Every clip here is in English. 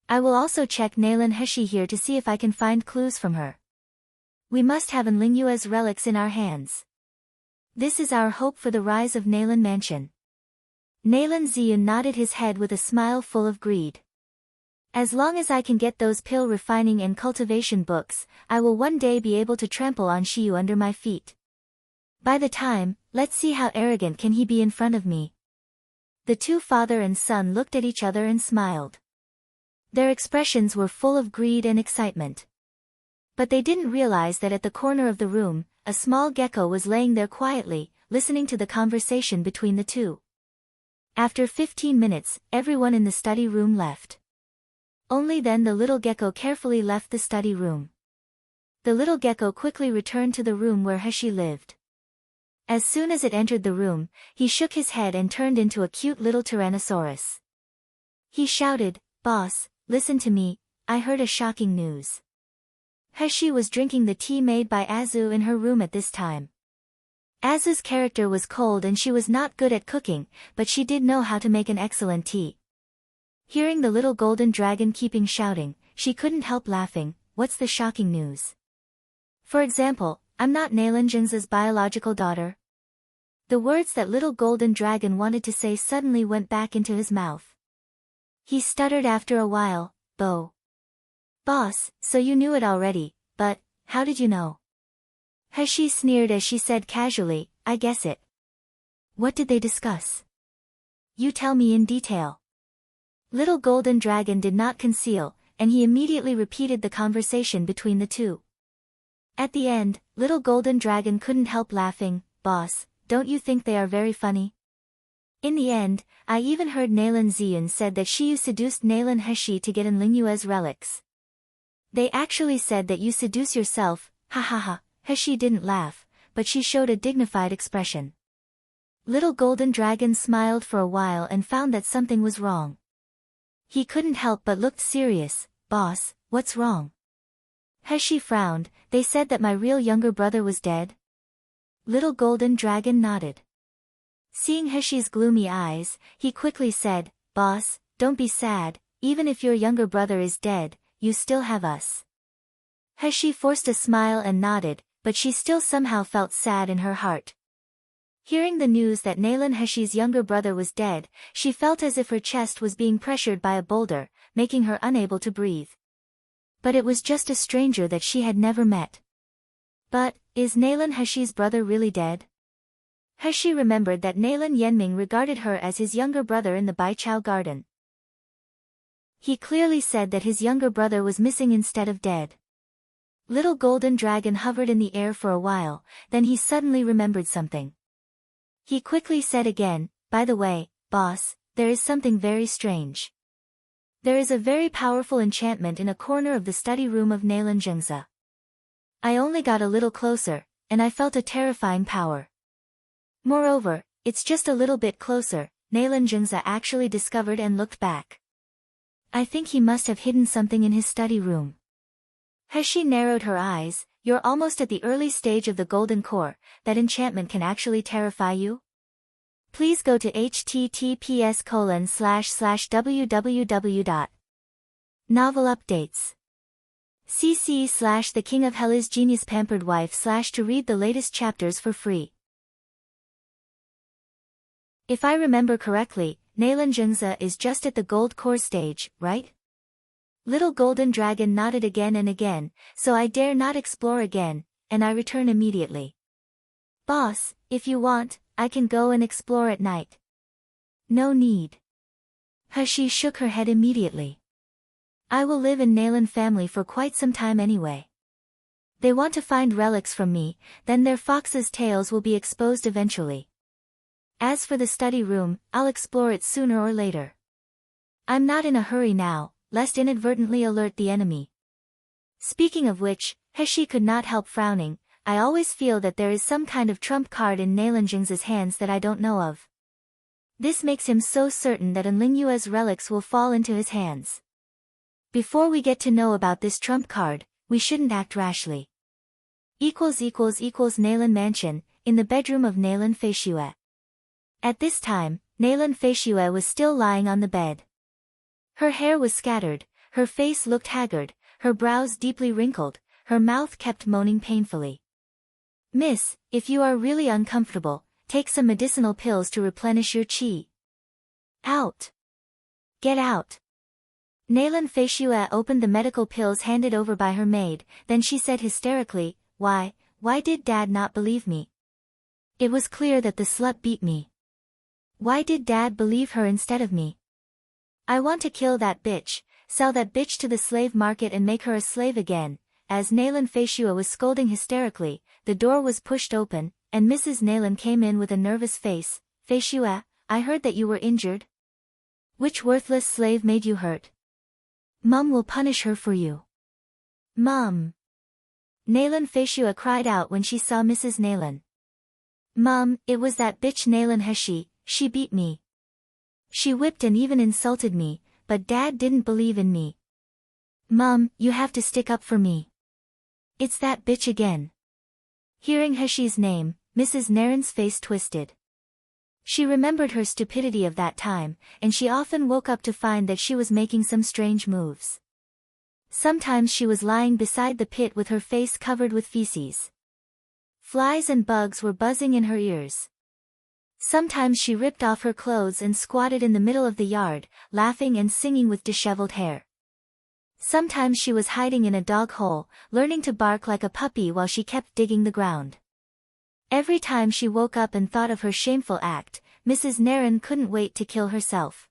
I will also check Nalan Heshi here to see if I can find clues from her. We must have Enlingyue's relics in our hands. This is our hope for the rise of Nalan Mansion. Nalan Ziyun nodded his head with a smile full of greed. As long as I can get those pill refining and cultivation books, I will one day be able to trample on Shiyu under my feet. By the time, let's see how arrogant can he be in front of me. The two father and son looked at each other and smiled. Their expressions were full of greed and excitement. But they didn't realize that at the corner of the room, a small gecko was laying there quietly, listening to the conversation between the two. After 15 minutes, everyone in the study room left. Only then the little gecko carefully left the study room. The little gecko quickly returned to the room where Heshi lived. As soon as it entered the room, he shook his head and turned into a cute little Tyrannosaurus. He shouted, "Boss, listen to me, I heard a shocking news." Heshi was drinking the tea made by Azu in her room at this time. Azu's character was cold and she was not good at cooking, but she did know how to make an excellent tea. Hearing the little golden dragon keeping shouting, she couldn't help laughing. What's the shocking news? For example, I'm not Nalan Jingza's biological daughter. The words that little golden dragon wanted to say suddenly went back into his mouth. He stuttered after a while, "Bo. Boss, so you knew it already, but, how did you know?" Heshi sneered as she said casually, "I guess it." What did they discuss? You tell me in detail. Little golden dragon did not conceal, and he immediately repeated the conversation between the two. At the end, little golden dragon couldn't help laughing. "Boss, don't you think they are very funny? In the end, I even heard Nalan Ziyun said that Shiyu seduced Nalan Heshi to get Enlingyue's relics. They actually said that you seduce yourself, ha ha ha." Heshi didn't laugh, but she showed a dignified expression. Little golden dragon smiled for a while and found that something was wrong. He couldn't help but looked serious. "Boss, what's wrong?" Heshi frowned. "They said that my real younger brother was dead?" Little golden dragon nodded. Seeing Heshi's gloomy eyes, he quickly said, "Boss, don't be sad, even if your younger brother is dead, you still have us." Heshi forced a smile and nodded, but she still somehow felt sad in her heart. Hearing the news that Nalan Heshi's younger brother was dead, she felt as if her chest was being pressured by a boulder, making her unable to breathe. But it was just a stranger that she had never met. But, is Nalan Heshi's brother really dead? Heshi remembered that Nalan Yenming regarded her as his younger brother in the Baichao garden. He clearly said that his younger brother was missing instead of dead. Little golden dragon hovered in the air for a while, then he suddenly remembered something. He quickly said again, "By the way, boss, there is something very strange. There is a very powerful enchantment in a corner of the study room of Nalan Jingza. I only got a little closer, and I felt a terrifying power. Moreover, it's just a little bit closer." Nalan Jingza actually discovered and looked back. "I think he must have hidden something in his study room." Heshi narrowed her eyes. "You're almost at the early stage of the golden core, that enchantment can actually terrify you? Please go to https://www. Novel updates. cc/the King of Hell is Genius Pampered Wife/ to read the latest chapters for free. If I remember correctly, Nalan Jingza is just at the gold core stage, right? Little golden dragon nodded again and again, "So I dare not explore again, and I return immediately." "Boss, if you want, I can go and explore at night." "No need." Heshi shook her head immediately. "I will live in Nalan family for quite some time anyway. They want to find relics from me, then their fox's tails will be exposed eventually. As for the study room, I'll explore it sooner or later. I'm not in a hurry now, lest inadvertently alert the enemy." Speaking of which, Heshi could not help frowning. "I always feel that there is some kind of trump card in Nalan Jingza's hands that I don't know of. This makes him so certain that Enlingyue's relics will fall into his hands. Before we get to know about this trump card, we shouldn't act rashly." Nalan Mansion, in the bedroom of Nalan Feishue. At this time, Nalan Feishue was still lying on the bed. Her hair was scattered, Her face looked haggard, her brows deeply wrinkled, her mouth kept moaning painfully. Miss, if you are really uncomfortable, take some medicinal pills to replenish your qi. Out. Get out. Nalan Feishue opened the medical pills handed over by her maid, then she said hysterically, why did Dad not believe me? It was clear that the slut beat me. Why did Dad believe her instead of me? I want to kill that bitch, sell that bitch to the slave market and make her a slave again. As Nalan Feishue was scolding hysterically, the door was pushed open, and Mrs. Nalan came in with a nervous face. Feishue, I heard that you were injured. Which worthless slave made you hurt? Mum will punish her for you. Mum. Nalan Feishue cried out when she saw Mrs. Nalan. Mum, it was that bitch Nalan Heshi, she beat me. She whipped and even insulted me, but Dad didn't believe in me. Mum, you have to stick up for me. It's that bitch again. Hearing Heshi's name, Mrs. Naran's face twisted. She remembered her stupidity of that time, and she often woke up to find that she was making some strange moves. Sometimes she was lying beside the pit with her face covered with feces. Flies and bugs were buzzing in her ears. Sometimes she ripped off her clothes and squatted in the middle of the yard, laughing and singing with disheveled hair. Sometimes she was hiding in a dog hole, learning to bark like a puppy while she kept digging the ground. Every time she woke up and thought of her shameful act, Mrs. Naran couldn't wait to kill herself.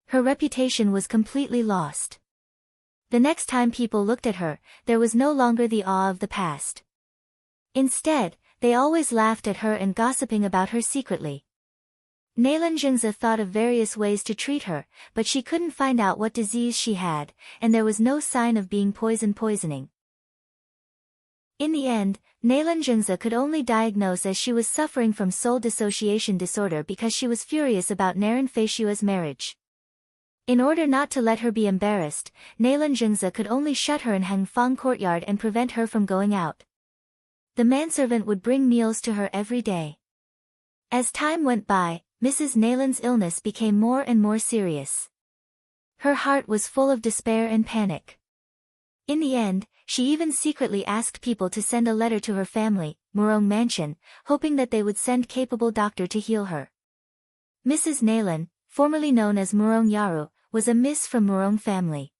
Her reputation was completely lost. The next time people looked at her, there was no longer the awe of the past. Instead, they always laughed at her and gossiping about her secretly. Nalan Jingzi thought of various ways to treat her, but she couldn't find out what disease she had, and there was no sign of being poisoning. In the end, Nalan Jingzi could only diagnose as she was suffering from soul dissociation disorder because she was furious about Naran Feishue's marriage. In order not to let her be embarrassed, Nalan Jingzi could only shut her in Hangfang courtyard and prevent her from going out. The manservant would bring meals to her every day. As time went by, Mrs. Nalan's illness became more and more serious. Her heart was full of despair and panic. In the end, she even secretly asked people to send a letter to her family, Murong Mansion, hoping that they would send capable doctor to heal her. Mrs. Nalan, formerly known as Murong Yaru, was a miss from Murong family.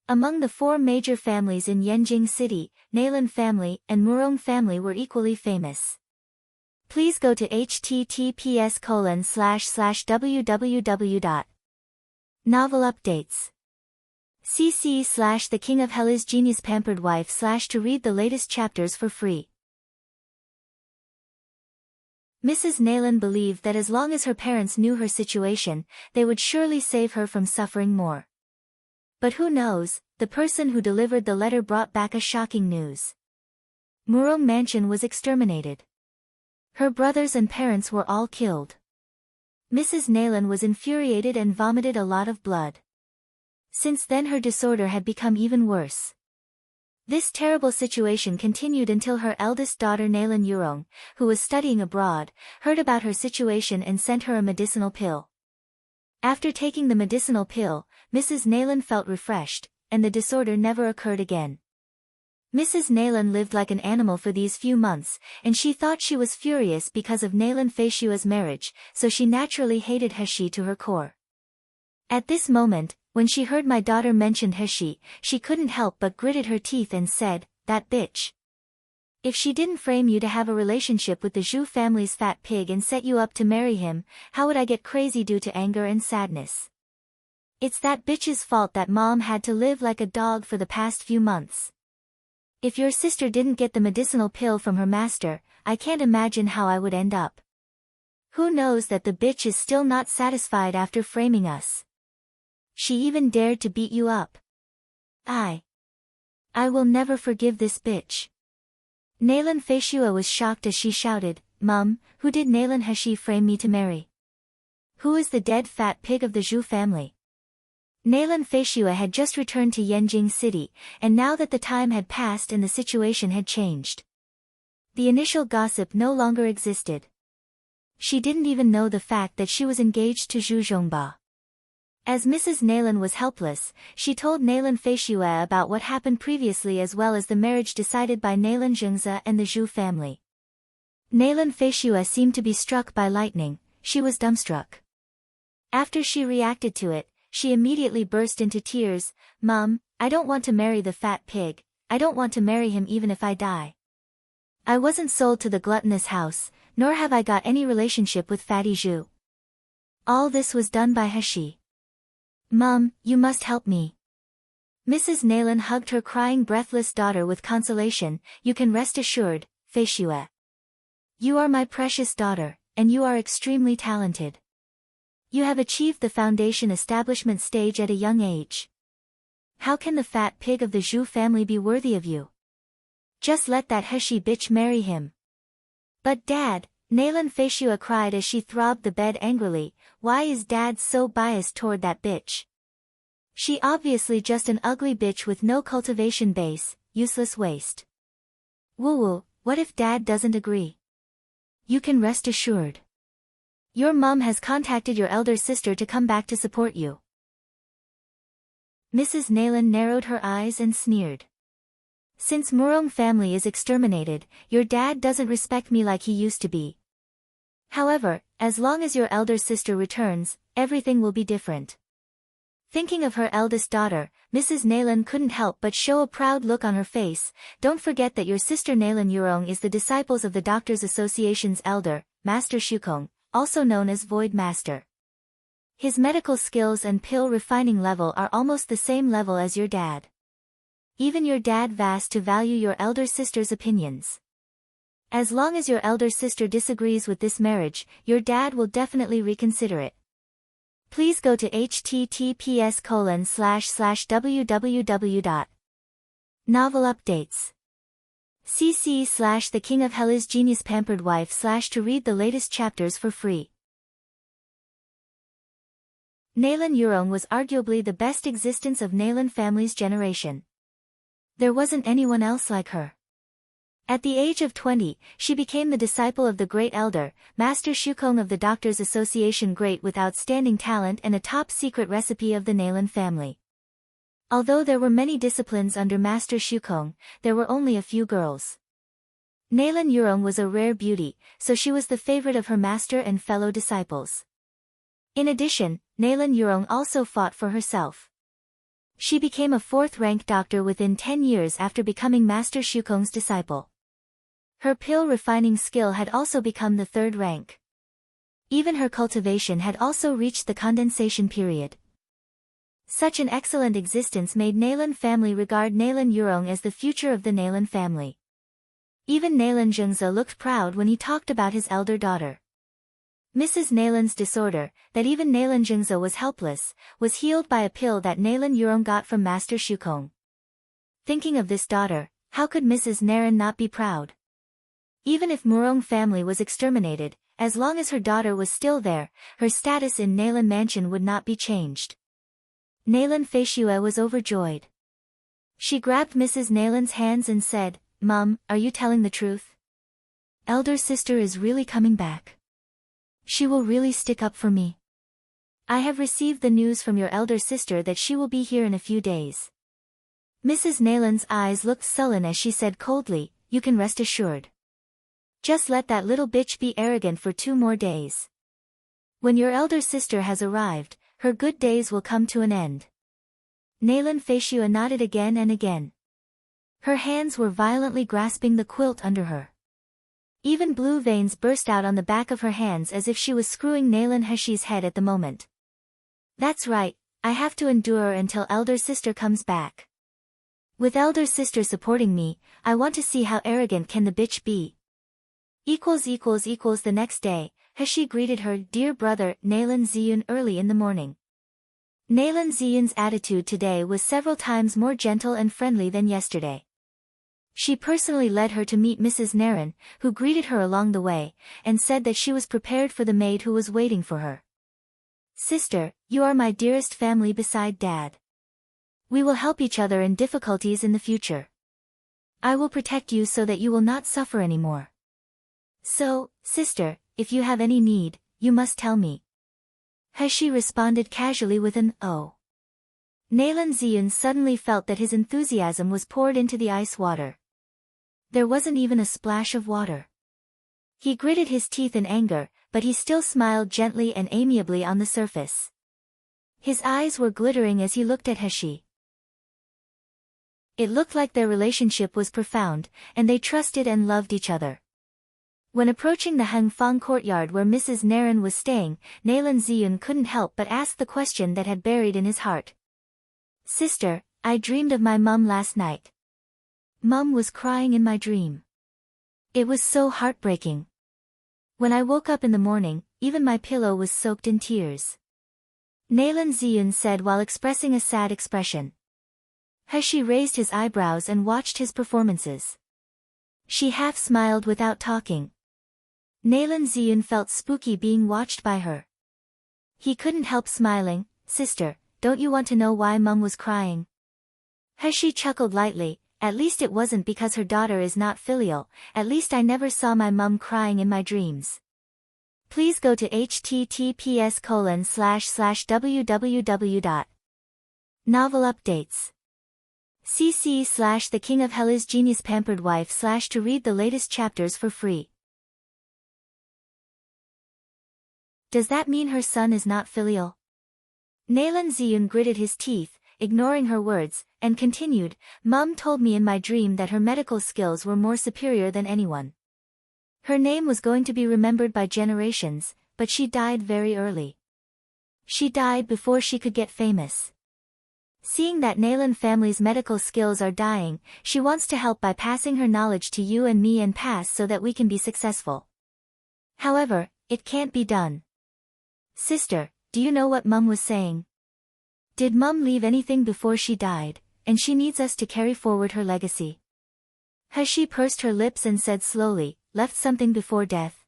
Among the four major families in Yanjing City, Nalan family and Murong family were equally famous. Please go to https://www. Novel updates. cc/The King of Hell is Genius Pampered Wife/ to read the latest chapters for free. Mrs. Nalan believed that as long as her parents knew her situation, they would surely save her from suffering more. But who knows, the person who delivered the letter brought back a shocking news. Murong Mansion was exterminated. Her brothers and parents were all killed. Mrs. Nalan was infuriated and vomited a lot of blood. Since then her disorder had become even worse. This terrible situation continued until her eldest daughter Nalan Yurong, who was studying abroad, heard about her situation and sent her a medicinal pill. After taking the medicinal pill, Mrs. Nalan felt refreshed, and the disorder never occurred again. Mrs. Nalan lived like an animal for these few months, and she thought she was furious because of Nalan Feishue's marriage, so she naturally hated Heshi to her core. At this moment, when she heard my daughter mention Heshi, she couldn't help but gritted her teeth and said, "That bitch. If she didn't frame you to have a relationship with the Zhu family's fat pig and set you up to marry him, how would I get crazy due to anger and sadness? It's that bitch's fault that mom had to live like a dog for the past few months. If your sister didn't get the medicinal pill from her master, I can't imagine how I would end up. Who knows that the bitch is still not satisfied after framing us. She even dared to beat you up. I will never forgive this bitch." Nalan Feishue was shocked as she shouted, "Mum, who did Nalan Heshi frame me to marry? Who is the dead fat pig of the Zhu family?" Nalan Feishue had just returned to Yanjing City, and now that the time had passed and the situation had changed. The initial gossip no longer existed. She didn't even know the fact that she was engaged to Zhu Zhongba. As Mrs. Nalan was helpless, she told Nalan Feishue about what happened previously as well as the marriage decided by Nalan Zhengze and the Zhu family. Nalan Feishue seemed to be struck by lightning. She was dumbstruck. After she reacted to it, she immediately burst into tears. "Mom, I don't want to marry the fat pig. I don't want to marry him even if I die. I wasn't sold to the gluttonous house, nor have I got any relationship with Fatty Zhu. All this was done by Heshi. Mom, you must help me." Mrs. Nalan hugged her crying breathless daughter with consolation. "You can rest assured, Feishue. You are my precious daughter, and you are extremely talented. You have achieved the foundation establishment stage at a young age. How can the fat pig of the Zhu family be worthy of you? Just let that Heshi bitch marry him." "But Dad," Nalan Feishue cried as she throbbed the bed angrily, "why is Dad so biased toward that bitch? She obviously just an ugly bitch with no cultivation base, useless waste. Woo-woo, what if Dad doesn't agree? You can rest assured. Your mom has contacted your elder sister to come back to support you." Mrs. Nalan narrowed her eyes and sneered. "Since Murong family is exterminated, your dad doesn't respect me like he used to be. However, as long as your elder sister returns, everything will be different." Thinking of her eldest daughter, Mrs. Nalan couldn't help but show a proud look on her face. "Don't forget that your sister Nalan Yurong is the disciples of the Doctors Association's elder, Master Shukong, also known as Void Master. His medical skills and pill refining level are almost the same level as your dad. Even your dad vast to value your elder sister's opinions. As long as your elder sister disagrees with this marriage, your dad will definitely reconsider it. Please go to https://www. Novel updates. cc/The King of Hell is Genius Pampered Wife/ to read the latest chapters for free. Nalan Yurong was arguably the best existence of Nalan family's generation. There wasn't anyone else like her. At the age of 20, she became the disciple of the great elder, Master Shukong of the Doctors Association, great with outstanding talent and a top-secret recipe of the Nalan family. Although there were many disciplines under Master Shukong, there were only a few girls. Nalan Yurong was a rare beauty, so she was the favorite of her master and fellow disciples. In addition, Nalan Yurong also fought for herself. She became a fourth-rank doctor within 10 years after becoming Master Shukong's disciple. Her pill refining skill had also become the third rank. Even her cultivation had also reached the condensation period. Such an excellent existence made Nalan family regard Nalan Yurong as the future of the Nalan family. Even Nalan Zhengze looked proud when he talked about his elder daughter. Mrs. Nalan's disorder, that even Nalan Zhengze was helpless, was healed by a pill that Nalan Yurong got from Master Shukong. Thinking of this daughter, how could Mrs. Naran not be proud? Even if Murong family was exterminated, as long as her daughter was still there, her status in Nalan Mansion would not be changed. Nalan Feishue was overjoyed. She grabbed Mrs. Nalan's hands and said, "Mom, are you telling the truth? Elder sister is really coming back. She will really stick up for me. I have received the news from your elder sister that she will be here in a few days." Mrs. Nalan's eyes looked sullen as she said coldly, "You can rest assured. Just let that little bitch be arrogant for 2 more days. When your elder sister has arrived, her good days will come to an end." Nalan Feishue nodded again and again. Her hands were violently grasping the quilt under her. Even blue veins burst out on the back of her hands as if she was screwing Nalan Heshi's head at the moment. "That's right, I have to endure until elder sister comes back. With elder sister supporting me, I want to see how arrogant can the bitch be." The next day, Heshi greeted her dear brother Nalan Ziyun early in the morning. Nalan Ziyun's attitude today was several times more gentle and friendly than yesterday. She personally led her to meet Mrs. Naran, who greeted her along the way, and said that she was prepared for the maid who was waiting for her. "Sister, you are my dearest family beside Dad. We will help each other in difficulties in the future. I will protect you so that you will not suffer anymore. So, sister, if you have any need, you must tell me. Heshi responded casually with an "oh." Nalan Ziyun suddenly felt that his enthusiasm was poured into the ice water. There wasn't even a splash of water. He gritted his teeth in anger, but he still smiled gently and amiably on the surface. His eyes were glittering as he looked at Heshi. It looked like their relationship was profound, and they trusted and loved each other. When approaching the Hangfang courtyard where Mrs. Naren was staying, Nalan Ziyun couldn't help but ask the question that had buried in his heart. "Sister, I dreamed of my mum last night. Mum was crying in my dream. It was so heartbreaking. When I woke up in the morning, even my pillow was soaked in tears." Nalan Ziyun said while expressing a sad expression. Heshi raised his eyebrows and watched his performances. She half smiled without talking. Nalan Ziyun felt spooky being watched by her. He couldn't help smiling. "Sister, don't you want to know why Mum was crying?" Heshi chuckled lightly. "At least it wasn't because her daughter is not filial, at least I never saw my mum crying in my dreams." Please go to https://www.novelupdates. cc/The King of Hell is Genius Pampered Wife/ to read the latest chapters for free. Does that mean her son is not filial? Nalan Ziyun gritted his teeth, ignoring her words, and continued, "Mum told me in my dream that her medical skills were more superior than anyone. Her name was going to be remembered by generations, but she died very early. She died before she could get famous. Seeing that Nalan family's medical skills are dying, she wants to help by passing her knowledge to you and me and pass so that we can be successful. However, it can't be done. Sister, do you know what Mum was saying? Did Mum leave anything before she died, and she needs us to carry forward her legacy?" Heshi pursed her lips and said slowly, "Left something before death?"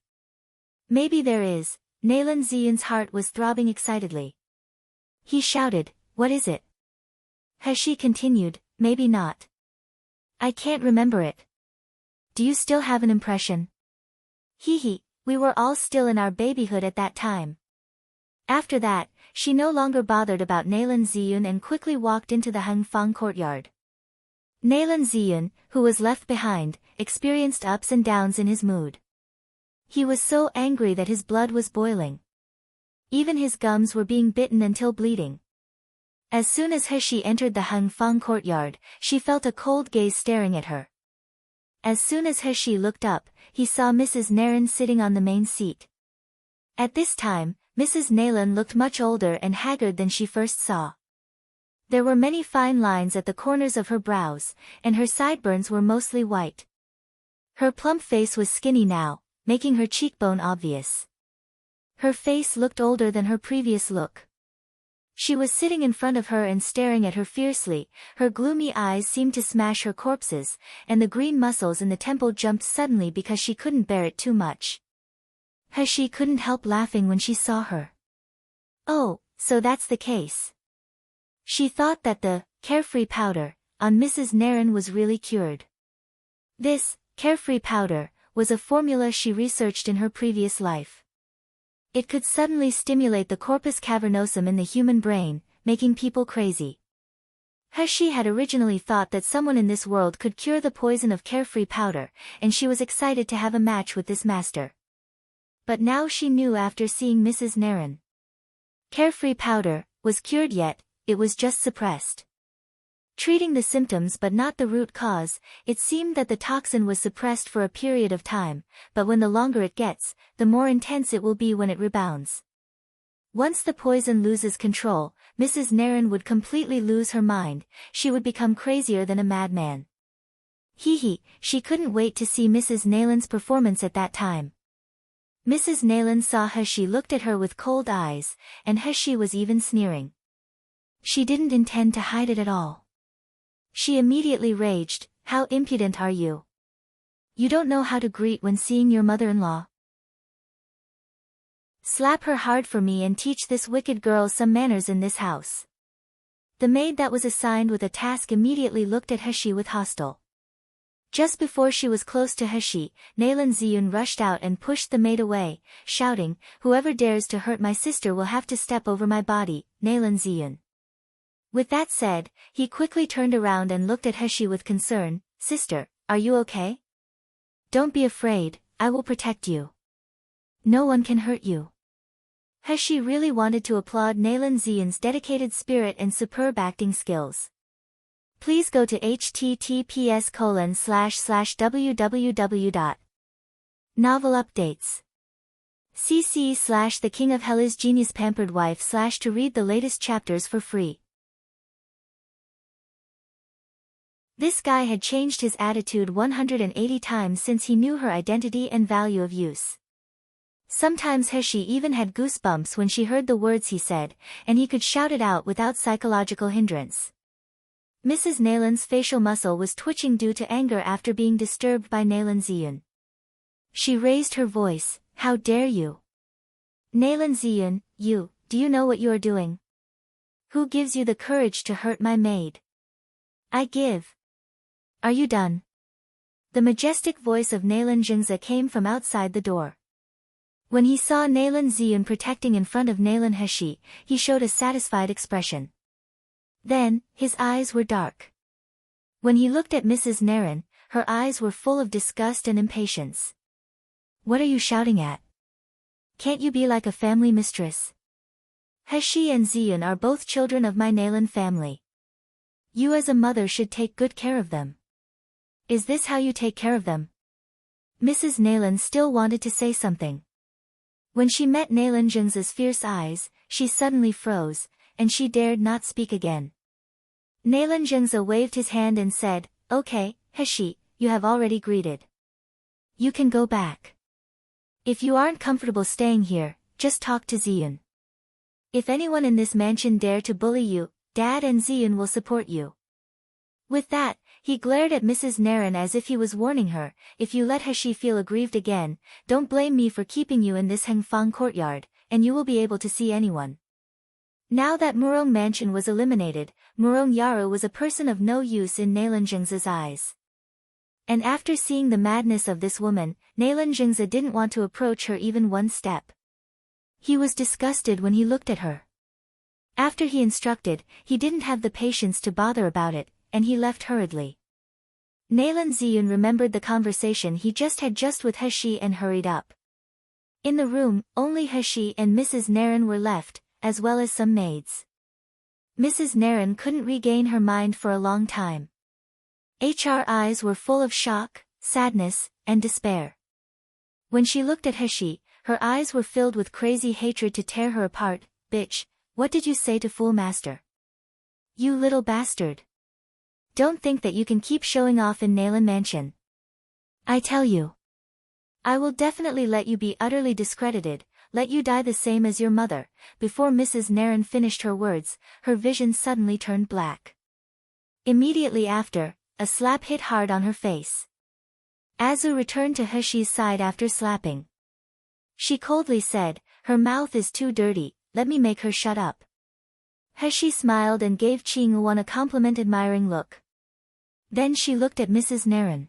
"Maybe there is." Nalan Ziyun's heart was throbbing excitedly. He shouted, "What is it?" Heshi continued, "Maybe not. I can't remember it. Do you still have an impression?" "Hee, we were all still in our babyhood at that time." After that, she no longer bothered about Nalan Ziyun and quickly walked into the Hangfang courtyard. Nalan Ziyun, who was left behind, experienced ups and downs in his mood. He was so angry that his blood was boiling. Even his gums were being bitten until bleeding. As soon as Heshi entered the Hangfang courtyard, she felt a cold gaze staring at her. As soon as Heshi looked up, he saw Mrs. Naren sitting on the main seat. At this time, Mrs. Nalan looked much older and haggard than she first saw. There were many fine lines at the corners of her brows, and her sideburns were mostly white. Her plump face was skinny now, making her cheekbone obvious. Her face looked older than her previous look. She was sitting in front of her and staring at her fiercely, her gloomy eyes seemed to smash her corpses, and the green muscles in the temple jumped suddenly because she couldn't bear it too much. Heshi couldn't help laughing when she saw her. Oh, so that's the case. She thought that the carefree powder on Mrs. Naren was really cured. This carefree powder was a formula she researched in her previous life. It could suddenly stimulate the corpus cavernosum in the human brain, making people crazy. Heshi had originally thought that someone in this world could cure the poison of carefree powder, and she was excited to have a match with this master. But now she knew after seeing Mrs. Naren. Carefree powder was cured, yet it was just suppressed. Treating the symptoms but not the root cause, it seemed that the toxin was suppressed for a period of time, but when the longer it gets, the more intense it will be when it rebounds. Once the poison loses control, Mrs. Naren would completely lose her mind, she would become crazier than a madman. She couldn't wait to see Mrs. Nalan's performance at that time. Mrs. Nalan saw Heshi looked at her with cold eyes, and Heshi was even sneering. She didn't intend to hide it at all. She immediately raged, "How impudent are you? You don't know how to greet when seeing your mother-in-law? Slap her hard for me and teach this wicked girl some manners in this house." The maid that was assigned with a task immediately looked at Heshi with hostile Just before she was close to Heshi, Nalan Ziyun rushed out and pushed the maid away, shouting, "Whoever dares to hurt my sister will have to step over my body, Nalan Ziyun." With that said, he quickly turned around and looked at Heshi with concern. "Sister, are you okay? Don't be afraid, I will protect you. No one can hurt you." Heshi really wanted to applaud Nalan Ziyun's dedicated spirit and superb acting skills. Please go to https://www.novel updates. cc/The King of Hell is Genius Pampered Wife/ to read the latest chapters for free. This guy had changed his attitude 180 times since he knew her identity and value of use. Sometimes Heshi even had goosebumps when she heard the words he said, and he could shout it out without psychological hindrance. Mrs. Nalan's facial muscle was twitching due to anger after being disturbed by Nalan Ziyun. She raised her voice, "How dare you? Nalan Ziyun, do you know what you are doing? Who gives you the courage to hurt my maid? I give. Are you done?" The majestic voice of Nalan Jingza came from outside the door. When he saw Nalan Ziyun protecting in front of Nalan Heshi, he showed a satisfied expression. Then, his eyes were dark. When he looked at Mrs. Naran, her eyes were full of disgust and impatience. "What are you shouting at? Can't you be like a family mistress? Heshi and Ziyun are both children of my Nalan family. You as a mother should take good care of them. Is this how you take care of them?" Mrs. Nalan still wanted to say something. When she met Nalan Jingza's fierce eyes, she suddenly froze, and she dared not speak again. Nalan Jingza waved his hand and said, "Okay, Heshi, you have already greeted. You can go back. If you aren't comfortable staying here, just talk to Ziyun. If anyone in this mansion dare to bully you, Dad and Ziyun will support you." With that, he glared at Mrs. Naran as if he was warning her, "If you let Heshi feel aggrieved again, don't blame me for keeping you in this Hengfang courtyard, and you will be able to see anyone." Now that Murong Mansion was eliminated, Murong Yaru was a person of no use in Nalan Jingza's eyes. And after seeing the madness of this woman, Nalan Jingza didn't want to approach her even one step. He was disgusted when he looked at her. After he instructed, he didn't have the patience to bother about it, and he left hurriedly. Nalan Ziyun remembered the conversation he just had with Heshi and hurried up. In the room, only Heshi and Mrs. Naran were left, as well as some maids. Mrs. Naran couldn't regain her mind for a long time. Her eyes were full of shock, sadness, and despair. When she looked at Heshi, her eyes were filled with crazy hatred to tear her apart. "Bitch, what did you say to Fool Master? You little bastard. Don't think that you can keep showing off in Nalan Mansion. I tell you. I will definitely let you be utterly discredited, let you die the same as your mother." Before Mrs. Naran finished her words, her vision suddenly turned black. Immediately after, a slap hit hard on her face. Azu returned to Heshi's side after slapping. She coldly said, "Her mouth is too dirty, let me make her shut up." Heshi smiled and gave Qing-Wan a compliment-admiring look. Then she looked at Mrs. Naran.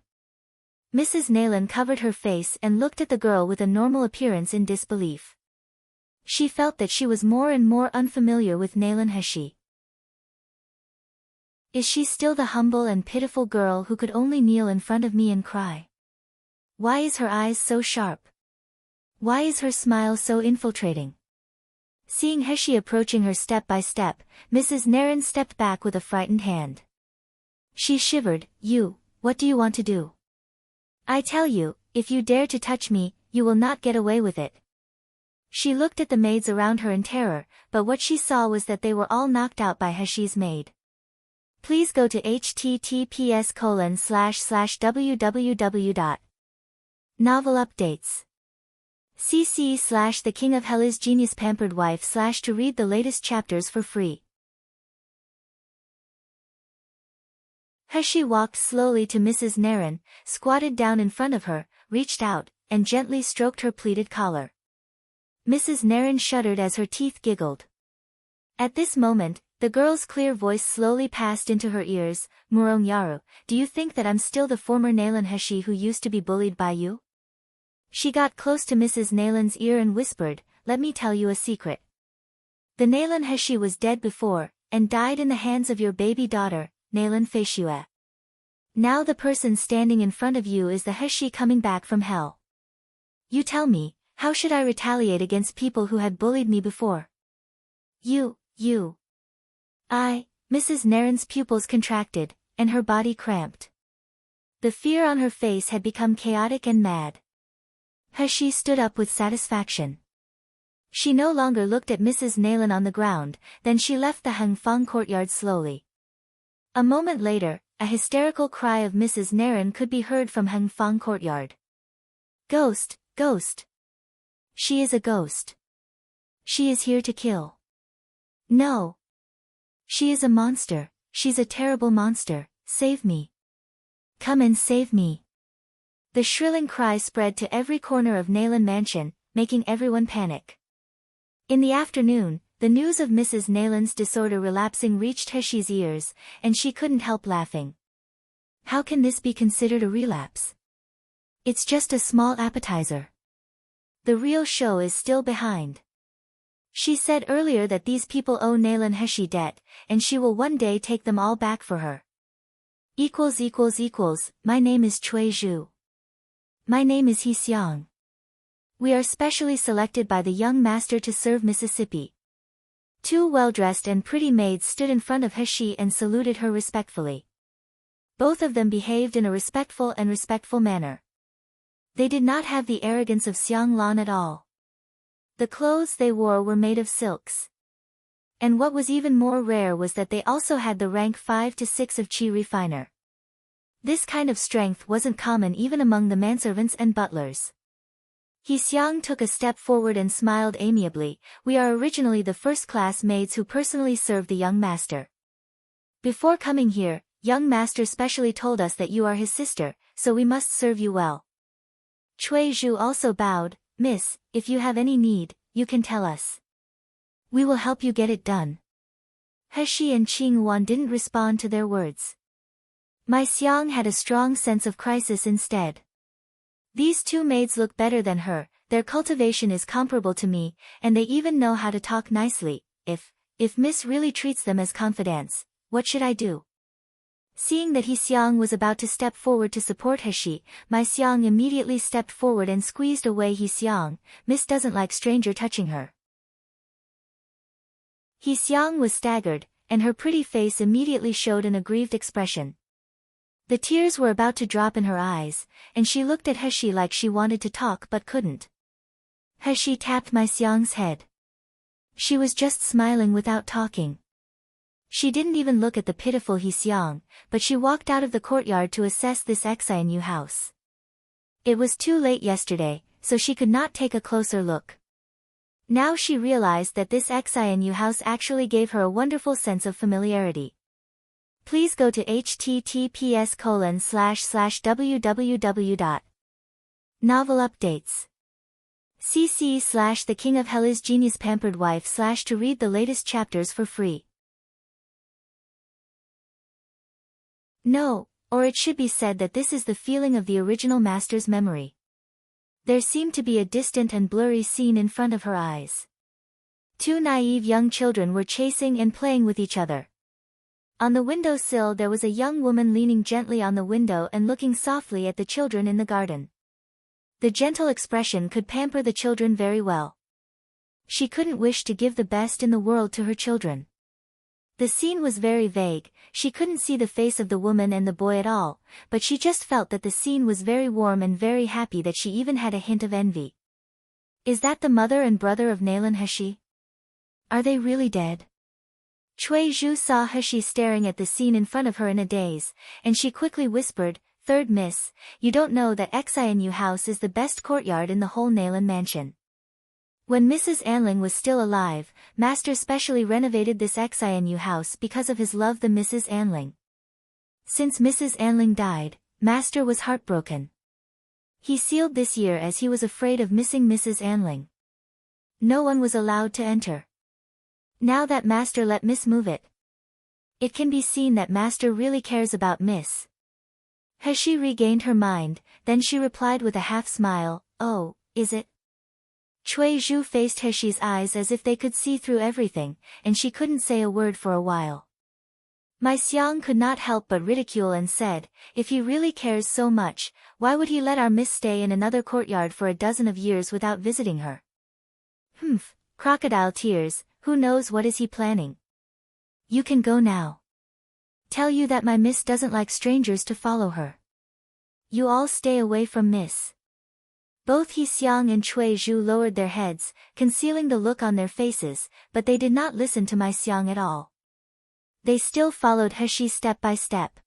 Mrs. Nalan covered her face and looked at the girl with a normal appearance in disbelief. She felt that she was more and more unfamiliar with Nalan Heshi. Is she still the humble and pitiful girl who could only kneel in front of me and cry? Why is her eyes so sharp? Why is her smile so infiltrating? Seeing Heshi approaching her step by step, Mrs. Naran stepped back with a frightened hand. She shivered. What do you want to do? I tell you, if you dare to touch me, you will not get away with it." She looked at the maids around her in terror, but what she saw was that they were all knocked out by Heshi's maid. Please go to https://www.novel updates. cc/The King of Hell is Genius Pampered Wife/ to read the latest chapters for free. Heshi walked slowly to Mrs. Naran, squatted down in front of her, reached out, and gently stroked her pleated collar. Mrs. Naran shuddered as her teeth giggled. At this moment, The girl's clear voice slowly passed into her ears. Murong Yaru, do you think that I'm still the former Nalan Heshi who used to be bullied by you? She got close to Mrs. Nalan's ear and whispered, let me tell you a secret. The Nalan Heshi was dead before, and died in the hands of your baby daughter, Nalan Feishue. Now the person standing in front of you is the Heshi coming back from hell. You tell me, how should I retaliate against people who had bullied me before? Mrs. Naren's pupils contracted, and her body cramped. The fear on her face had become chaotic and mad. Heshi stood up with satisfaction. She no longer looked at Mrs. Nalan on the ground, then she left the Hangfang courtyard slowly. A moment later, a hysterical cry of Mrs. Naren could be heard from Hangfang courtyard. Ghost, ghost. She is a ghost. She is here to kill. No. She is a monster, she's a terrible monster, save me. Come and save me. The shrilling cry spread to every corner of Nalan Mansion, making everyone panic. In the afternoon, the news of Mrs. Nalan's disorder relapsing reached Heshi's ears, and she couldn't help laughing. How can this be considered a relapse? It's just a small appetizer. The real show is still behind. She said earlier that these people owe Nalan Heshi debt, and she will one day take them all back for her. My name is Cui Zhu. My name is He Xiang. We are specially selected by the young master to serve Mississippi. Two well-dressed and pretty maids stood in front of Heshi and saluted her respectfully. Both of them behaved in a respectful manner. They did not have the arrogance of Xiang Lan at all. The clothes they wore were made of silks. And what was even more rare was that they also had the rank 5 to 6 of Qi Refiner. This kind of strength wasn't common even among the manservants and butlers. He Xiang took a step forward and smiled amiably. We are originally the first-class maids who personally served the young master. Before coming here, young master specially told us that you are his sister, so we must serve you well. Cui Zhu also bowed. Miss, if you have any need, you can tell us. We will help you get it done. Heshi and Qing Wan didn't respond to their words. My Xiang had a strong sense of crisis instead. These two maids look better than her, their cultivation is comparable to me, and they even know how to talk nicely. If Miss really treats them as confidants, what should I do? Seeing that He Xiang was about to step forward to support Heshi, my Xiang immediately stepped forward and squeezed away He Xiang. Miss doesn't like stranger touching her. He Xiang was staggered, and her pretty face immediately showed an aggrieved expression. The tears were about to drop in her eyes, and she looked at Heshi like she wanted to talk but couldn't. Heshi tapped my Xiang's head. She was just smiling without talking. She didn't even look at the pitiful He Xiang, but she walked out of the courtyard to assess this Xianyu house. It was too late yesterday, so she could not take a closer look. Now she realized that this Xianyu house actually gave her a wonderful sense of familiarity. Please go to https://www. Novel updates. cc/The King of Hell is Genius Pampered Wife/ to read the latest chapters for free. No, or it should be said that this is the feeling of the original master's memory. There seemed to be a distant and blurry scene in front of her eyes. Two naive young children were chasing and playing with each other. On the window sill there was a young woman leaning gently on the window and looking softly at the children in the garden. The gentle expression could pamper the children very well. She couldn't wish to give the best in the world to her children. The scene was very vague, she couldn't see the face of the woman and the boy at all, but she just felt that the scene was very warm and very happy, that she even had a hint of envy. Is that the mother and brother of Nalan Heshi? Are they really dead? Cui Zhu saw Heshi staring at the scene in front of her in a daze, and she quickly whispered, "Third miss, you don't know that Xianyu house is the best courtyard in the whole Nalan mansion. When Mrs. Anling was still alive, Master specially renovated this Xianyu house because of his love the Mrs. Anling. Since Mrs. Anling died, Master was heartbroken. He sealed this year as he was afraid of missing Mrs. Anling. No one was allowed to enter. Now that master let Miss move it. It can be seen that master really cares about Miss. Has she regained her mind? Then she replied with a half smile, oh, is it? Cui Zhu faced Heshi's eyes as if they could see through everything, and she couldn't say a word for a while. My Xiang could not help but ridicule and said, if he really cares so much, why would he let our Miss stay in another courtyard for a dozen of years without visiting her? Humph, crocodile tears, who knows what is he planning? You can go now. Tell you that my Miss doesn't like strangers to follow her. You all stay away from Miss. Both He Xiang and Cui Zhu lowered their heads, concealing the look on their faces, but they did not listen to my Xiang at all. They still followed Heshi step by step.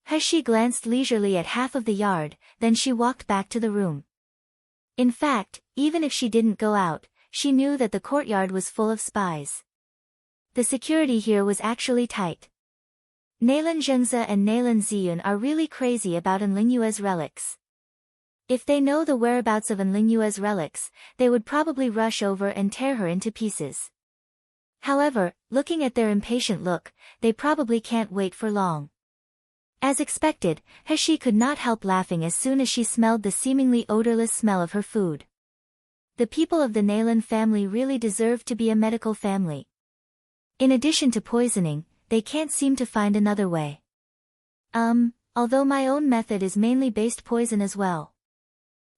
Heshi glanced leisurely at half of the yard, then she walked back to the room. In fact, even if she didn't go out, she knew that the courtyard was full of spies. The security here was actually tight. Naylan Zhengze and Naylan Ziyun are really crazy about Enlingyue's relics. If they know the whereabouts of Enlingyue's relics, they would probably rush over and tear her into pieces. However, looking at their impatient look, they probably can't wait for long. As expected, Heshi could not help laughing as soon as she smelled the seemingly odorless smell of her food. The people of the Naylan family really deserve to be a medical family. In addition to poisoning, they can't seem to find another way. Although my own method is mainly based poison as well.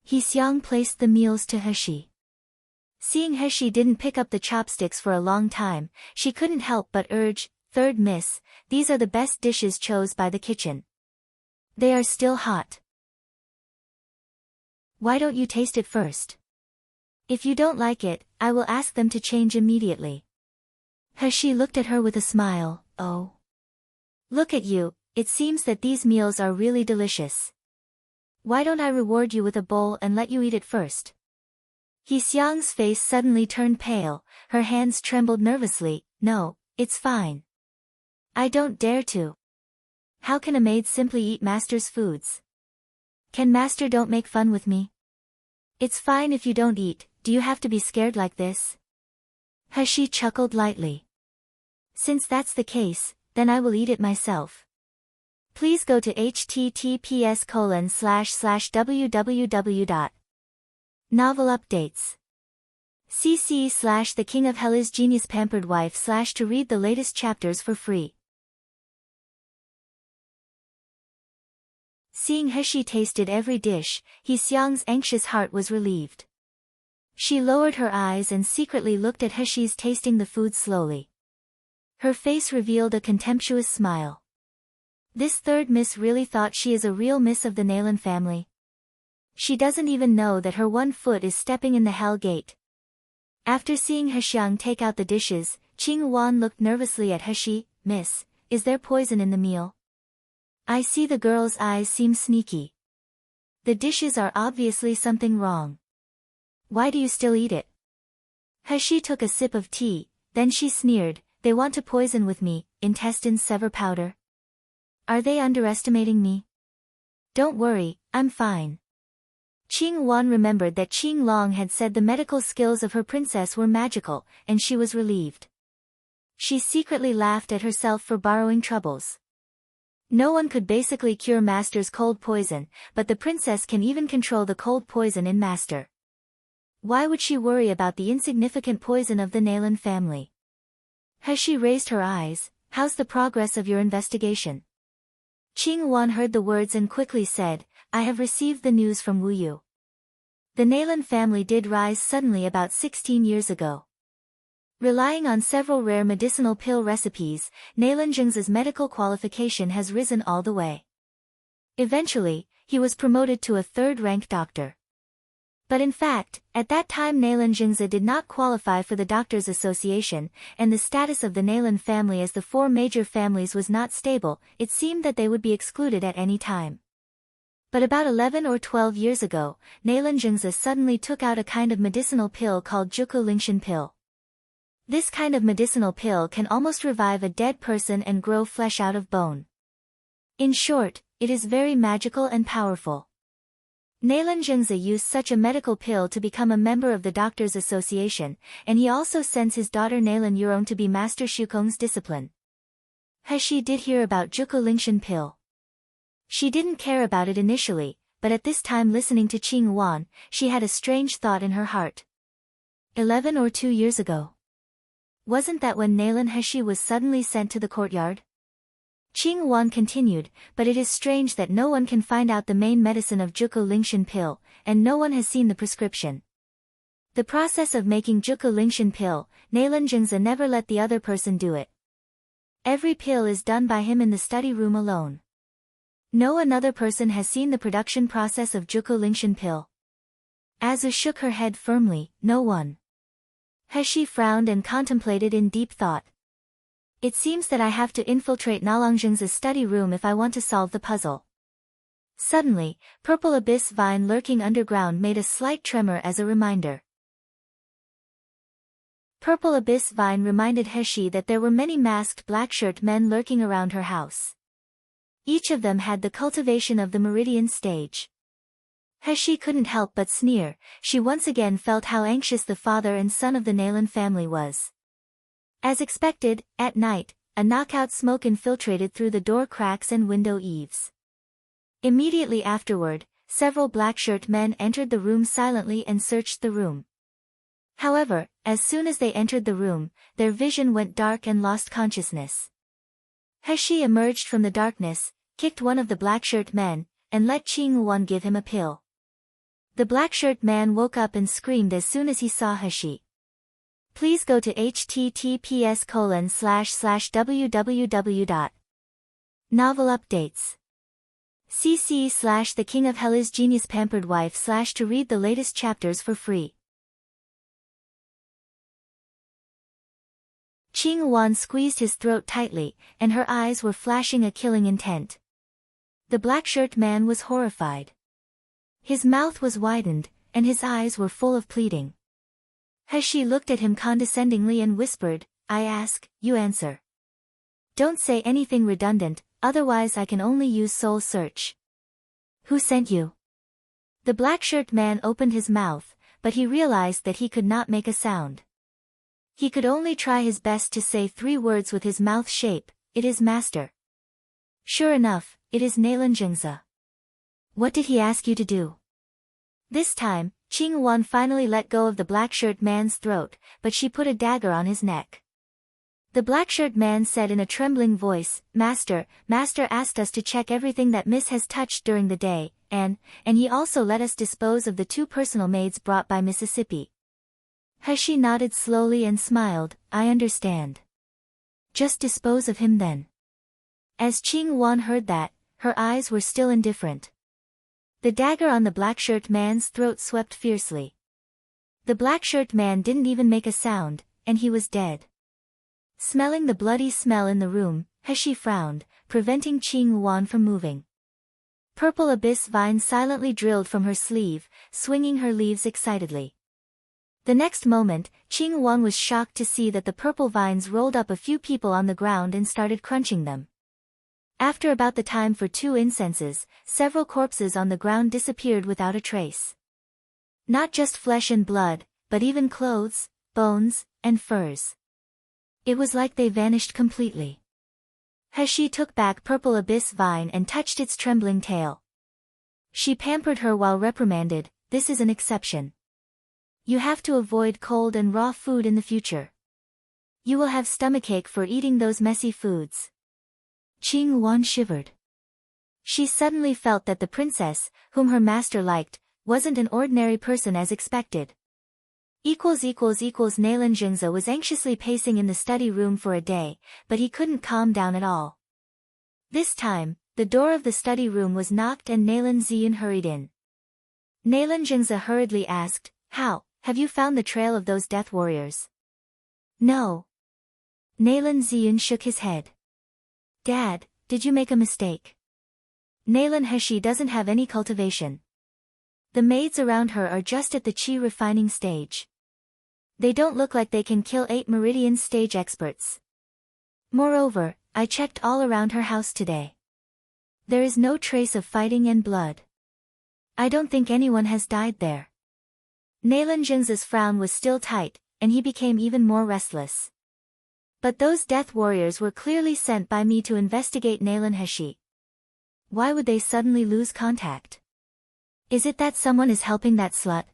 He Xiang placed the meals to Heshi. Seeing Heshi didn't pick up the chopsticks for a long time, she couldn't help but urge, third miss, these are the best dishes chose by the kitchen. They are still hot. Why don't you taste it first? If you don't like it, I will ask them to change immediately. Heshi looked at her with a smile, oh. Look at you, it seems that these meals are really delicious. Why don't I reward you with a bowl and let you eat it first? He Xiang's face suddenly turned pale, her hands trembled nervously, no, it's fine. I don't dare to. How can a maid simply eat master's foods? Can master don't make fun with me? It's fine if you don't eat, do you have to be scared like this? Heshi chuckled lightly. Since that's the case, then I will eat it myself. Please go to https://www. Novel updates. cc/The King of Hell is Genius Pampered Wife/ to read the latest chapters for free. Seeing Heshi tasted every dish, He Xiang's anxious heart was relieved. She lowered her eyes and secretly looked at Heshi's tasting the food slowly. Her face revealed a contemptuous smile. This third miss really thought she is a real miss of the Naylan family. She doesn't even know that her one foot is stepping in the hell gate. After seeing Hexiang take out the dishes, Qing Wan looked nervously at Heshi, Miss, is there poison in the meal? I see the girl's eyes seem sneaky. The dishes are obviously something wrong. Why do you still eat it? Heshi took a sip of tea, then she sneered, they want to poison with me, intestines sever powder. Are they underestimating me? Don't worry, I'm fine. Qing Wan remembered that Qing Long had said the medical skills of her princess were magical, and she was relieved. She secretly laughed at herself for borrowing troubles. No one could basically cure Master's cold poison, but the princess can even control the cold poison in Master. Why would she worry about the insignificant poison of the Naylan family? Heshi raised her eyes, how's the progress of your investigation? Qing Wan heard the words and quickly said, I have received the news from Wu Yu. The Naylan family did rise suddenly about 16 years ago. Relying on several rare medicinal pill recipes, Naylan Zhengze's medical qualification has risen all the way. Eventually, he was promoted to a third-rank doctor. But in fact, at that time Naylan Zhengze did not qualify for the Doctors' Association, and the status of the Naylan family as the four major families was not stable, it seemed that they would be excluded at any time. But about 11 or 12 years ago, Naylan Zhengze suddenly took out a kind of medicinal pill called Juku Lingshan pill. This kind of medicinal pill can almost revive a dead person and grow flesh out of bone. In short, it is very magical and powerful. Nalan Jingza used such a medical pill to become a member of the Doctors Association, and he also sends his daughter Nalan Yurong to be Master Shukong's discipline. He did hear about Juko Lingshan pill. She didn't care about it initially, but at this time listening to Qing Wan, she had a strange thought in her heart. 11 or 2 years ago. Wasn't that when Nalan Heshi was suddenly sent to the courtyard? Qing Wan continued, but it is strange that no one can find out the main medicine of Juko Lingshan pill, and no one has seen the prescription. The process of making Juko Lingshan pill, Nalan Jingza never let the other person do it. Every pill is done by him in the study room alone. No another person has seen the production process of Juko Lingshan pill. Azu shook her head firmly, no one. Heshi frowned and contemplated in deep thought. It seems that I have to infiltrate Nalangjing's study room if I want to solve the puzzle. Suddenly, purple abyss vine lurking underground made a slight tremor as a reminder. Purple abyss vine reminded Heshi that there were many masked black-shirt men lurking around her house. Each of them had the cultivation of the meridian stage. Heshi couldn't help but sneer. She once again felt how anxious the father and son of the Nalan family was. As expected, at night, a knockout smoke infiltrated through the door cracks and window eaves. Immediately afterward, several black-shirt men entered the room silently and searched the room. However, as soon as they entered the room, their vision went dark and lost consciousness. Heshi emerged from the darkness, kicked one of the black-shirt men, and let Qing Wan give him a pill. The black-shirt man woke up and screamed as soon as he saw Heshi. Please go to https://www. Novel updates. cc/The King of Hell is Genius Pampered Wife/ to read the latest chapters for free. Qing Wan squeezed his throat tightly, and her eyes were flashing a killing intent. The black-shirt man was horrified. His mouth was widened, and his eyes were full of pleading. Heshi looked at him condescendingly and whispered, I ask, you answer. Don't say anything redundant, otherwise I can only use soul search. Who sent you? The black-shirt man opened his mouth, but he realized that he could not make a sound. He could only try his best to say 3 words with his mouth shape, it is master. Sure enough, it is Nalan Jingza. What did he ask you to do? This time, Qing Wan finally let go of the black-shirt man's throat, but she put a dagger on his neck. The black-shirt man said in a trembling voice, Master asked us to check everything that Miss has touched during the day, and he also let us dispose of the 2 personal maids brought by Mississippi. Heshi nodded slowly and smiled, I understand. Just dispose of him then. As Qing Wan heard that, her eyes were still indifferent. The dagger on the black-shirt man's throat swept fiercely. The black-shirt man didn't even make a sound, and he was dead. Smelling the bloody smell in the room, Heshi frowned, preventing Qing Wan from moving. Purple abyss vine silently drilled from her sleeve, swinging her leaves excitedly. The next moment, Qing Wan was shocked to see that the purple vines rolled up a few people on the ground and started crunching them. After about the time for 2 incenses, several corpses on the ground disappeared without a trace. Not just flesh and blood, but even clothes, bones, and furs. It was like they vanished completely. Heshi took back Purple Abyss Vine and touched its trembling tail. She pampered her while reprimanded, this is an exception. You have to avoid cold and raw food in the future. You will have stomachache for eating those messy foods. Qing Wan shivered. She suddenly felt that the princess, whom her master liked, wasn't an ordinary person as expected. Nalan Jingza was anxiously pacing in the study room for a day, but he couldn't calm down at all. This time, the door of the study room was knocked and Nalan Ziyun hurried in. Nalan Jingza hurriedly asked, How, have you found the trail of those death warriors? No. Nalan Ziyun shook his head. Dad, did you make a mistake? Nalan Heshi doesn't have any cultivation. The maids around her are just at the qi refining stage. They don't look like they can kill 8 meridian stage experts. Moreover, I checked all around her house today. There is no trace of fighting and blood. I don't think anyone has died there. Nalan Jingza's frown was still tight, and he became even more restless. But those death warriors were clearly sent by me to investigate Nalan Heshi. Why would they suddenly lose contact? Is it that someone is helping that slut?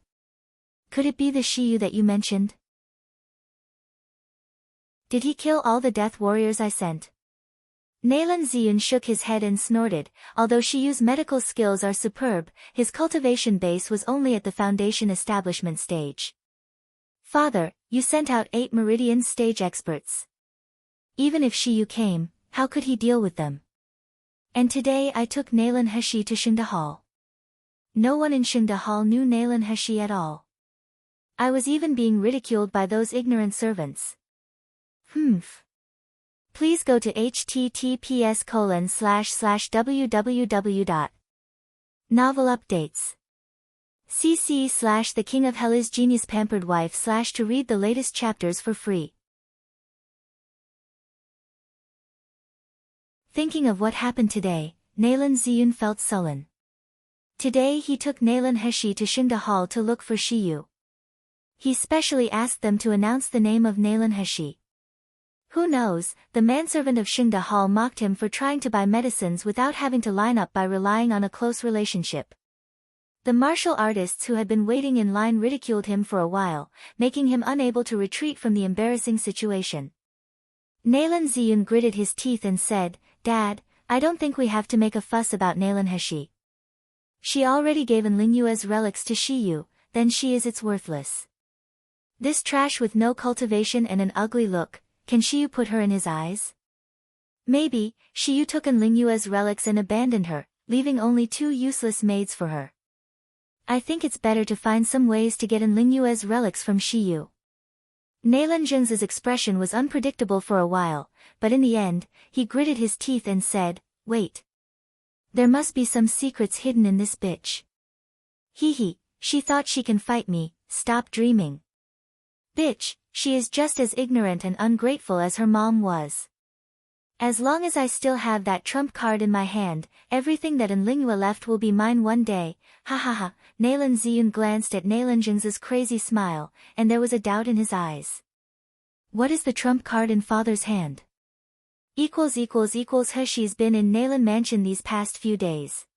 Could it be the Shiyu that you mentioned? Did he kill all the death warriors I sent? Nalan Ziyun shook his head and snorted. Although Shiyu's medical skills are superb, his cultivation base was only at the foundation establishment stage. Father, you sent out 8 meridian stage experts. Even if Shiyu came, how could he deal with them? And today I took Nalan Heshi to Shingda Hall. No one in Shingda Hall knew Nalan Heshi at all. I was even being ridiculed by those ignorant servants. Please go to https://www. Novel updates. cc/The King of Hell is Genius Pampered Wife/ to read the latest chapters for free. Thinking of what happened today, Nalan Ziyun felt sullen. Today he took Nalan Heshi to Shingda Hall to look for Shiyu. He specially asked them to announce the name of Nalan Heshi. Who knows, the manservant of Shingda Hall mocked him for trying to buy medicines without having to line up by relying on a close relationship. The martial artists who had been waiting in line ridiculed him for a while, making him unable to retreat from the embarrassing situation. Nalan Ziyun gritted his teeth and said, "Dad, I don't think we have to make a fuss about Nalan Heshi. She already gave Enlingyue's relics to Shiyu, then she is its worthless. This trash with no cultivation and an ugly look, can Shiyu put her in his eyes? Maybe, Shiyu took Enlingyue's relics and abandoned her, leaving only 2 useless maids for her. I think it's better to find some ways to get Enlingyue's relics from Shiyu." Nalan Jingza's expression was unpredictable for a while, but in the end, he gritted his teeth and said, "Wait. There must be some secrets hidden in this bitch. Hee, she thought she can fight me, stop dreaming. Bitch, she is just as ignorant and ungrateful as her mom was. As long as I still have that trump card in my hand, everything that Enlingyue left will be mine one day, ha ha ha." Nalan Ziyun glanced at Nalan Jingza's crazy smile, and there was a doubt in his eyes. What is the trump card in father's hand? Has she's been in Nalan Mansion these past few days.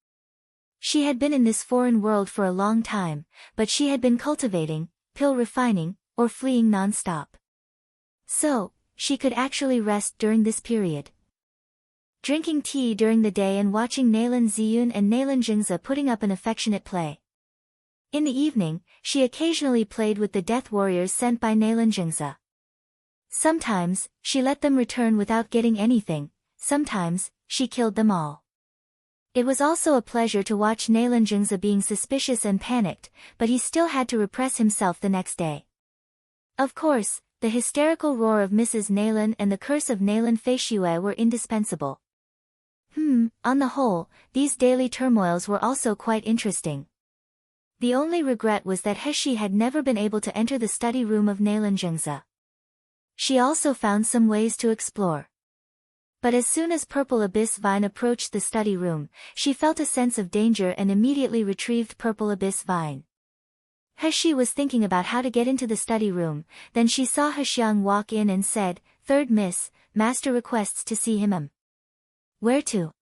She had been in this foreign world for a long time, but she had been cultivating, pill refining, or fleeing non-stop. So, she could actually rest during this period. Drinking tea during the day and watching Nalan Ziyun and Nalan Jingza putting up an affectionate play. In the evening, she occasionally played with the death warriors sent by Nalan Jingza. Sometimes, she let them return without getting anything, sometimes, she killed them all. It was also a pleasure to watch Nalan Jingza being suspicious and panicked, but he still had to repress himself the next day. Of course, the hysterical roar of Mrs. Nalan and the curse of Nalan Feishue were indispensable. On the whole, these daily turmoils were also quite interesting. The only regret was that Heshi had never been able to enter the study room of Nalan Jingza. She also found some ways to explore. But as soon as Purple Abyss Vine approached the study room, she felt a sense of danger and immediately retrieved Purple Abyss Vine. Heshi was thinking about how to get into the study room, then she saw Hexiang walk in and said, "Third Miss, Master requests to see him." "Where to?"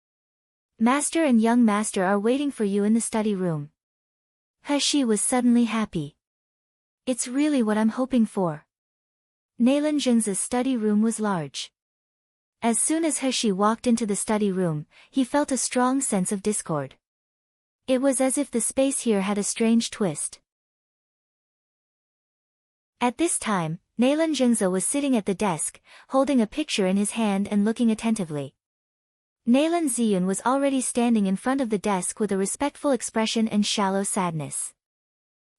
"Master and young Master are waiting for you in the study room." Heshi was suddenly happy. It's really what I'm hoping for. Nalan Jingza's study room was large. As soon as Heshi walked into the study room, he felt a strong sense of discord. It was as if the space here had a strange twist. At this time, Nalan Jingza was sitting at the desk, holding a picture in his hand and looking attentively. Nalan Ziyun was already standing in front of the desk with a respectful expression and shallow sadness.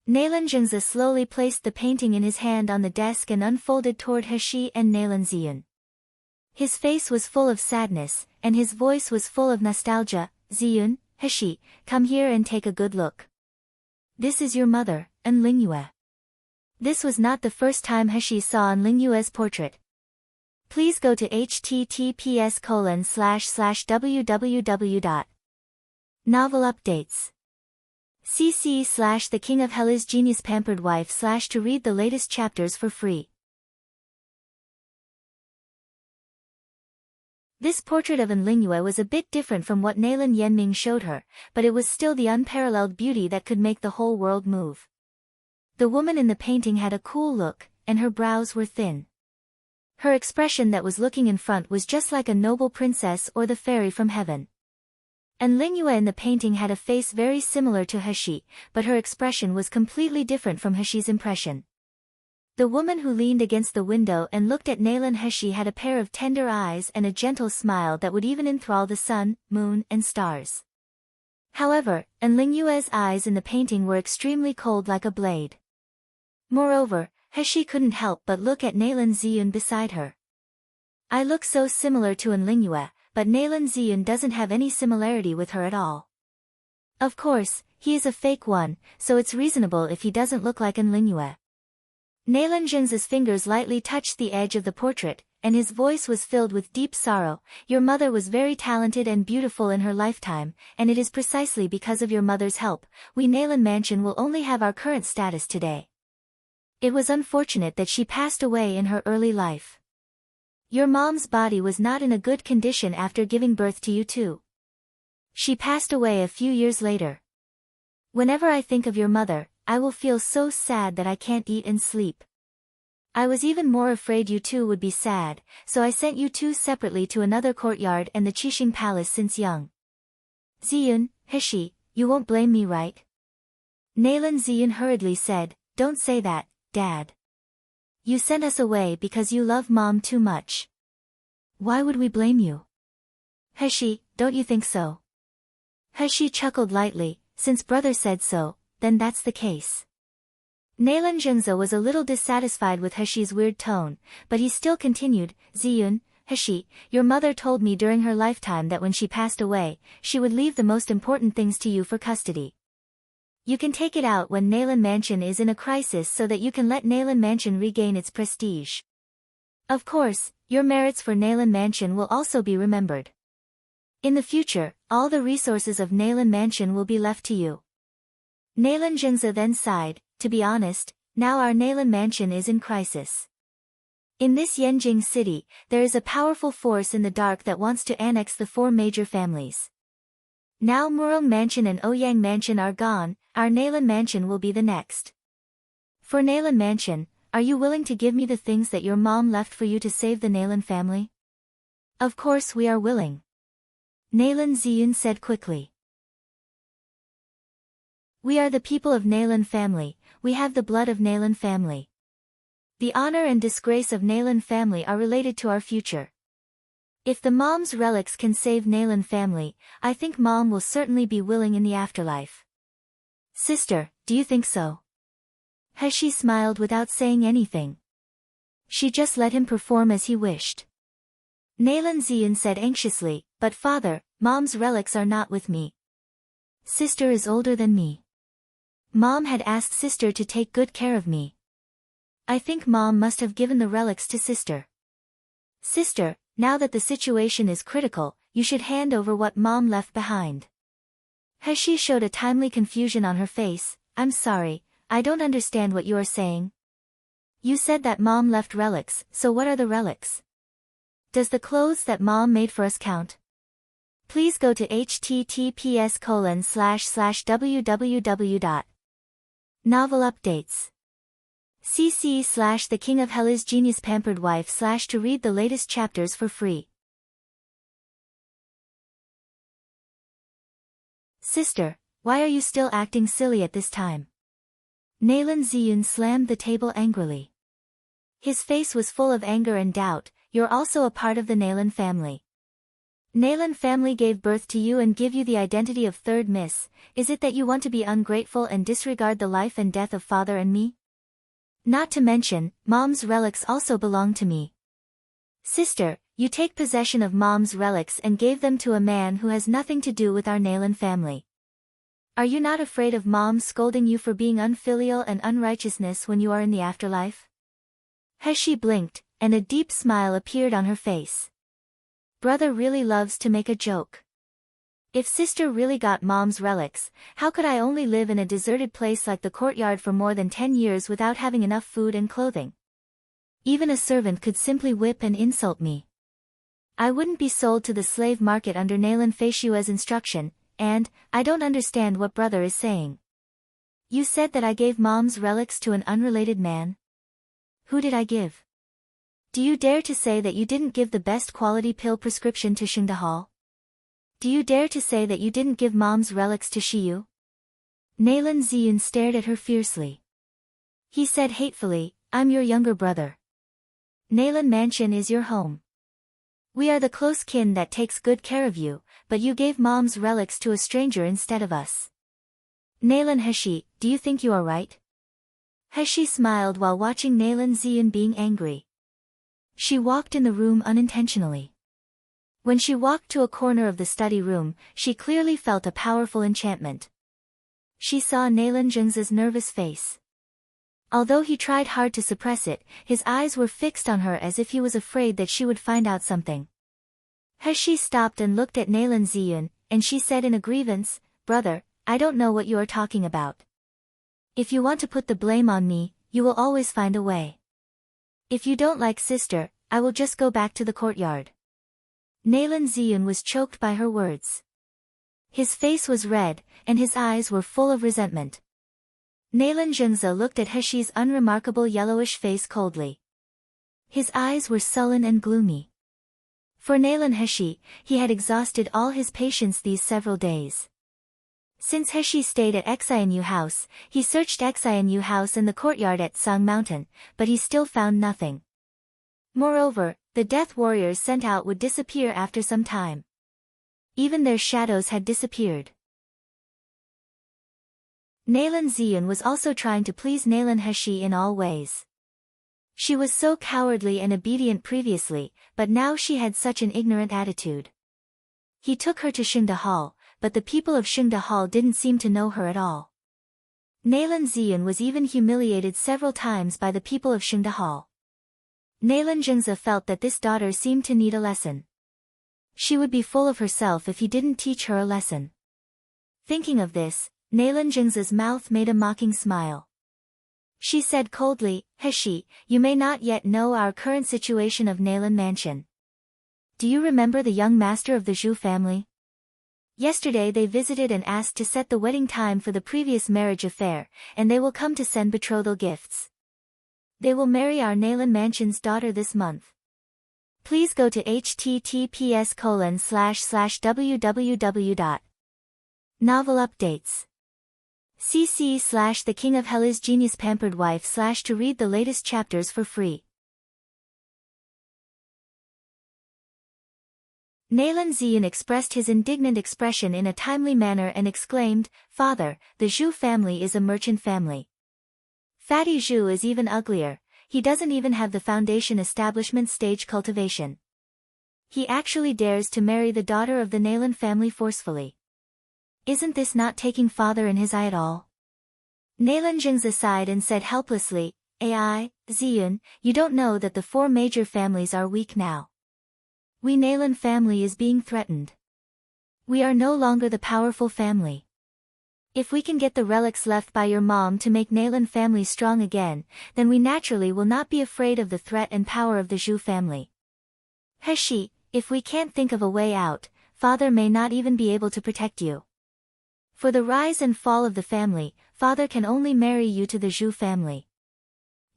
Nalan Jingza slowly placed the painting in his hand on the desk and unfolded toward Heshi and Nalan Ziyun. His face was full of sadness, and his voice was full of nostalgia. "Ziyun, Heshi, come here and take a good look. This is your mother, Enlingyue." This was not the first time Heshi saw Enlingyue's portrait. Please go to https://www. Novel updates. cc/the king of hell is genius pampered wife / to read the latest chapters for free. This portrait of Enlingyue was a bit different from what Naylan Yenming showed her, but it was still the unparalleled beauty that could make the whole world move. The woman in the painting had a cool look, and her brows were thin. Her expression that was looking in front was just like a noble princess or the fairy from heaven. Enlingyue in the painting had a face very similar to Heshi, but her expression was completely different from Heshi's impression. The woman who leaned against the window and looked at Naylan Heshi had a pair of tender eyes and a gentle smile that would even enthrall the sun, moon, and stars. However, Enlingyue's eyes in the painting were extremely cold like a blade. Moreover, Heshi couldn't help but look at Naylan Ziyun beside her. I look so similar to Enlingyue, but Naylan Ziyun doesn't have any similarity with her at all. Of course, he is a fake one, so it's reasonable if he doesn't look like Enlingyue. Naylan Ziyun's fingers lightly touched the edge of the portrait, and his voice was filled with deep sorrow. Your mother was very talented and beautiful in her lifetime, and it is precisely because of your mother's help, we Naylan Mansion will only have our current status today. It was unfortunate that she passed away in her early life. Your mom's body was not in a good condition after giving birth to you too. She passed away a few years later. Whenever I think of your mother, I will feel so sad that I can't eat and sleep. I was even more afraid you two would be sad, so I sent you two separately to another courtyard and the Qixing Palace since young. Ziyun, Heshi, you won't blame me, right? Naylan Ziyun hurriedly said, don't say that, Dad. You sent us away because you love Mom too much. Why would we blame you? Heshi, don't you think so? Heshi chuckled lightly, since brother said so, then that's the case. Naylan Zhengze was a little dissatisfied with Heshi's weird tone, but he still continued, Ziyun, Heshi, your mother told me during her lifetime that when she passed away, she would leave the most important things to you for custody. You can take it out when Naylan Mansion is in a crisis so that you can let Naylan Mansion regain its prestige. Of course, your merits for Naylan Mansion will also be remembered. In the future, all the resources of Naylan Mansion will be left to you. Naylan Zhengze then sighed, to be honest, now our Naylan Mansion is in crisis. In this Yanjing city, there is a powerful force in the dark that wants to annex the four major families. Now Murong Mansion and Ouyang Mansion are gone, our Naylan Mansion will be the next. For Naylan Mansion, are you willing to give me the things that your mom left for you to save the Naylan family? Of course we are willing. Naylan Ziyun said quickly. We are the people of Naylan family, we have the blood of Naylan family. The honor and disgrace of Naylan family are related to our future. If the mom's relics can save Naylan family, I think mom will certainly be willing in the afterlife. Sister, do you think so? Heshi smiled without saying anything. She just let him perform as he wished. Naylan Ziyun said anxiously, but father, mom's relics are not with me. Sister is older than me. Mom had asked sister to take good care of me. I think mom must have given the relics to sister. Sister, now that the situation is critical, you should hand over what mom left behind. Heshi showed a timely confusion on her face. I'm sorry, I don't understand what you are saying. You said that mom left relics, so what are the relics? Does the clothes that mom made for us count? Please go to https://www. Novel updates. cc/the king of hell is genius pampered wife / to read the latest chapters for free. Sister, why are you still acting silly at this time? Naylan Ziyun slammed the table angrily. His face was full of anger and doubt. You're also a part of the Naylan family. Naylan family gave birth to you and give you the identity of third miss. Is it that you want to be ungrateful and disregard the life and death of father and me? Not to mention, mom's relics also belong to me. Sister, you take possession of mom's relics and gave them to a man who has nothing to do with our Naylan family. Are you not afraid of mom scolding you for being unfilial and unrighteousness when you are in the afterlife? Heshi blinked, and a deep smile appeared on her face. Brother really loves to make a joke. If sister really got mom's relics, how could I only live in a deserted place like the courtyard for more than 10 years without having enough food and clothing? Even a servant could simply whip and insult me. I wouldn't be sold to the slave market under Nalan Feishua's instruction, and, I don't understand what brother is saying. You said that I gave mom's relics to an unrelated man? Who did I give? Do you dare to say that you didn't give the best quality pill prescription to Shingdahal? Do you dare to say that you didn't give mom's relics to Shiyu? Nalan Ziyun stared at her fiercely. He said hatefully, I'm your younger brother. Nalan Mansion is your home. We are the close kin that takes good care of you, but you gave mom's relics to a stranger instead of us. Nalan Heshi, do you think you are right? Heshi smiled while watching Nalan Ziyun being angry. She walked in the room unintentionally. When she walked to a corner of the study room, she clearly felt a powerful enchantment. She saw Nalan Zheng's nervous face. Although he tried hard to suppress it, his eyes were fixed on her as if he was afraid that she would find out something. Heshi stopped and looked at Nalan Ziyun, and she said in a grievance, Brother, I don't know what you are talking about. If you want to put the blame on me, you will always find a way. If you don't like sister, I will just go back to the courtyard. Nalan Ziyun was choked by her words. His face was red, and his eyes were full of resentment. Nalan Zhengze looked at Heshi's unremarkable yellowish face coldly. His eyes were sullen and gloomy. For Nalan Heshi, he had exhausted all his patience these several days. Since Heshi stayed at Xianyu House, he searched Xianyu House and the courtyard at Song Mountain, but he still found nothing. Moreover, the death warriors sent out would disappear after some time. Even their shadows had disappeared. Nalan Ziyun was also trying to please Nalan Heshi in all ways. She was so cowardly and obedient previously, but now she had such an ignorant attitude. He took her to Shingdahal, but the people of Shingdahal didn't seem to know her at all. Nalan Ziyun was even humiliated several times by the people of Shingdahal. Nalan Zhengze felt that this daughter seemed to need a lesson. She would be full of herself if he didn't teach her a lesson. Thinking of this, Nalan Zhengze's mouth made a mocking smile. She said coldly, Heshi, you may not yet know our current situation of Nalan Mansion. Do you remember the young master of the Zhu family? Yesterday they visited and asked to set the wedding time for the previous marriage affair, and they will come to send betrothal gifts. They will marry our Nalan Mansion's daughter this month. Please go to https://www. Novel updates. cc/The King of Hela's Genius Pampered Wife/ to read the latest chapters for free. Nalan Ziyun expressed his indignant expression in a timely manner and exclaimed, Father, the Zhu family is a merchant family. Fatty Zhu is even uglier, he doesn't even have the foundation establishment stage cultivation. He actually dares to marry the daughter of the Nalan family forcefully. Isn't this not taking father in his eye at all? Nalan Zhengze sighed and said helplessly, Ai, Ziyun, you don't know that the four major families are weak now. We Nalan family is being threatened. We are no longer the powerful family. If we can get the relics left by your mom to make Nalan family strong again, then we naturally will not be afraid of the threat and power of the Zhu family. Heshi, if we can't think of a way out, father may not even be able to protect you. For the rise and fall of the family, father can only marry you to the Zhu family.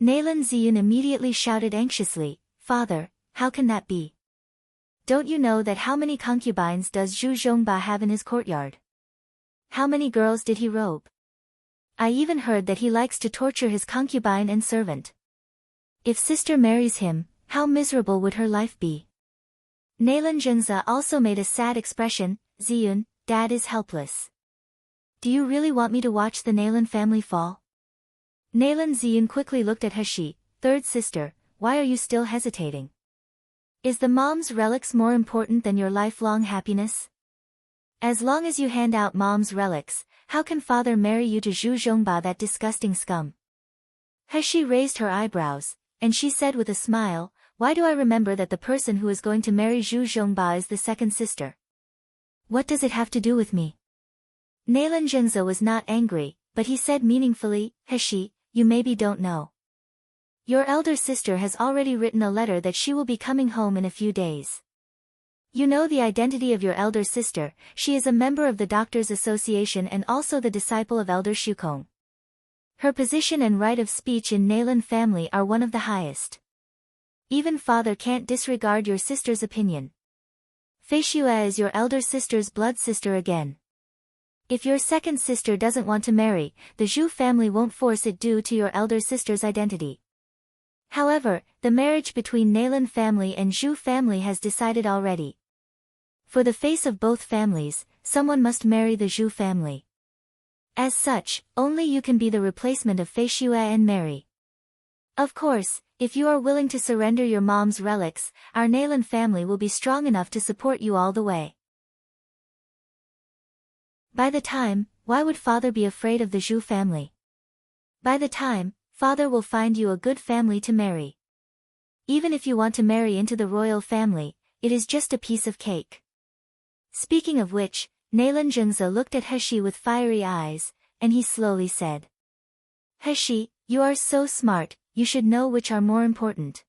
Nalan Ziyun immediately shouted anxiously, Father, how can that be? Don't you know that how many concubines does Zhu Zhongba have in his courtyard? How many girls did he robe? I even heard that he likes to torture his concubine and servant. If sister marries him, how miserable would her life be? Nalan Zhengze also made a sad expression, Ziyun, Dad is helpless. Do you really want me to watch the Nalan family fall? Nalan Ziyun quickly looked at Heshi, third sister, why are you still hesitating? Is the mom's relics more important than your lifelong happiness? As long as you hand out mom's relics, how can father marry you to Zhu Zhongba, that disgusting scum? Heshi raised her eyebrows, and she said with a smile, why do I remember that the person who is going to marry Zhu Zhongba is the second sister? What does it have to do with me? Nalan Junza was not angry, but he said meaningfully, Heshi, you maybe don't know. Your elder sister has already written a letter that she will be coming home in a few days. You know the identity of your elder sister, she is a member of the Doctors' Association and also the disciple of Elder Shukong. Her position and right of speech in Nalan family are one of the highest. Even father can't disregard your sister's opinion. Fei Xue is your elder sister's blood sister again. If your second sister doesn't want to marry, the Zhu family won't force it due to your elder sister's identity. However, the marriage between Nalan family and Zhu family has decided already. For the face of both families, someone must marry the Zhu family. As such, only you can be the replacement of Fei Xue and marry. Of course, if you are willing to surrender your mom's relics, our Nalan family will be strong enough to support you all the way. By the time, why would father be afraid of the Zhu family? By the time, father will find you a good family to marry. Even if you want to marry into the royal family, it is just a piece of cake. Speaking of which, Nalan Junza looked at Heshi with fiery eyes, and he slowly said. Heshi, you are so smart, you should know which are more important.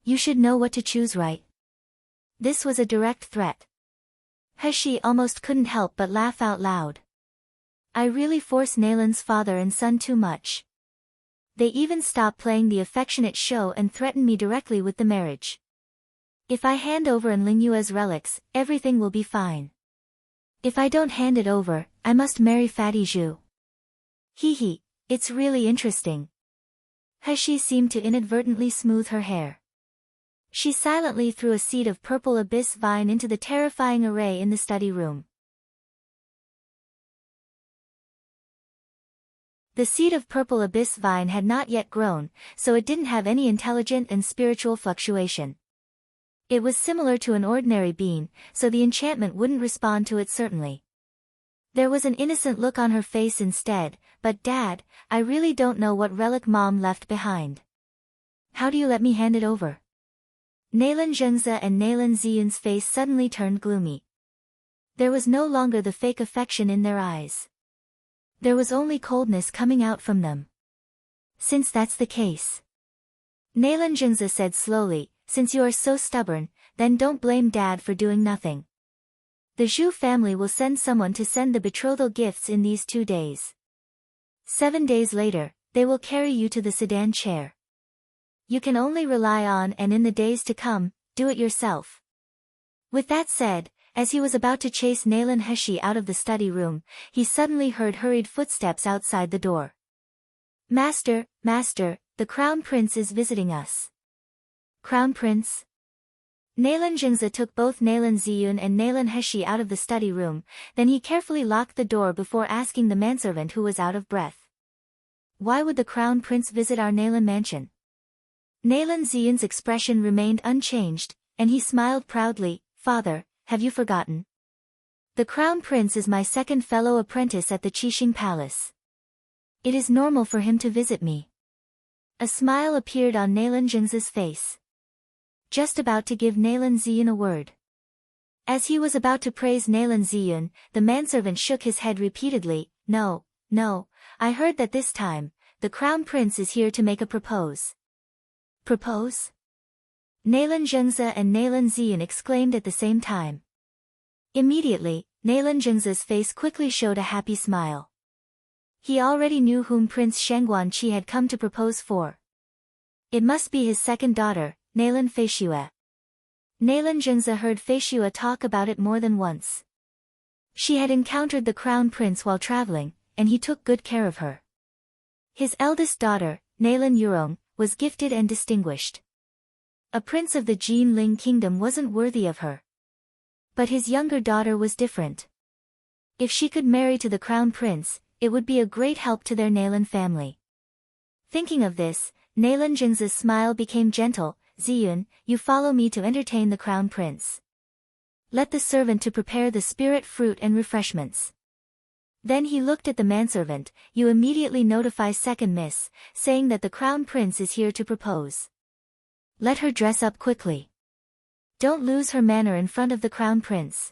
You should know what to choose, right? This was a direct threat. Heshi almost couldn't help but laugh out loud. I really force Nalan's father and son too much. They even stop playing the affectionate show and threaten me directly with the marriage. If I hand over Lingyue's relics, everything will be fine. If I don't hand it over, I must marry Fatty Zhu. Hee, it's really interesting. Heshi seemed to inadvertently smooth her hair. She silently threw a seed of purple abyss vine into the terrifying array in the study room. The seed of purple abyss vine had not yet grown, so it didn't have any intelligent and spiritual fluctuation. It was similar to an ordinary bean, so the enchantment wouldn't respond to it certainly. There was an innocent look on her face instead, but Dad, I really don't know what relic Mom left behind. How do you let me hand it over? Nalan Junza and Nalan Ziyun's face suddenly turned gloomy. There was no longer the fake affection in their eyes. There was only coldness coming out from them. Since that's the case, Nalan Junza said slowly, since you are so stubborn, then don't blame Dad for doing nothing. The Zhu family will send someone to send the betrothal gifts in these 2 days. 7 days later, they will carry you to the sedan chair. You can only rely on and in the days to come, do it yourself. With that said, as he was about to chase Nalan Heshi out of the study room, he suddenly heard hurried footsteps outside the door. Master, the Crown Prince is visiting us. Crown Prince? Nalan Junza took both Nalan Ziyun and Nalan Heshi out of the study room, then he carefully locked the door before asking the manservant who was out of breath. Why would the Crown Prince visit our Nalan mansion? Nalan Ziyun's expression remained unchanged, and he smiled proudly. Father, have you forgotten? The Crown Prince is my second fellow apprentice at the Qixing Palace. It is normal for him to visit me. A smile appeared on Nalan Junza's face. Just about to give Nalan Ziyun a word. As he was about to praise Nalan Ziyun, the manservant shook his head repeatedly. No, I heard that this time, the Crown Prince is here to make a propose. Propose? Nalan Junza and Nalan Ziyun exclaimed at the same time. Immediately, Nalan Junza's face quickly showed a happy smile. He already knew whom Prince Shengguan Qi had come to propose for. It must be his second daughter, Nalan Fei Xue. Nalan Junza heard Fei Xue talk about it more than once. She had encountered the Crown Prince while traveling, and he took good care of her. His eldest daughter, Nalan Yurong, was gifted and distinguished. A prince of the Jinling kingdom wasn't worthy of her. But his younger daughter was different. If she could marry to the Crown Prince, it would be a great help to their Nalan family. Thinking of this, Nalan Junza's smile became gentle. Ziyun, you follow me to entertain the Crown Prince. Let the servant to prepare the spirit fruit and refreshments. Then he looked at the manservant. You immediately notify second miss, saying that the Crown Prince is here to propose. Let her dress up quickly. Don't lose her manner in front of the Crown Prince.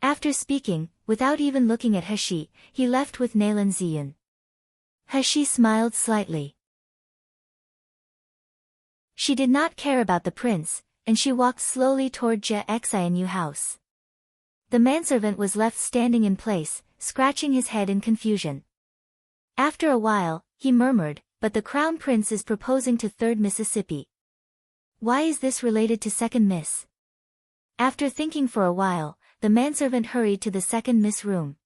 After speaking, without even looking at Heshi, he left with Nalan Ziyun. Heshi smiled slightly. She did not care about the prince, and she walked slowly toward Xianyu house. The manservant was left standing in place, scratching his head in confusion. After a while, he murmured, "But the crown prince is proposing to third Mississippi. Why is this related to second miss?" After thinking for a while, the manservant hurried to the second miss room.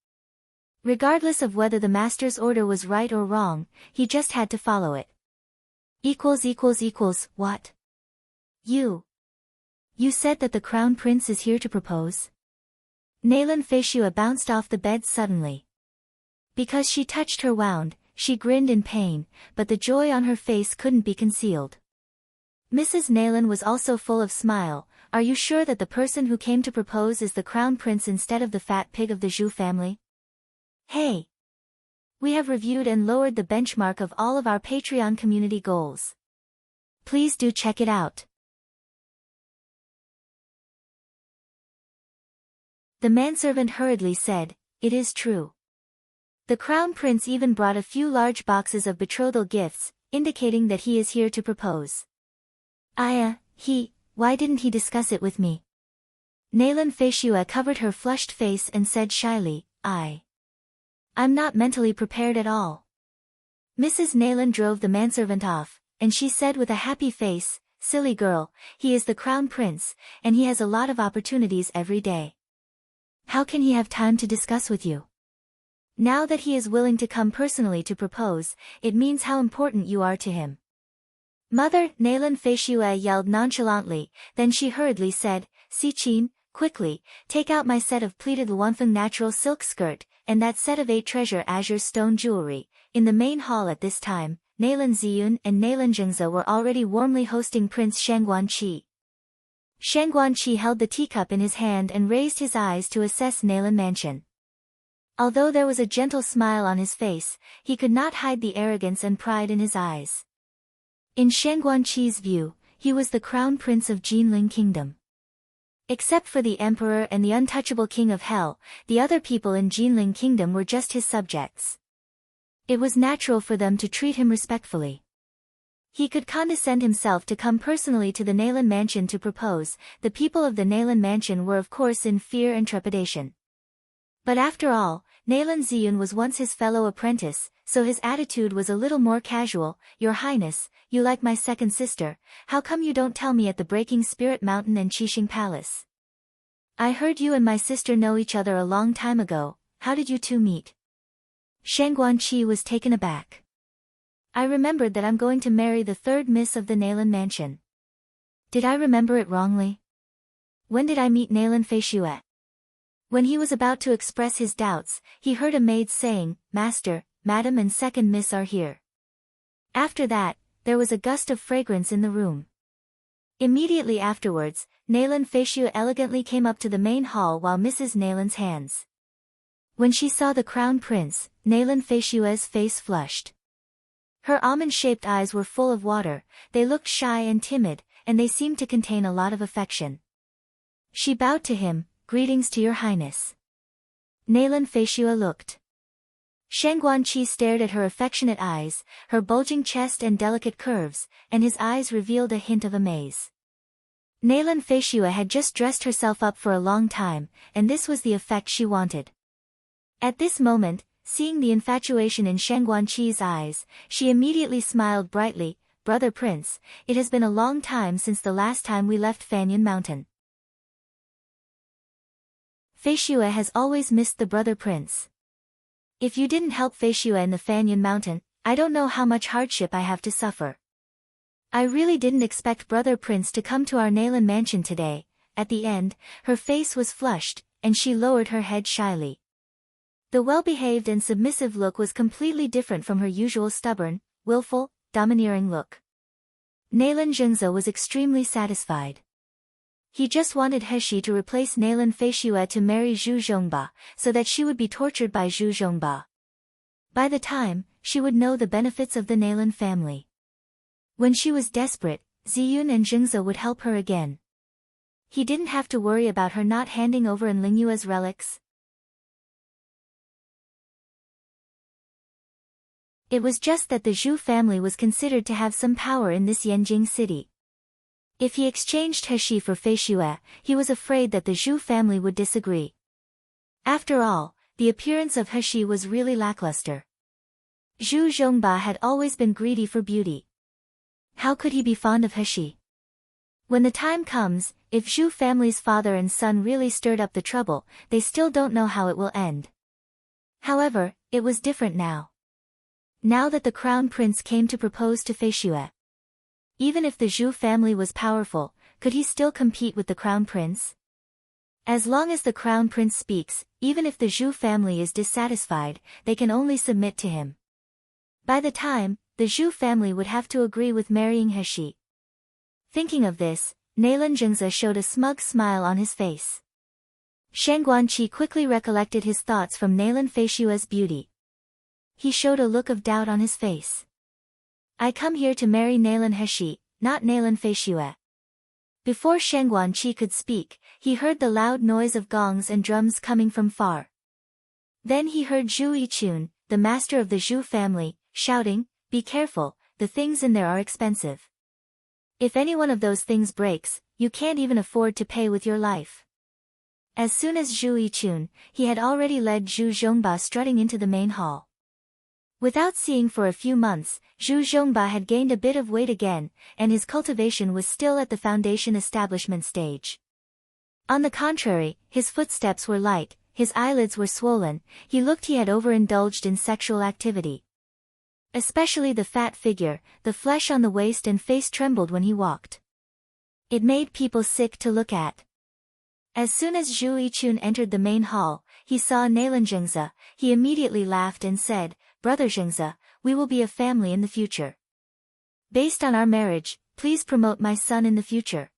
Regardless of whether the master's order was right or wrong, he just had to follow it. What? You said that the crown prince is here to propose? Nalan Feishua bounced off the bed suddenly. Because she touched her wound, she grinned in pain, but the joy on her face couldn't be concealed. Mrs. Nalan was also full of smile. "Are you sure that the person who came to propose is the crown prince instead of the fat pig of the Zhu family? Hey! We have reviewed and lowered the benchmark of all of our Patreon community goals. Please do check it out." The manservant hurriedly said, "It is true. The crown prince even brought a few large boxes of betrothal gifts, indicating that he is here to propose." Why didn't he discuss it with me?" Nalan Feishua covered her flushed face and said shyly, I'm not mentally prepared at all." Mrs. Nalan drove the manservant off, and she said with a happy face, "Silly girl, he is the crown prince, and he has a lot of opportunities every day. How can he have time to discuss with you? Now that he is willing to come personally to propose, it means how important you are to him." "Mother," Nalan Feishua yelled nonchalantly, then she hurriedly said, "Qin, quickly, take out my set of pleated Luanfeng natural silk skirt, and that set of 8 treasure azure stone jewelry." In the main hall at this time, Nalan Ziyun and Nalan Zhengze were already warmly hosting Prince Shangguanqi. Shangguanqi held the teacup in his hand and raised his eyes to assess Nalan Mansion. Although there was a gentle smile on his face, he could not hide the arrogance and pride in his eyes. In Shangguanqi's view, he was the crown prince of Jinling Kingdom. Except for the emperor and the untouchable king of hell, the other people in Jinling Kingdom were just his subjects. It was natural for them to treat him respectfully. He could condescend himself to come personally to the Nalan Mansion to propose. The people of the Nalan Mansion were of course in fear and trepidation. But after all, Nalan Ziyun was once his fellow apprentice, so his attitude was a little more casual. "Your Highness, you like my second sister, how come you don't tell me at the Breaking Spirit Mountain and Qixing Palace? I heard you and my sister know each other a long time ago. How did you two meet?" Shangguanqi was taken aback. "I remembered that I'm going to marry the third miss of the Nalan Mansion. Did I remember it wrongly? When did I meet Nalan Feishua?" When he was about to express his doubts, he heard a maid saying, "Master, Madam and second miss are here." After that, there was a gust of fragrance in the room. Immediately afterwards, Nalan Feishua elegantly came up to the main hall while Mrs. Nalan's hands. When she saw the crown prince, Nalan Feishua's face flushed. Her almond-shaped eyes were full of water, they looked shy and timid, and they seemed to contain a lot of affection. She bowed to him, "Greetings to your highness." Nalan Feishua looked. Shangguanqi stared at her affectionate eyes, her bulging chest and delicate curves, and his eyes revealed a hint of amaze. Nalan Feishua had just dressed herself up for a long time, and this was the effect she wanted. At this moment, seeing the infatuation in Shangguanqi's eyes, she immediately smiled brightly. "Brother Prince, it has been a long time since the last time we left Fanyan Mountain." Feishua has always missed the brother prince. "If you didn't help Feishua in the Fanyan Mountain, I don't know how much hardship I have to suffer. I really didn't expect brother prince to come to our Nalan Mansion today." At the end, her face was flushed, and she lowered her head shyly. The well-behaved and submissive look was completely different from her usual stubborn, willful, domineering look. Nalan Zhengze was extremely satisfied. He just wanted Heshi to replace Nalan Feishua to marry Zhu Zhongba, so that she would be tortured by Zhu Zhongba. By the time, she would know the benefits of the Nalan family. When she was desperate, Ziyun and Zhengze would help her again. He didn't have to worry about her not handing over Lingyue's relics. It was just that the Zhu family was considered to have some power in this Yanjing city. If he exchanged Heshi for Fei Xue, he was afraid that the Zhu family would disagree. After all, the appearance of Heshi was really lackluster. Zhu Zhongba had always been greedy for beauty. How could he be fond of Heshi? When the time comes, if Zhu family's father and son really stirred up the trouble, they still don't know how it will end. However, it was different now. Now that the crown prince came to propose to Fei Xue. Even if the Zhu family was powerful, could he still compete with the crown prince? As long as the crown prince speaks, even if the Zhu family is dissatisfied, they can only submit to him. By the time, the Zhu family would have to agree with marrying Heshi. Thinking of this, Nailan Zhengze showed a smug smile on his face. Shang Guanqi quickly recollected his thoughts from Nailan Fei Xue's beauty. He showed a look of doubt on his face. I come here to marry Nailan Heshi, not Nailan Fei Xue. Before Shang Guanqi could speak, he heard the loud noise of gongs and drums coming from far. Then he heard Zhu Yichun, the master of the Zhu family, shouting, "Be careful, the things in there are expensive. If any one of those things breaks, you can't even afford to pay with your life." As soon as Zhu Yichun, he had already led Zhu Zhongba strutting into the main hall. Without seeing for a few months, Zhu Zhongba had gained a bit of weight again, and his cultivation was still at the foundation establishment stage. On the contrary, his footsteps were light, his eyelids were swollen, he looked he had overindulged in sexual activity. Especially the fat figure, the flesh on the waist and face trembled when he walked. It made people sick to look at. As soon as Zhu Yichun entered the main hall, he saw Nailan Zhengze, he immediately laughed and said, "Brother Zhengze, we will be a family in the future. Based on our marriage, please promote my son in the future."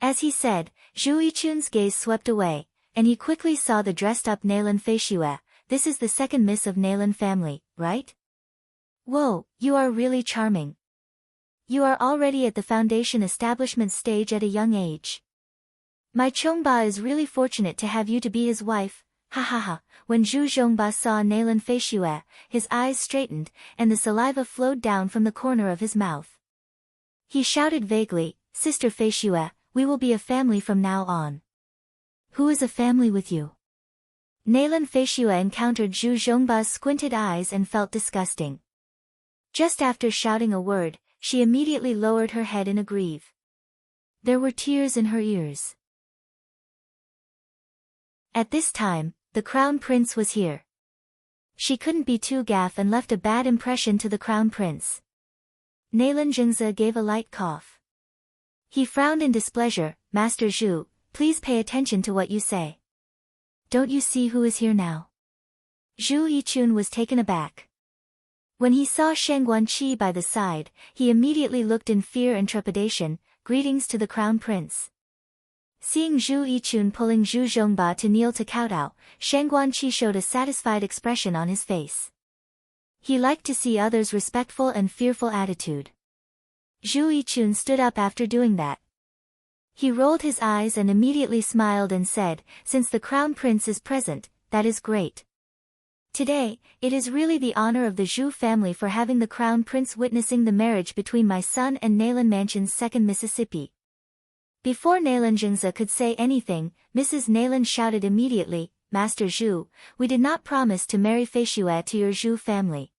As he said, Zhu Yichun's gaze swept away, and he quickly saw the dressed-up Nailan Fei Xue. "This is the second miss of Nailan family, right? Whoa, you are really charming. You are already at the foundation establishment stage at a young age. My Chongba is really fortunate to have you to be his wife. Ha ha ha." When Zhu Zhongba saw Nailan Fei Xue, his eyes straightened, and the saliva flowed down from the corner of his mouth. He shouted vaguely, "Sister Fei Xue, we will be a family from now on." "Who is a family with you?" Nailan Fei Xue encountered Zhu Zhongba's squinted eyes and felt disgusting. Just after shouting a word, she immediately lowered her head in a grieve. There were tears in her ears. At this time, the crown prince was here. She couldn't be too gaff and left a bad impression to the crown prince. Nailan Zhengze gave a light cough. He frowned in displeasure. "Master Zhu, please pay attention to what you say. Don't you see who is here now?" Zhu Yichun was taken aback. When he saw Shang Guanqi by the side, he immediately looked in fear and trepidation. "Greetings to the crown prince." Seeing Zhu Yichun pulling Zhu Zhongba to kneel to kowtow, Shang Guanqi showed a satisfied expression on his face. He liked to see others' respectful and fearful attitude. Zhu Yichun stood up after doing that. He rolled his eyes and immediately smiled and said, "Since the crown prince is present, that is great. Today, it is really the honor of the Zhu family for having the crown prince witnessing the marriage between my son and Nailan Mansion's second Mississippi." Before Nailan Zhengze could say anything, Mrs. Nailan shouted immediately, "Master Zhu, we did not promise to marry Fei Xue to your Zhu family."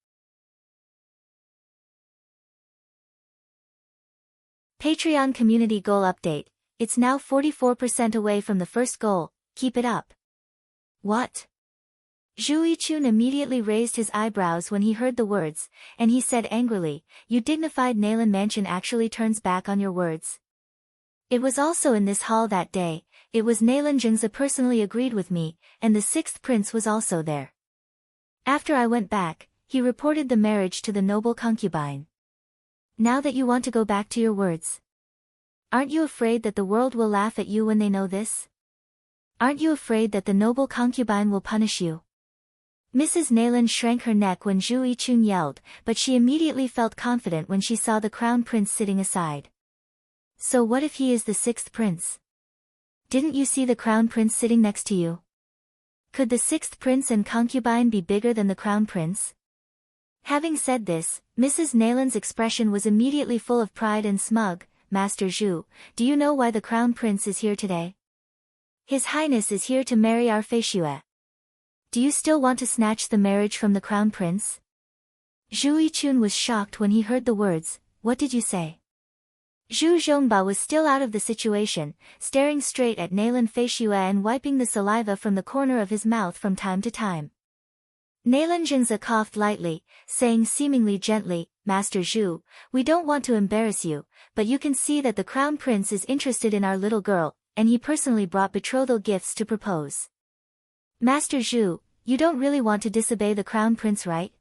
Patreon Community Goal Update. It's now 44% away from the first goal, keep it up. What? Zhu Yichun immediately raised his eyebrows when he heard the words, and he said angrily, "You dignified Nailan Mansion actually turns back on your words." It was also in this hall that day, it was Nailan Zhengze personally agreed with me, and the sixth prince was also there. After I went back, he reported the marriage to the noble concubine. Now that you want to go back to your words. Aren't you afraid that the world will laugh at you when they know this? Aren't you afraid that the noble concubine will punish you? Mrs. Nailan shrank her neck when Zhu Yichun yelled, but she immediately felt confident when she saw the crown prince sitting aside. So what if he is the sixth prince? didn't you see the crown prince sitting next to you? Could the sixth prince and concubine be bigger than the crown prince? Having said this, Mrs. Nayland's expression was immediately full of pride and smug. Master Zhu, do you know why the crown prince is here today? His Highness is here to marry our Fei Xue. Do you still want to snatch the marriage from the crown prince? Zhu Yichun was shocked when he heard the words. What did you say? Zhu Zhongba was still out of the situation, staring straight at Nayland Fei Xue and wiping the saliva from the corner of his mouth from time to time. Nayland Jingze coughed lightly, saying seemingly gently, Master Zhu, we don't want to embarrass you, but you can see that the crown prince is interested in our little girl, and he personally brought betrothal gifts to propose. Master Zhu, you don't really want to disobey the crown prince, right?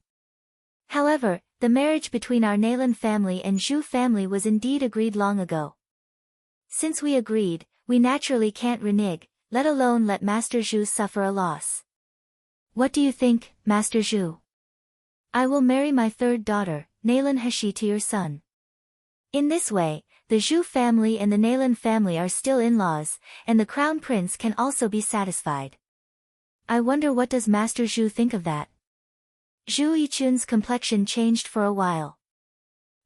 However, the marriage between our Nayland family and Zhu family was indeed agreed long ago. Since we agreed, we naturally can't renege, let alone let Master Zhu suffer a loss. What do you think, Master Zhu? I will marry my third daughter, Nayland Heshi, to your son. In this way, the Zhu family and the Nayland family are still in-laws, and the crown prince can also be satisfied. I wonder what does Master Zhu think of that? Zhu Yichun's complexion changed for a while.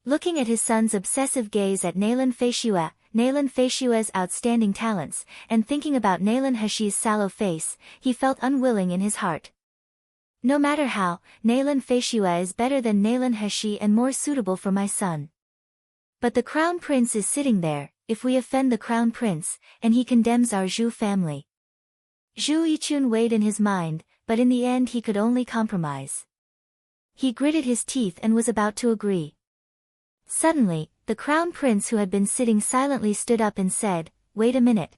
Looking at his son's obsessive gaze at Nayland Fei Xue's outstanding talents, and thinking about Nayland Heshi's sallow face, he felt unwilling in his heart. No matter how, Nayland Fei Xue is better than Nayland Heshi and more suitable for my son. But the crown prince is sitting there, if we offend the crown prince, and he condemns our Zhu family. Zhu Yichun weighed in his mind, but in the end he could only compromise. He gritted his teeth and was about to agree. Suddenly, the crown prince, who had been sitting silently, stood up and said, Wait a minute.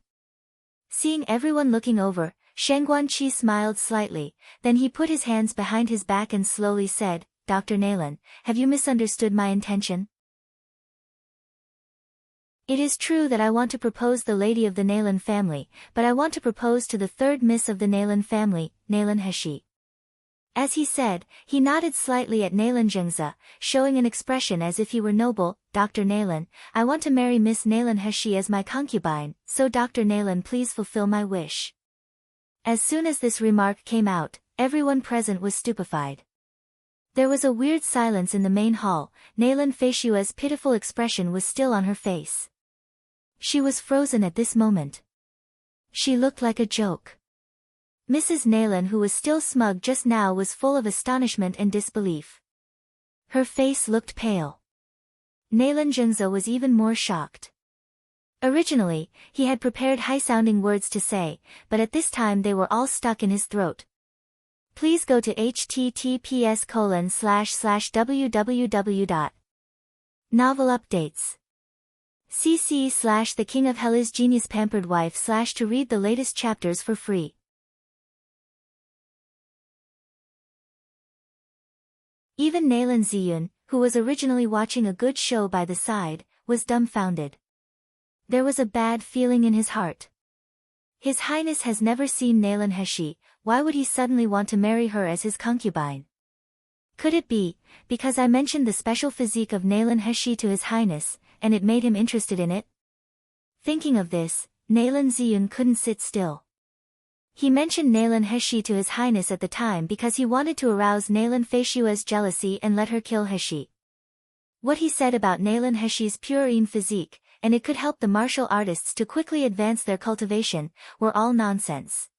Seeing everyone looking over, Shen Guanqi smiled slightly, then he put his hands behind his back and slowly said, Dr. Nayland, have you misunderstood my intention? It is true that I want to propose the lady of the Nayland family, but I want to propose to the third miss of the Nayland family, Nayland Heshi. As he said, he nodded slightly at Nayland Jingze, showing an expression as if he were noble. Dr. Nayland, I want to marry Miss Nayland Heshi as my concubine, so Dr. Nayland, please fulfill my wish. As soon as this remark came out, everyone present was stupefied. There was a weird silence in the main hall. Nayland Fei Xue's pitiful expression was still on her face. She was frozen at this moment. She looked like a joke. Mrs. Nayland, who was still smug just now, was full of astonishment and disbelief. Her face looked pale. Nayland Jingze was even more shocked. Originally, he had prepared high-sounding words to say, but at this time they were all stuck in his throat. Please go to https://www.novel updates. cc/The King of Hell is Genius Pampered Wife/ to read the latest chapters for free. Even Nayland Ziyun, who was originally watching a good show by the side, was dumbfounded. There was a bad feeling in his heart. His Highness has never seen Nayland Heshi, why would he suddenly want to marry her as his concubine? Could it be, because I mentioned the special physique of Nayland Heshi to his Highness, and it made him interested in it? Thinking of this, Nayland Ziyun couldn't sit still. He mentioned Nayland Heshi to his Highness at the time because he wanted to arouse Nayland Fei Xue's jealousy and let her kill Heshi. What he said about Nayland Heshi's purine physique, and it could help the martial artists to quickly advance their cultivation, were all nonsense.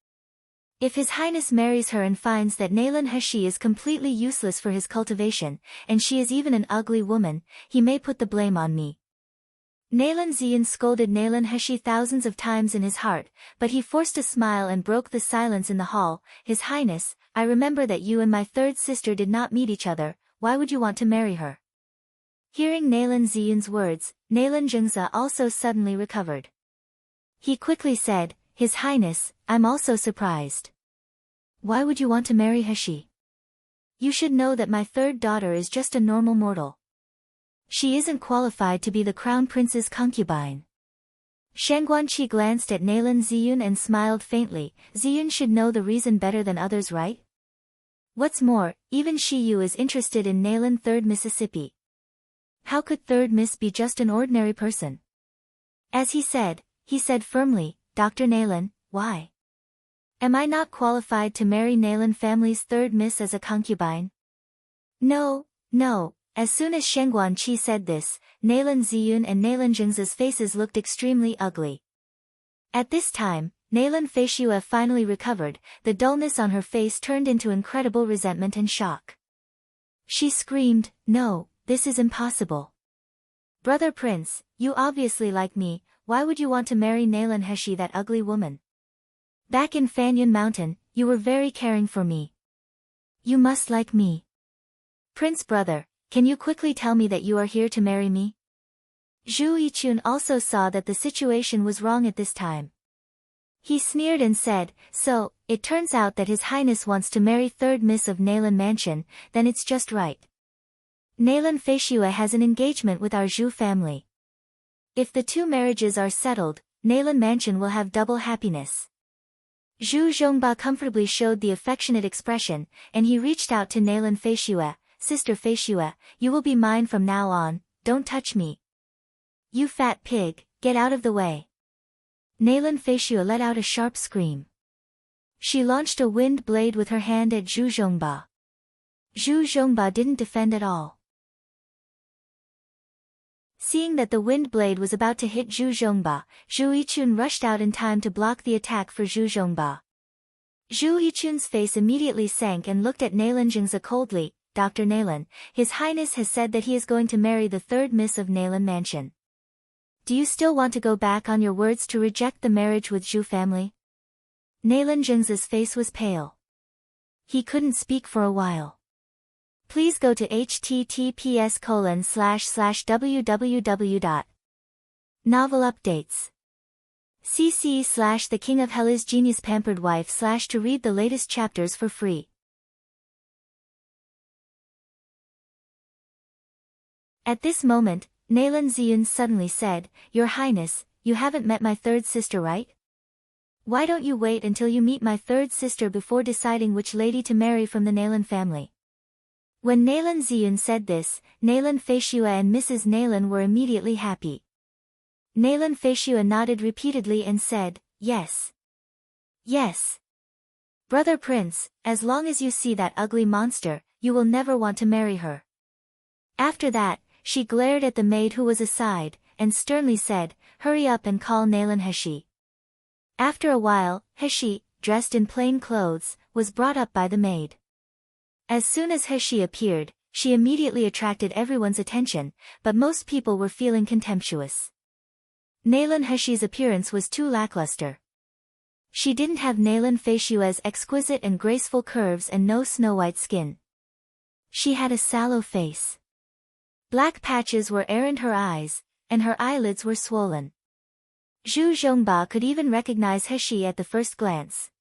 If his Highness marries her and finds that Nayland Heshi is completely useless for his cultivation, and she is even an ugly woman, he may put the blame on me. Nayland Ziyun scolded Nayland Heshi thousands of times in his heart, but he forced a smile and broke the silence in the hall. His Highness, I remember that you and my third sister did not meet each other, why would you want to marry her? Hearing Nayland Ziyun's words, Nayland Jingze also suddenly recovered. He quickly said, His Highness, I'm also surprised. Why would you want to marry Heshi? You should know that my third daughter is just a normal mortal. She isn't qualified to be the crown prince's concubine. Shen Guanqi glanced at Nayland Ziyun and smiled faintly. Ziyun should know the reason better than others, right? What's more, even Shi Yu is interested in Nayland Third Mississippi. How could Third Miss be just an ordinary person? As he said firmly, Dr. Nalan, why? Am I not qualified to marry Nalan family's third miss as a concubine? No, no. As soon as Shengguan Qi said this, Nalan Ziyun and Nalan Zheng's faces looked extremely ugly. At this time, Nalan Feishue finally recovered, the dullness on her face turned into incredible resentment and shock. She screamed, "No, this is impossible. Brother Prince, you obviously like me, why would you want to marry Nalan Heshi, that ugly woman? Back in Fanyun Mountain, you were very caring for me. You must like me. Prince brother, can you quickly tell me that you are here to marry me?" Zhu Yichun also saw that the situation was wrong at this time. He sneered and said, "So, it turns out that His Highness wants to marry third miss of Nalan Mansion, then it's just right. Nalan Feishue has an engagement with our Zhu family. If the two marriages are settled, Nalan Mansion will have double happiness." Zhu Zhongba comfortably showed the affectionate expression, and he reached out to Nalan Feishue, "Sister Feishue, you will be mine from now on, don't touch me. You fat pig, get out of the way." Nalan Feishue let out a sharp scream. She launched a wind blade with her hand at Zhu Zhongba. Zhu Zhongba didn't defend at all. Seeing that the wind blade was about to hit Zhu Zhongba, Zhu Yichun rushed out in time to block the attack for Zhu Zhongba. Zhu Yichun's face immediately sank and looked at Nalan Zhengzi coldly. "Dr. Nalan, His Highness has said that he is going to marry the third miss of Nalan Mansion. Do you still want to go back on your words to reject the marriage with Zhu family?" Nalan Zhengzi's face was pale. He couldn't speak for a while. Please go to https://www.novel updates. cc/the King of Hell is Genius Pampered Wife/ to read the latest chapters for free. At this moment, Nalan Ziyun suddenly said, "Your Highness, you haven't met my third sister, right? Why don't you wait until you meet my third sister before deciding which lady to marry from the Nalan family?" When Nalan Ziyun said this, Nalan Feishue and Mrs. Nalan were immediately happy. Nalan Feishue nodded repeatedly and said, "Yes. Yes. Brother Prince, as long as you see that ugly monster, you will never want to marry her." After that, she glared at the maid who was aside, and sternly said, "Hurry up and call Nalan Heshi." After a while, Heshi, dressed in plain clothes, was brought up by the maid. As soon as Heshi appeared, she immediately attracted everyone's attention, but most people were feeling contemptuous. Nalan Heshi's appearance was too lackluster. She didn't have Nalan Feishue's exquisite and graceful curves and no snow-white skin. She had a sallow face. Black patches were around her eyes, and her eyelids were swollen. Zhu Zhongba could even recognize Heshi at the first glance.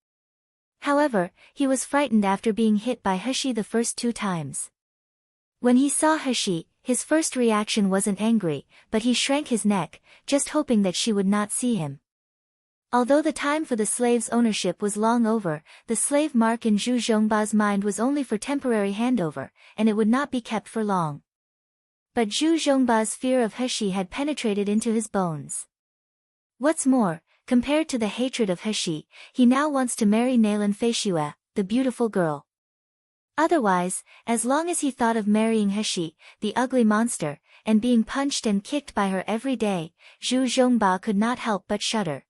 However, he was frightened after being hit by Heshi the first 2 times. When he saw Heshi, his first reaction wasn't angry, but he shrank his neck, just hoping that she would not see him. Although the time for the slave's ownership was long over, the slave mark in Zhu Zhongba's mind was only for temporary handover, and it would not be kept for long. But Zhu Zhongba's fear of Heshi had penetrated into his bones. What's more, compared to the hatred of Heshi, he now wants to marry Nalan Feishue, the beautiful girl. Otherwise, as long as he thought of marrying Heshi, the ugly monster, and being punched and kicked by her every day, Zhu Zhongba could not help but shudder.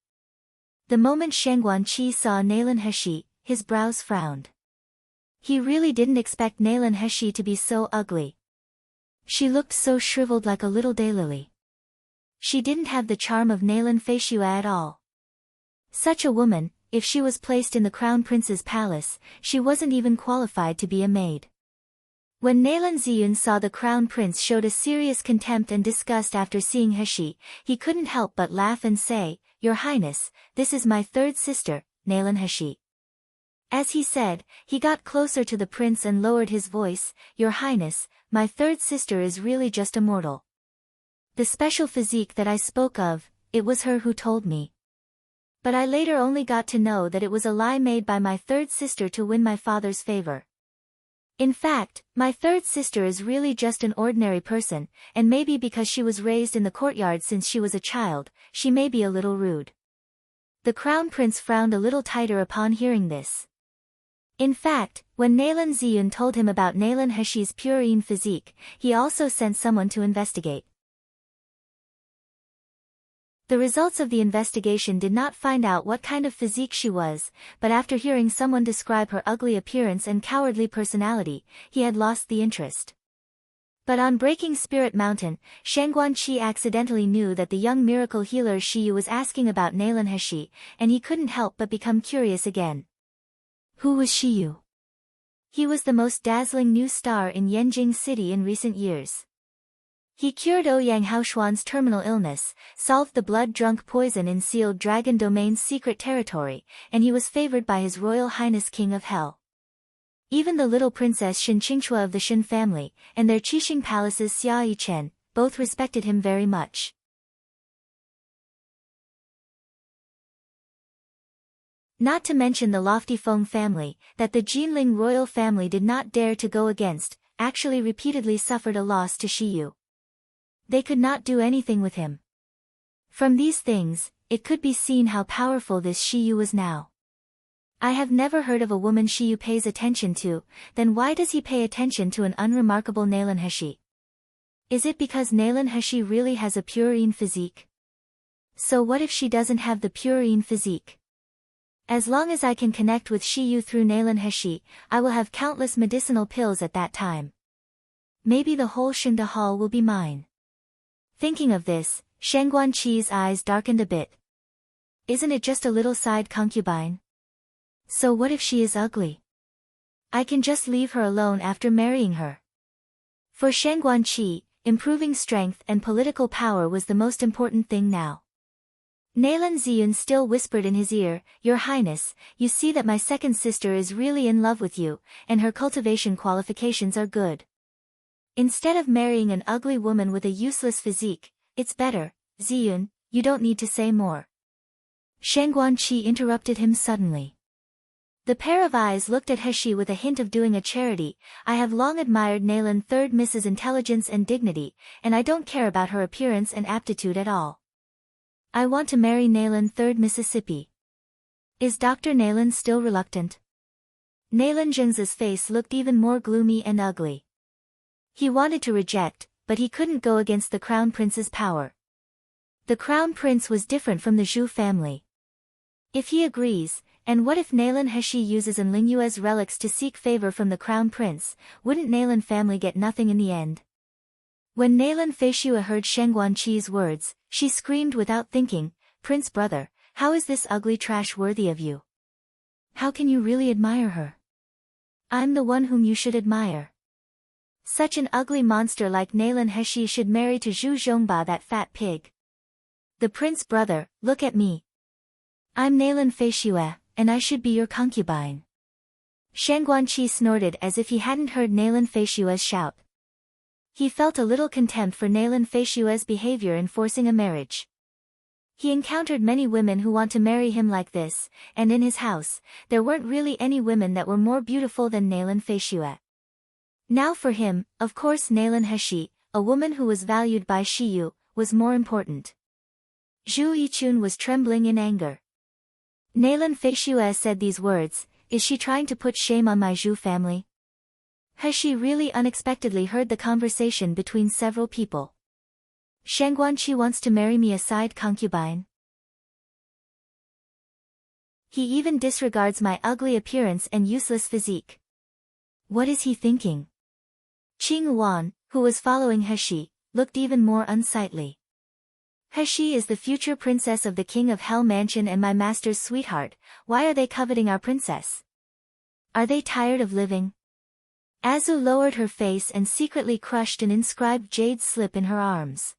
The moment Shengguan Qi saw Nalan Heshi, his brows frowned. He really didn't expect Nalan Heshi to be so ugly. She looked so shriveled like a little daylily. She didn't have the charm of Nalan Feishue at all. Such a woman, if she was placed in the crown prince's palace, she wasn't even qualified to be a maid. When Nalan Ziyun saw the crown prince showed a serious contempt and disgust after seeing Heshi, he couldn't help but laugh and say, "Your Highness, this is my third sister, Nalan Heshi." As he said, he got closer to the prince and lowered his voice, "Your Highness, my third sister is really just a mortal. The special physique that I spoke of, it was her who told me. But I later only got to know that it was a lie made by my third sister to win my father's favor. In fact, my third sister is really just an ordinary person, and maybe because she was raised in the courtyard since she was a child, she may be a little rude. The crown prince frowned a little tighter upon hearing this. In fact, when Nalan Ziyun told him about Nalan Heshi's purine physique, he also sent someone to investigate. The results of the investigation did not find out what kind of physique she was, but after hearing someone describe her ugly appearance and cowardly personality, he had lost the interest. But on breaking Spirit Mountain, Shangguanqi accidentally knew that the young miracle healer Shiyu was asking about Nalan Heshi, and he couldn't help but become curious again. Who was Shiyu? He was the most dazzling new star in Yanjing City in recent years. He cured Ouyang Haoshuan's terminal illness, solved the blood-drunk poison in Sealed Dragon Domain's secret territory, and he was favored by His Royal Highness King of Hell. Even the little princess Shen Qingchua of the Shen family, and their Qixing Palace's Xia Yichen, both respected him very much. Not to mention the lofty Feng family, that the Jinling royal family did not dare to go against, actually repeatedly suffered a loss to Shiyu. They could not do anything with him. From these things, it could be seen how powerful this Shiyu was now. I have never heard of a woman Shiyu pays attention to, then why does he pay attention to an unremarkable Nalan Heshi? Is it because Nalan Heshi really has a purine physique? So what if she doesn't have the purine physique? As long as I can connect with Shiyu through Nalan Heshi, I will have countless medicinal pills at that time. Maybe the whole Shenda Hall will be mine. Thinking of this, Shangguanqi's eyes darkened a bit. Isn't it just a little side concubine? So what if she is ugly? I can just leave her alone after marrying her. For Shangguanqi, improving strength and political power was the most important thing now. Nalan Ziyun still whispered in his ear, "Your Highness, you see that my second sister is really in love with you, and her cultivation qualifications are good. Instead of marrying an ugly woman with a useless physique, it's better, Ziyun, you don't need to say more." Shangguanqi interrupted him suddenly. The pair of eyes looked at Heshi with a hint of doing a charity. "I have long admired Nalan Third Miss's intelligence and dignity, and I don't care about her appearance and aptitude at all. I want to marry Nalan Third Mississippi. Is Dr. Nalan still reluctant?" Nalan Zheng's face looked even more gloomy and ugly. He wanted to reject, but he couldn't go against the Crown Prince's power. The Crown Prince was different from the Zhu family. If he agrees, and what if Nalan Heshi uses Enlingyue's relics to seek favor from the Crown Prince, wouldn't Nalan family get nothing in the end? When Nalan Feishua heard Shangguanqi's words, she screamed without thinking, "Prince brother, how is this ugly trash worthy of you? How can you really admire her? I'm the one whom you should admire. Such an ugly monster like Nalan Heshi should marry to Zhu Zhongba, that fat pig. The prince brother, look at me. I'm Nalan Feishua, and I should be your concubine." Shangguanqi snorted as if he hadn't heard Nalan Feishua's shout. He felt a little contempt for Nalan Feishua's behavior in forcing a marriage. He encountered many women who want to marry him like this, and in his house, there weren't really any women that were more beautiful than Nalan Feishua. Now for him, of course Nalan Heshi, a woman who was valued by Shiyu, was more important. Zhu Yichun was trembling in anger. Nalan Feishua said these words, "Is she trying to put shame on my Zhu family?" Heshi really unexpectedly heard the conversation between several people. "Shangguanqi wants to marry me a side concubine. He even disregards my ugly appearance and useless physique. What is he thinking?" Qing Wan, who was following Heshi, looked even more unsightly. "Heshi is the future princess of the King of Hell Mansion and my master's sweetheart. Why are they coveting our princess? Are they tired of living?" Azu lowered her face and secretly crushed an inscribed jade slip in her arms.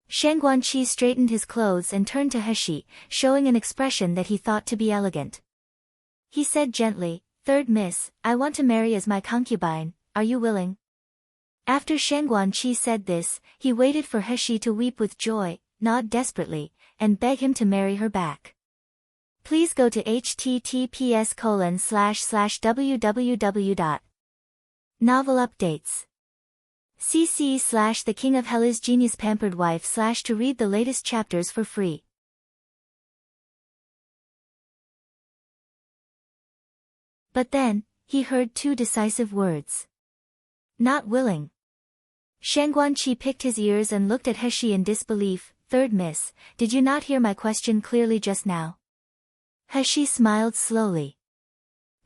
Shangguanqi straightened his clothes and turned to Heshi, showing an expression that he thought to be elegant. He said gently, "Third Miss, I want to marry as my concubine, are you willing?" After Shangguanqi said this, he waited for Heshi to weep with joy, nod desperately, and beg him to marry her back. Please go to https://www. Novel updates. cc/The King of Hell is Genius Pampered Wife/ to read the latest chapters for free. But then, he heard two decisive words. Not willing. Shangguanqi picked his ears and looked at Heshi in disbelief. Third miss, did you not hear my question clearly just now? Heshi smiled slowly.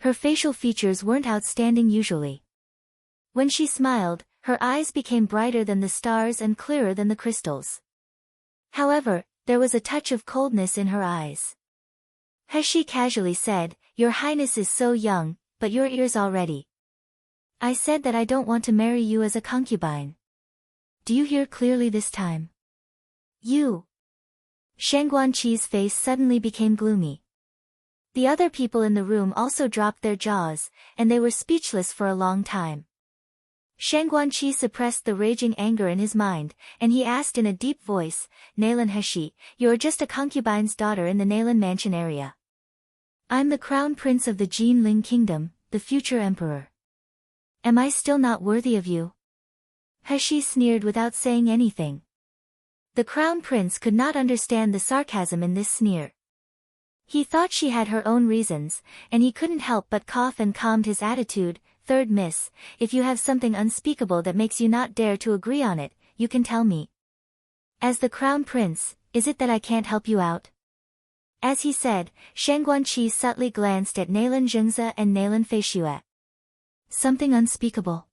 Her facial features weren't outstanding usually. When she smiled, her eyes became brighter than the stars and clearer than the crystals. However, there was a touch of coldness in her eyes. Heshi casually said, Your Highness is so young, but your ears already. I said that I don't want to marry you as a concubine. Do you hear clearly this time? You. Shangguanqi's face suddenly became gloomy. The other people in the room also dropped their jaws, and they were speechless for a long time. Shangguanqi suppressed the raging anger in his mind, and he asked in a deep voice, Nalan Heshi, you are just a concubine's daughter in the Nalan mansion area. I'm the crown prince of the Jinling kingdom, the future emperor. Am I still not worthy of you? Heshi sneered without saying anything. The crown prince could not understand the sarcasm in this sneer. He thought she had her own reasons, and he couldn't help but cough and calmed his attitude. Third miss, if you have something unspeakable that makes you not dare to agree on it, you can tell me. As the crown prince, is it that I can't help you out? As he said, Shangguanqi subtly glanced at Nalan Zhengze and Nalan Feishue. Something unspeakable.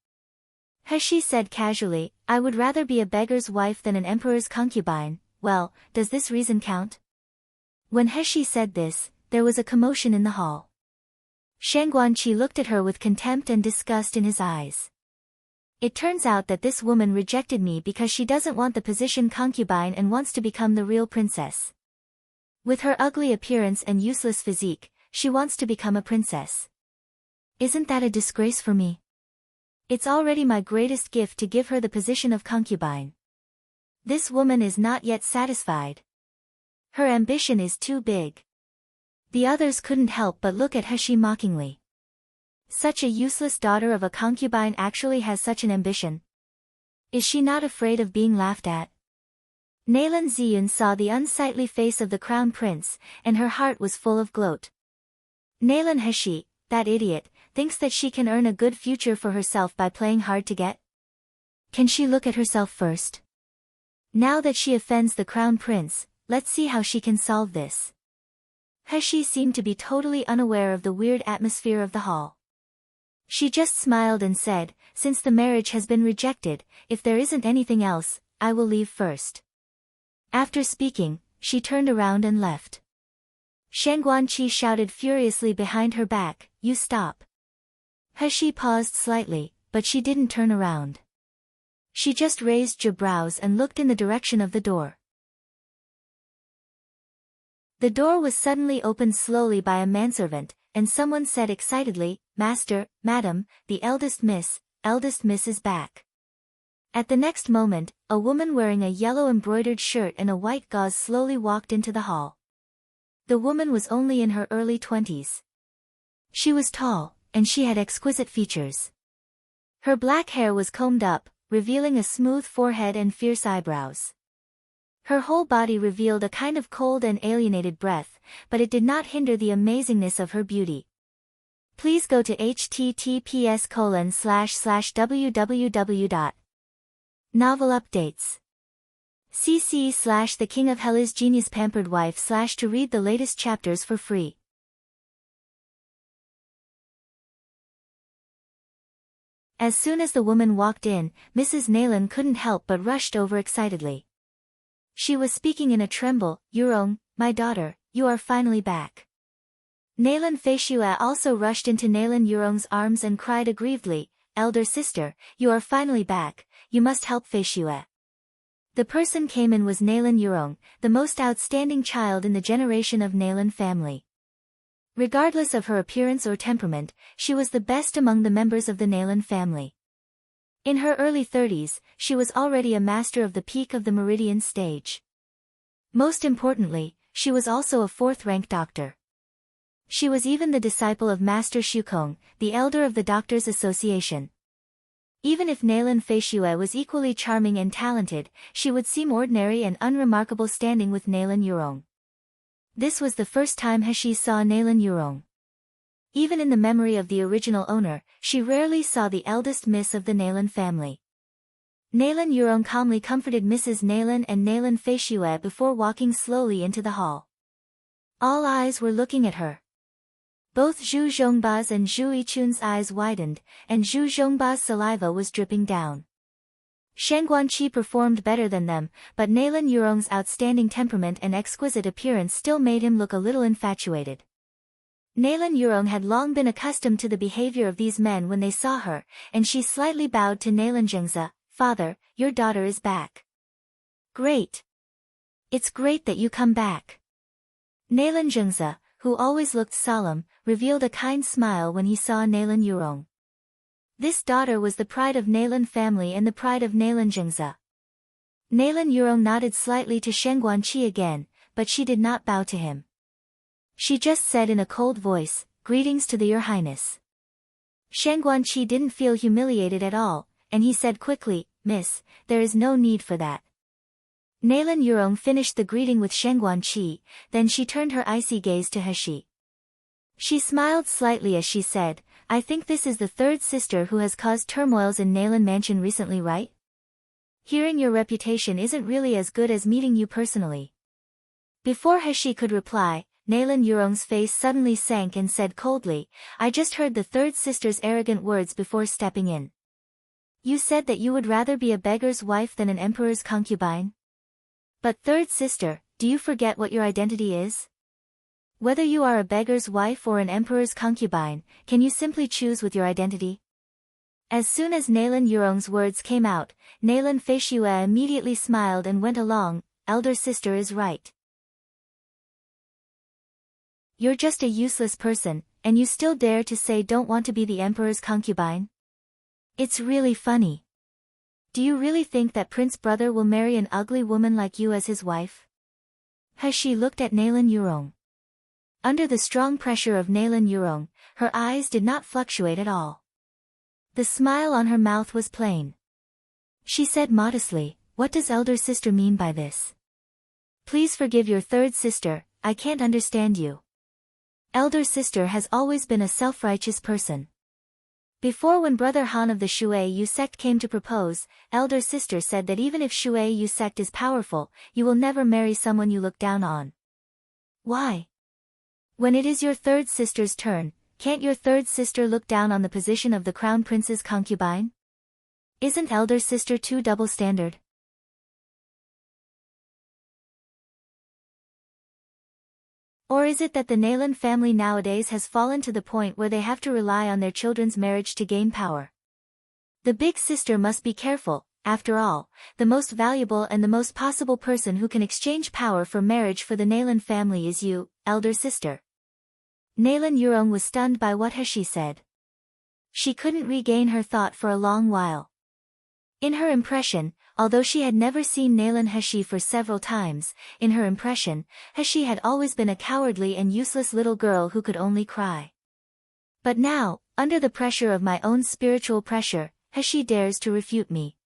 Heshi said casually, I would rather be a beggar's wife than an emperor's concubine. Well, does this reason count? When Heshi said this, there was a commotion in the hall. Shangguanqi looked at her with contempt and disgust in his eyes. It turns out that this woman rejected me because she doesn't want the position concubine and wants to become the real princess. With her ugly appearance and useless physique, she wants to become a princess. Isn't that a disgrace for me? It's already my greatest gift to give her the position of concubine. This woman is not yet satisfied. Her ambition is too big. The others couldn't help but look at Heshi mockingly. Such a useless daughter of a concubine actually has such an ambition. Is she not afraid of being laughed at? Nalan Ziyun saw the unsightly face of the crown prince, and her heart was full of gloat. Nalan Heshi, that idiot, thinks that she can earn a good future for herself by playing hard to get? Can she look at herself first? Now that she offends the crown prince, let's see how she can solve this. Heshi seemed to be totally unaware of the weird atmosphere of the hall. She just smiled and said, since the marriage has been rejected, if there isn't anything else, I will leave first. After speaking, she turned around and left. Shangguanqi shouted furiously behind her back, you stop. Heshi paused slightly, but she didn't turn around. She just raised her brows and looked in the direction of the door. The door was suddenly opened slowly by a manservant, and someone said excitedly, Master, Madam, the eldest miss is back. At the next moment, a woman wearing a yellow embroidered shirt and a white gauze slowly walked into the hall. The woman was only in her early 20s. She was tall, and she had exquisite features. Her black hair was combed up, revealing a smooth forehead and fierce eyebrows. Her whole body revealed a kind of cold and alienated breath, but it did not hinder the amazingness of her beauty. Please go to https://www. Novel updates. cc/The King of Hell's Genius Pampered Wife/ to read the latest chapters for free. As soon as the woman walked in, Mrs. Nalan couldn't help but rushed over excitedly. She was speaking in a tremble, Yurong, my daughter, you are finally back. Nalan Feishue also rushed into Nalan Yurong's arms and cried aggrievedly, elder sister, you are finally back, you must help Feishue. The person came in was Nalan Yurong, the most outstanding child in the generation of Nalan family. Regardless of her appearance or temperament, she was the best among the members of the Nalan family. In her early 30s, she was already a master of the peak of the meridian stage. Most importantly, she was also a fourth-rank doctor. She was even the disciple of Master Shukong, the elder of the Doctors' Association. Even if Nalan Feishue was equally charming and talented, she would seem ordinary and unremarkable standing with Nalan Yurong. This was the first time Heshi saw Nalan Yurong. Even in the memory of the original owner, she rarely saw the eldest miss of the Nalan family. Nalan Yurong calmly comforted Mrs. Nalan and Nalan Feishue before walking slowly into the hall. All eyes were looking at her. Both Zhu Zhongba's and Zhu Yichun's eyes widened, and Zhu Zhongba's saliva was dripping down. Shang Guanqi performed better than them, but Nalan Yurong's outstanding temperament and exquisite appearance still made him look a little infatuated. Nalan Yurong had long been accustomed to the behavior of these men when they saw her, and she slightly bowed to Nalan Zhengze. "Father, your daughter is back." "Great. It's great that you come back." Nalan Zhengze, who always looked solemn, revealed a kind smile when he saw Nalan Yurong. This daughter was the pride of Nalan family and the pride of Nalan Zhengze. Nalan Yurong nodded slightly to Shang Guanqi again, but she did not bow to him. She just said in a cold voice, "Greetings to Your Highness." Shang Guanqi didn't feel humiliated at all, and he said quickly, "Miss, there is no need for that." Nalan Yurong finished the greeting with Shang Guanqi, then she turned her icy gaze to Heshi. She smiled slightly as she said, "I think this is the third sister who has caused turmoils in Nalan Mansion recently, right? Hearing your reputation isn't really as good as meeting you personally." Before Heshi could reply, Nalan Yurong's face suddenly sank and said coldly, "I just heard the third sister's arrogant words before stepping in. You said that you would rather be a beggar's wife than an emperor's concubine? But third sister, do you forget what your identity is? Whether you are a beggar's wife or an emperor's concubine, can you simply choose with your identity?" As soon as Nalan Yurong's words came out, Nalan Feishue immediately smiled and went along, "Elder sister is right. You're just a useless person, and you still dare to say don't want to be the emperor's concubine? It's really funny. Do you really think that Prince Brother will marry an ugly woman like you as his wife?" Heshi looked at Nalan Yurong. Under the strong pressure of Nalan Yurong, her eyes did not fluctuate at all. The smile on her mouth was plain. She said modestly, "What does elder sister mean by this? Please forgive your third sister, I can't understand you." Elder sister has always been a self-righteous person. Before, when Brother Han of the Shui Yu sect came to propose, elder sister said that even if Shui Yu sect is powerful, you will never marry someone you look down on. Why? When it is your third sister's turn, can't your third sister look down on the position of the crown prince's concubine? Isn't elder sister too double standard? Or is it that the Nalan family nowadays has fallen to the point where they have to rely on their children's marriage to gain power? The big sister must be careful. After all, the most valuable and the most possible person who can exchange power for marriage for the Nalan family is you, elder sister. Nalan Yurong was stunned by what Heshi said. She couldn't regain her thought for a long while. In her impression, although she had never seen Nalan Heshi for several times, in her impression, Heshi had always been a cowardly and useless little girl who could only cry. But now, under the pressure of my own spiritual pressure, Heshi dares to refute me.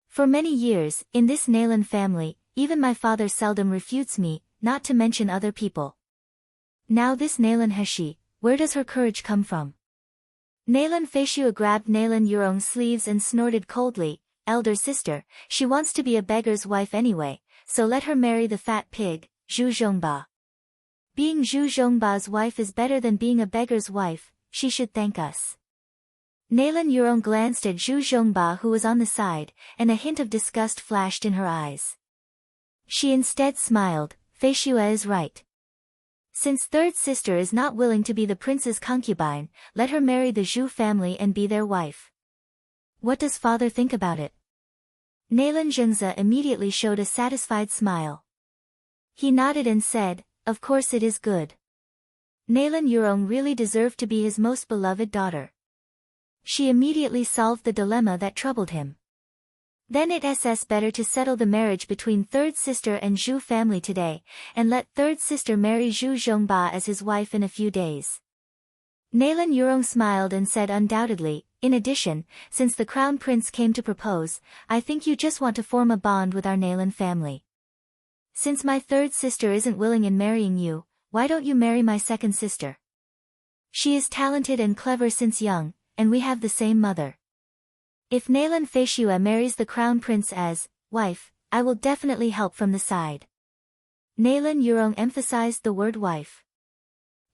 For many years, in this Nalan family, even my father seldom refutes me, not to mention other people. Now this Nalan Heshi, where does her courage come from? Nalan Feishue grabbed Nalan Yurong's sleeves and snorted coldly, "Elder sister, she wants to be a beggar's wife anyway, so let her marry the fat pig, Zhu Zhongba. Being Zhu Zhongba's wife is better than being a beggar's wife, she should thank us." Nalan Yurong glanced at Zhu Zhongba, who was on the side, and a hint of disgust flashed in her eyes. She instead smiled, "Feishue is right. Since third sister is not willing to be the prince's concubine, let her marry the Zhu family and be their wife. What does father think about it?" Nalan Zhengze immediately showed a satisfied smile. He nodded and said, "Of course it is good. Nalan Yurong really deserved to be his most beloved daughter." She immediately solved the dilemma that troubled him. Then it's better to settle the marriage between third sister and Zhu family today, and let third sister marry Zhu Zhongba as his wife in a few days. Nalan Yurong smiled and said, "Undoubtedly, in addition, since the crown prince came to propose, I think you just want to form a bond with our Nalan family. Since my third sister isn't willing in marrying you, why don't you marry my second sister?" She is talented and clever since young, and we have the same mother. If Nalan Feishue marries the crown prince as wife, I will definitely help from the side. Nalan Yurong emphasized the word wife.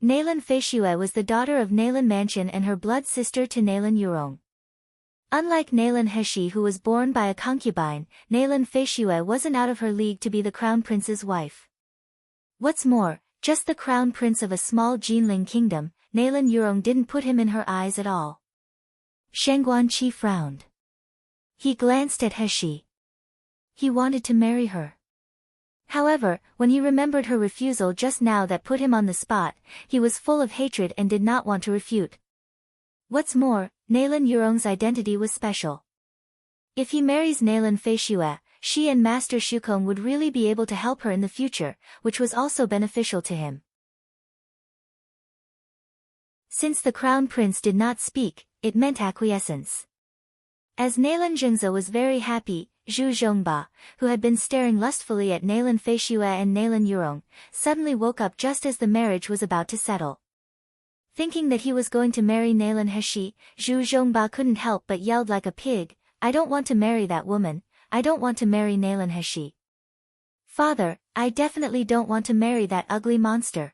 Nalan Feishue was the daughter of Nalan Mansion and her blood sister to Nalan Yurong. Unlike Nalan Heshi, who was born by a concubine, Nalan Feishue wasn't out of her league to be the crown prince's wife. What's more, just the crown prince of a small Jinling kingdom, Nalan Yurong didn't put him in her eyes at all. Shang Guanqi frowned. He glanced at Heshi. He wanted to marry her. However, when he remembered her refusal just now that put him on the spot, he was full of hatred and did not want to refute. What's more, Nalan Yurong's identity was special. If he marries Nalan Feishue, she and Master Shukong would really be able to help her in the future, which was also beneficial to him. Since the crown prince did not speak, it meant acquiescence. As Nalan Zhengze was very happy, Zhu Zhongba, who had been staring lustfully at Nalan Feishue and Nalan Yurong, suddenly woke up just as the marriage was about to settle. Thinking that he was going to marry Nalan Heshi, Zhu Zhongba couldn't help but yelled like a pig, "I don't want to marry that woman, I don't want to marry Nalan Heshi. Father, I definitely don't want to marry that ugly monster.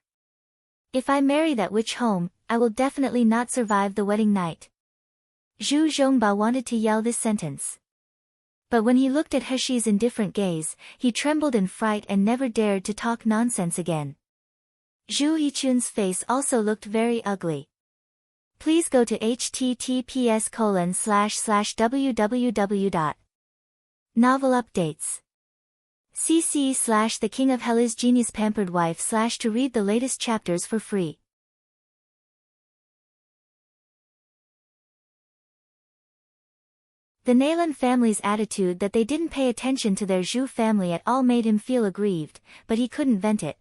If I marry that witch home, I will definitely not survive the wedding night." Zhu Zhongba wanted to yell this sentence. But when he looked at Heshi's indifferent gaze, he trembled in fright and never dared to talk nonsense again. Zhu Yichun's face also looked very ugly. Please go to https://www. Novel updates. cc/The King of Hell is Genius Pampered Wife/ to read the latest chapters for free. The Nalan family's attitude that they didn't pay attention to their Zhu family at all made him feel aggrieved, but he couldn't vent it.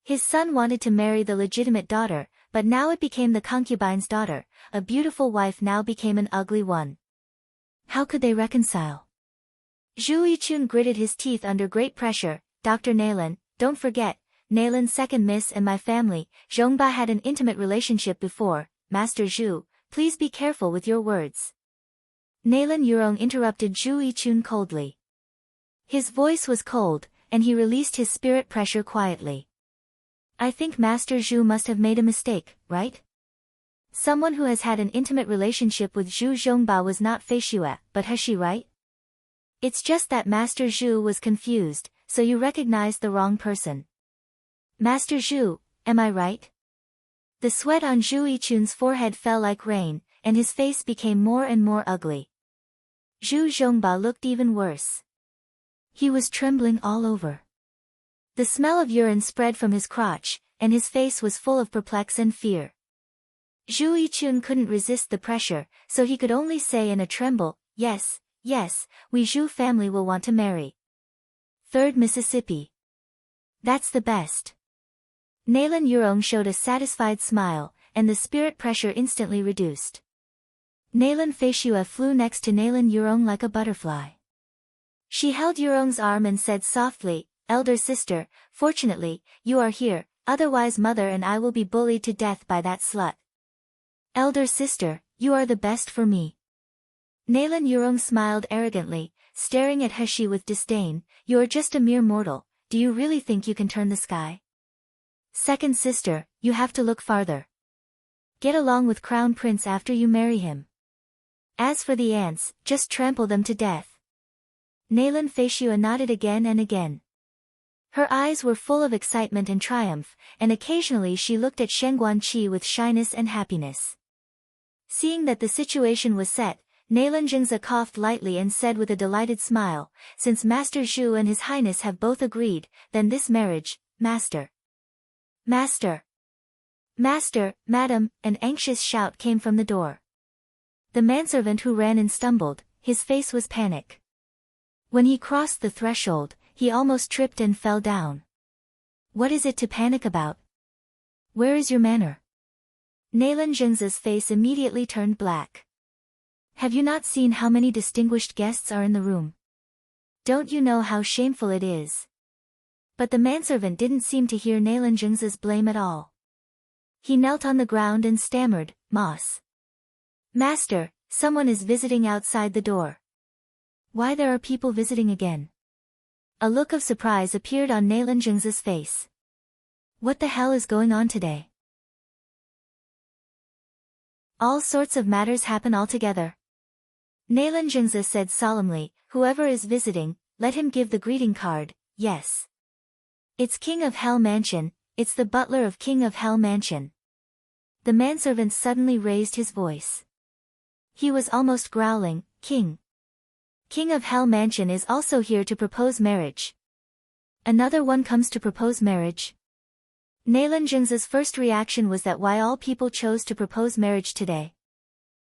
His son wanted to marry the legitimate daughter, but now it became the concubine's daughter. A beautiful wife now became an ugly one. How could they reconcile? Zhu Yichun gritted his teeth under great pressure. "Dr. Nalan, don't forget, Nalan's second miss and my family, Zhongba, had an intimate relationship before. Master Zhu, please be careful with your words." Nalan Yurong interrupted Zhu Yichun coldly. His voice was cold, and he released his spirit pressure quietly. "I think Master Zhu must have made a mistake, right? Someone who has had an intimate relationship with Zhu Zhongba was not Feishue, but Heshi, right? It's just that Master Zhu was confused, so you recognized the wrong person. Master Zhu, am I right?" The sweat on Zhu Yichun's forehead fell like rain, and his face became more and more ugly. Zhu Zhongba looked even worse. He was trembling all over. The smell of urine spread from his crotch, and his face was full of perplexity and fear. Zhu Yichun couldn't resist the pressure, so he could only say in a tremble, "Yes, yes, we Zhu family will want to marry. 3rd Mississippi. That's the best." Nalan Yurong showed a satisfied smile, and the spirit pressure instantly reduced. Nalan Feishue flew next to Nalan Yurong like a butterfly. She held Yurong's arm and said softly, "Elder sister, fortunately, you are here, otherwise mother and I will be bullied to death by that slut." "Elder sister, you are the best for me." Nalan Yurong smiled arrogantly, staring at Heshi with disdain. "You are just a mere mortal, do you really think you can turn the sky? Second sister, you have to look farther. Get along with Crown Prince after you marry him. As for the ants, just trample them to death." Nalan Feishue nodded again and again. Her eyes were full of excitement and triumph, and occasionally she looked at Shang Guanqi with shyness and happiness. Seeing that the situation was set, Nalan Zhengze coughed lightly and said with a delighted smile, "Since Master Zhu and His Highness have both agreed, then this marriage, Master. Master. Master, Madam," an anxious shout came from the door. The manservant who ran in stumbled, his face was panic. When he crossed the threshold, he almost tripped and fell down. "What is it to panic about? Where is your manner?" Nalan Zhengze's face immediately turned black. "Have you not seen how many distinguished guests are in the room? Don't you know how shameful it is?" But the manservant didn't seem to hear Nalan Zhengze's blame at all. He knelt on the ground and stammered, "Moss. Master, someone is visiting outside the door." "Why, there are people visiting again." A look of surprise appeared on Nalan Jungza's face. "What the hell is going on today?" "All sorts of matters happen altogether." Nalan Jungza said solemnly, "Whoever is visiting, let him give the greeting card." "Yes. It's King of Hell Mansion, it's the butler of King of Hell Mansion." The manservant suddenly raised his voice. He was almost growling, "King of Hell Mansion is also here to propose marriage." "Another one comes to propose marriage?" Nalan Jungza's first reaction was that why all people chose to propose marriage today.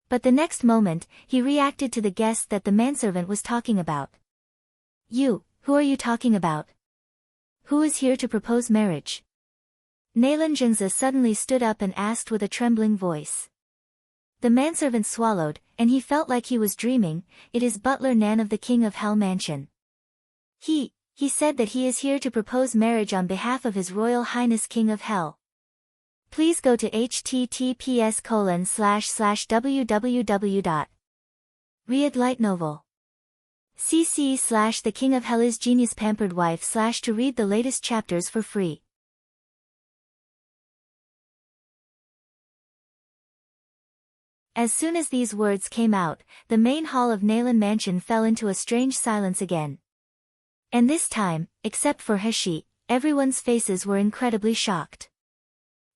But the next moment, he reacted to the guest that the manservant was talking about. Who are you talking about? Who is here to propose marriage?" Nalan Jungza suddenly stood up and asked with a trembling voice. The manservant swallowed, and he felt like he was dreaming. "It is Butler Nan of the King of Hell Mansion. He said that he is here to propose marriage on behalf of His Royal Highness King of Hell. Please go to https://www.read light novel. cc/the King of Hell is genius pampered wife/ to read the latest chapters for free." As soon as these words came out, the main hall of Nalan Mansion fell into a strange silence again. And this time, except for Heshi, everyone's faces were incredibly shocked.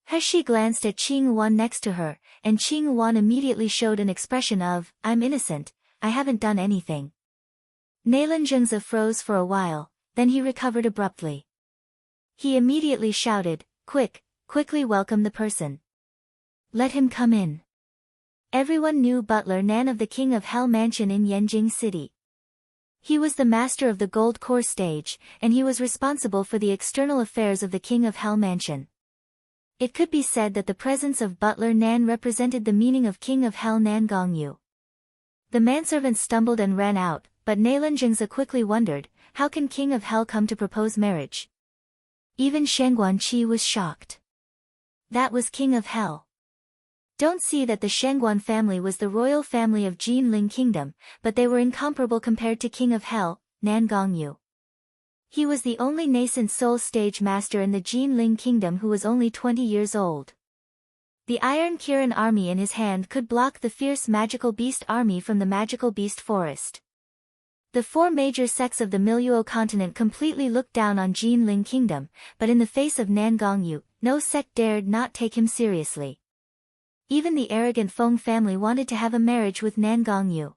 Heshi glanced at Qing Wan next to her, and Qing Wan immediately showed an expression of, "I'm innocent, I haven't done anything." Nalan Jungza froze for a while, then he recovered abruptly. He immediately shouted, Quickly welcome the person. Let him come in." Everyone knew Butler Nan of the King of Hell Mansion in Yanjing City. He was the master of the Gold Core stage, and he was responsible for the external affairs of the King of Hell Mansion. It could be said that the presence of Butler Nan represented the meaning of King of Hell Nan Gongyu. The manservant stumbled and ran out, but Nalan Jungza quickly wondered, how can King of Hell come to propose marriage? Even Shangguan Qi was shocked. That was King of Hell. Don't see that the Shangguan family was the royal family of Jinling Kingdom, but they were incomparable compared to King of Hell, Nan Gongyu. He was the only nascent soul stage master in the Jinling Kingdom who was only 20 years old. The Iron Kirin army in his hand could block the fierce magical beast army from the magical beast forest. The four major sects of the Miluo continent completely looked down on Jinling Kingdom, but in the face of Nan Gongyu, no sect dared not take him seriously. Even the arrogant Feng family wanted to have a marriage with Nan Gongyu.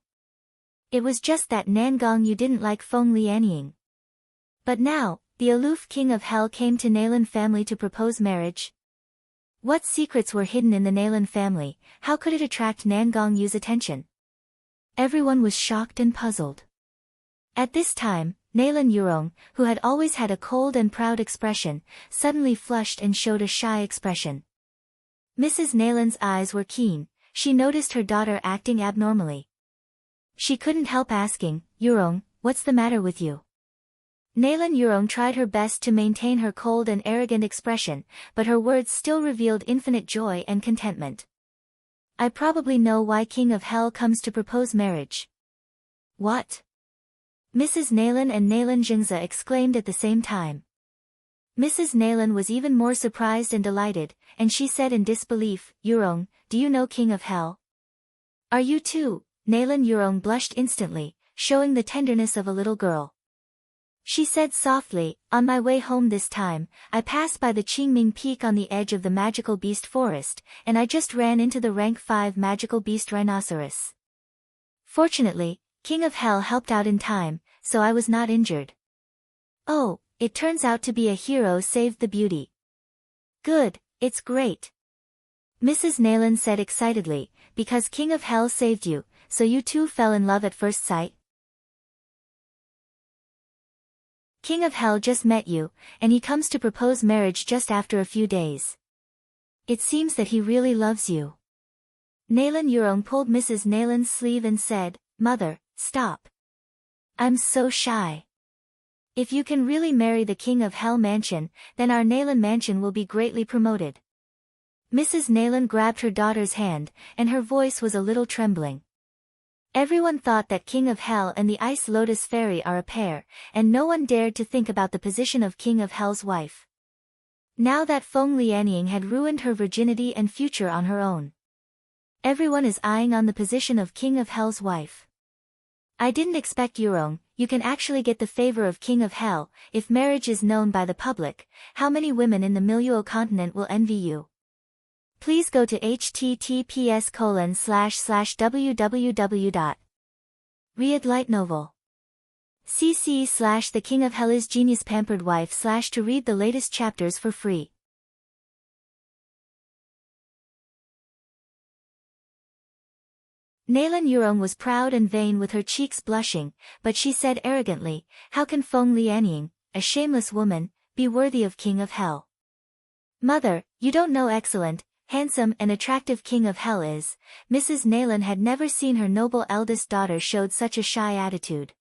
It was just that Nan Gongyu didn't like Feng Lianying. But now, the aloof King of Hell came to Nalan family to propose marriage. What secrets were hidden in the Nalan family? How could it attract Nan Gongyu's attention? Everyone was shocked and puzzled. At this time, Nalan Yurong, who had always had a cold and proud expression, suddenly flushed and showed a shy expression. Mrs. Nalan's eyes were keen. She noticed her daughter acting abnormally. She couldn't help asking, "Yurong, what's the matter with you?" Nalan Yurong tried her best to maintain her cold and arrogant expression, but her words still revealed infinite joy and contentment. "I probably know why King of Hell comes to propose marriage." "What?" Mrs. Nalan and Nalan Jungza exclaimed at the same time. Mrs. Nalan was even more surprised and delighted, and she said in disbelief, "Yurong, do you know King of Hell?" "Are you too?" Nalan Yurong blushed instantly, showing the tenderness of a little girl. She said softly, "On my way home this time, I passed by the Qingming Peak on the edge of the magical beast forest, and I just ran into the rank 5 magical beast rhinoceros. Fortunately, King of Hell helped out in time, so I was not injured." "Oh, it turns out to be a hero saved the beauty." "Good, it's great." Mrs. Nalan said excitedly, "Because King of Hell saved you, so you two fell in love at first sight?" King of Hell just met you, and he comes to propose marriage just after a few days. It seems that he really loves you. Nalan Yurong pulled Mrs. Nalan's sleeve and said, "Mother, stop. I'm so shy. If you can really marry the King of Hell Mansion, then our Nalan Mansion will be greatly promoted." Mrs. Nayland grabbed her daughter's hand, and her voice was a little trembling. Everyone thought that King of Hell and the Ice Lotus Fairy are a pair, and no one dared to think about the position of King of Hell's wife. Now that Feng Lianying had ruined her virginity and future on her own. Everyone is eyeing on the position of King of Hell's wife. I didn't expect Yurong, you can actually get the favor of King of Hell. If marriage is known by the public, how many women in the Miluo continent will envy you? Please go to https://www. Read light novel. cc/ The King of Hell is Genius Pampered Wife / to read the latest chapters for free. Nayland Yurong was proud and vain with her cheeks blushing, but she said arrogantly, how can Feng Lianying, a shameless woman, be worthy of King of Hell? Mother, you don't know excellent, handsome and attractive King of Hell is. Mrs. Nayland had never seen her noble eldest daughter showed such a shy attitude.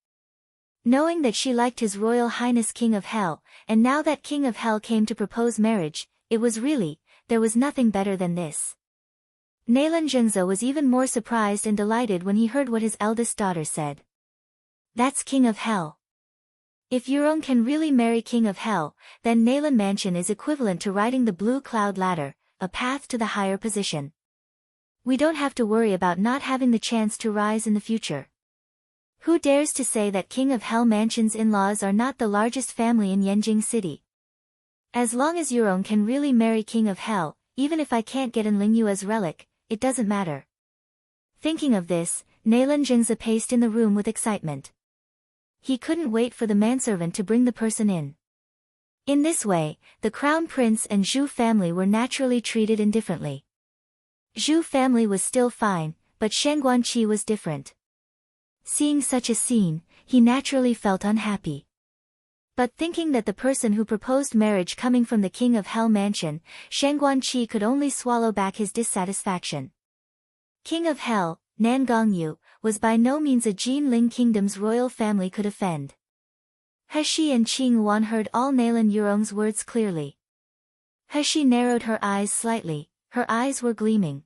Knowing that she liked His Royal Highness King of Hell, and now that King of Hell came to propose marriage, it was really, there was nothing better than this. Nayland Zhengze was even more surprised and delighted when he heard what his eldest daughter said. That's King of Hell. If Yurong can really marry King of Hell, then Nayland Mansion is equivalent to riding the blue cloud ladder, a path to the higher position. We don't have to worry about not having the chance to rise in the future. Who dares to say that King of Hell Mansion's in-laws are not the largest family in Yanjing City? As long as Yurong can really marry King of Hell, even if I can't get an Lingyue's relic, it doesn't matter. Thinking of this, Nayland Zhengze paced in the room with excitement. He couldn't wait for the manservant to bring the person in. In this way, the Crown Prince and Zhu family were naturally treated indifferently. Zhu family was still fine, but Shang Guanqi was different. Seeing such a scene, he naturally felt unhappy. But thinking that the person who proposed marriage coming from the King of Hell Mansion, Shang Guanqi could only swallow back his dissatisfaction. King of Hell, Nan Gongyu, was by no means a Jinling kingdom's royal family could offend. Heshi and Qing Wan heard all Nayland Yurong's words clearly. Heshi narrowed her eyes slightly, her eyes were gleaming.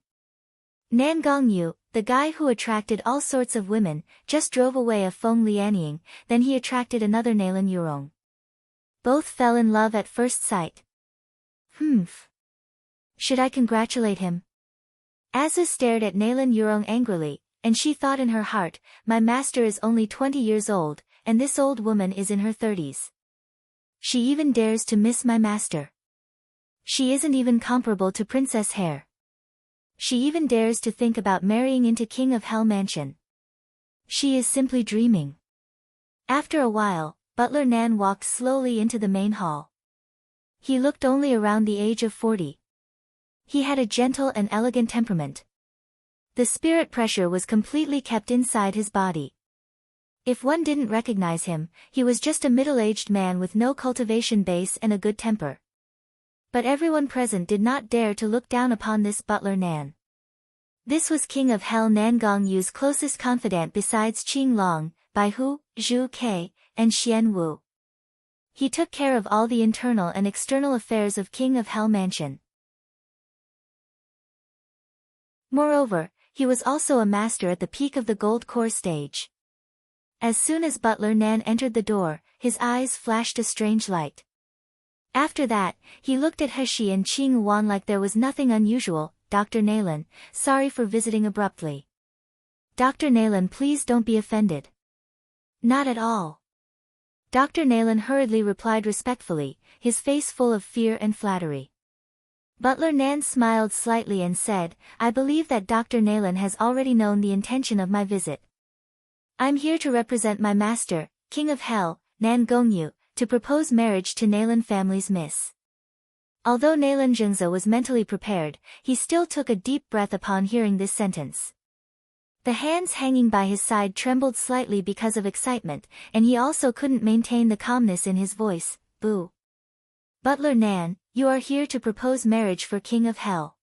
Nan Gongyu, the guy who attracted all sorts of women, just drove away a Feng Lianying, then he attracted another Nayland Yurong. Both fell in love at first sight. Should I congratulate him? Azu stared at Nayland Yurong angrily, and she thought in her heart, my master is only 20 years old, and this old woman is in her 30s. She even dares to miss my master. She isn't even comparable to Princess Hair. She even dares to think about marrying into King of Hell Mansion. She is simply dreaming. After a while, Butler Nan walked slowly into the main hall. He looked only around the age of 40. He had a gentle and elegant temperament. The spirit pressure was completely kept inside his body. If one didn't recognize him, he was just a middle-aged man with no cultivation base and a good temper. But everyone present did not dare to look down upon this Butler Nan. This was King of Hell Nan Gongyu's closest confidant besides Qing Long, Bai Hu, Zhu Ke, and Xian Wu. He took care of all the internal and external affairs of King of Hell Mansion. Moreover, he was also a master at the peak of the gold core stage. As soon as Butler Nan entered the door, his eyes flashed a strange light. After that, he looked at Heshi and Qing Wan like there was nothing unusual. Dr. Nayland, sorry for visiting abruptly. Dr. Nayland, please don't be offended. Not at all. Dr. Nayland hurriedly replied respectfully, his face full of fear and flattery. Butler Nan smiled slightly and said, I believe that Dr. Nayland has already known the intention of my visit. I'm here to represent my master, King of Hell, Nan Gongyu, to propose marriage to Nayland family's miss. Although Nayland Zhengze was mentally prepared, he still took a deep breath upon hearing this sentence. The hands hanging by his side trembled slightly because of excitement, and he also couldn't maintain the calmness in his voice. Boo. Butler Nan, you are here to propose marriage for King of Hell.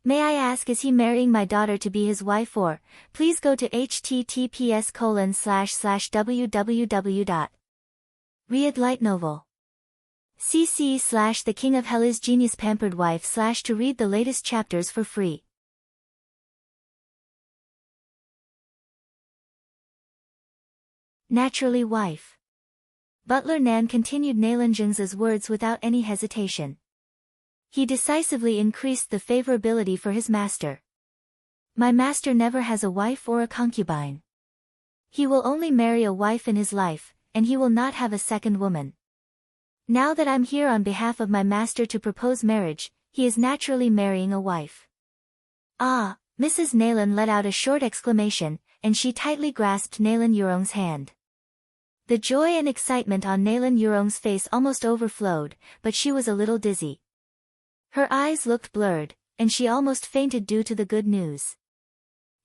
May I ask, is he marrying my daughter to be his wife, or, please go to https://www. Read light novel. cc/ the King of Hell is genius pampered wife / to read the latest chapters for free. Naturally wife. Butler Nan continued Naelanjung's words without any hesitation. He decisively increased the favorability for his master. My master never has a wife or a concubine. He will only marry a wife in his life, and he will not have a second woman. Now that I'm here on behalf of my master to propose marriage, he is naturally marrying a wife. Ah, Mrs. Naelan let out a short exclamation, and she tightly grasped Naelan Yurong's hand. The joy and excitement on Naelan Yurong's face almost overflowed, but she was a little dizzy. Her eyes looked blurred, and she almost fainted due to the good news.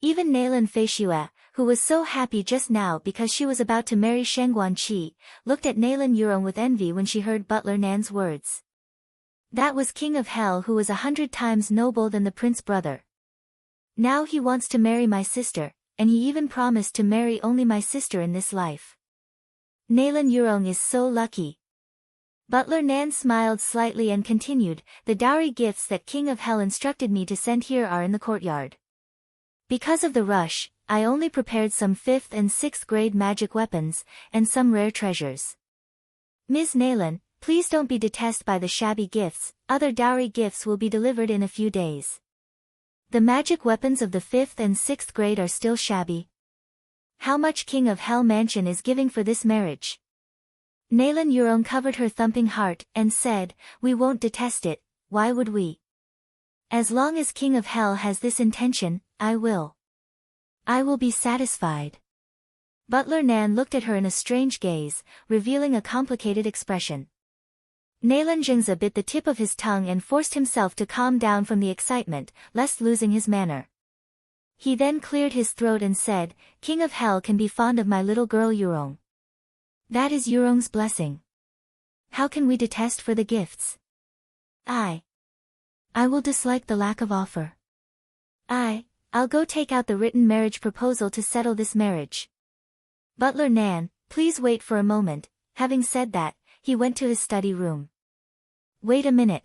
Even Naelan Feishue, who was so happy just now because she was about to marry Shengguan Qi, looked at Naelan Yurong with envy when she heard Butler Nan's words. That was King of Hell who was 100 times noble than the prince brother. Now he wants to marry my sister, and he even promised to marry only my sister in this life. Naelan Yurong is so lucky. Butler Nan smiled slightly and continued, the dowry gifts that King of Hell instructed me to send here are in the courtyard. Because of the rush, I only prepared some 5th and 6th grade magic weapons, and some rare treasures. Ms. Naelan, please don't be detested by the shabby gifts, other dowry gifts will be delivered in a few days. The magic weapons of the 5th and 6th grade are still shabby. How much King of Hell Mansion is giving for this marriage? Naelan Yurong covered her thumping heart, and said, we won't detest it, why would we? As long as King of Hell has this intention, I will be satisfied. Butler Nan looked at her in a strange gaze, revealing a complicated expression. Naelanjungza bit the tip of his tongue and forced himself to calm down from the excitement, lest losing his manner. He then cleared his throat and said, King of Hell can be fond of my little girl Yurong. That is Yurong's blessing. How can we detest for the gifts? I will dislike the lack of offer. I'll go take out the written marriage proposal to settle this marriage. Butler Nan, please wait for a moment. Having said that, he went to his study room. Wait a minute.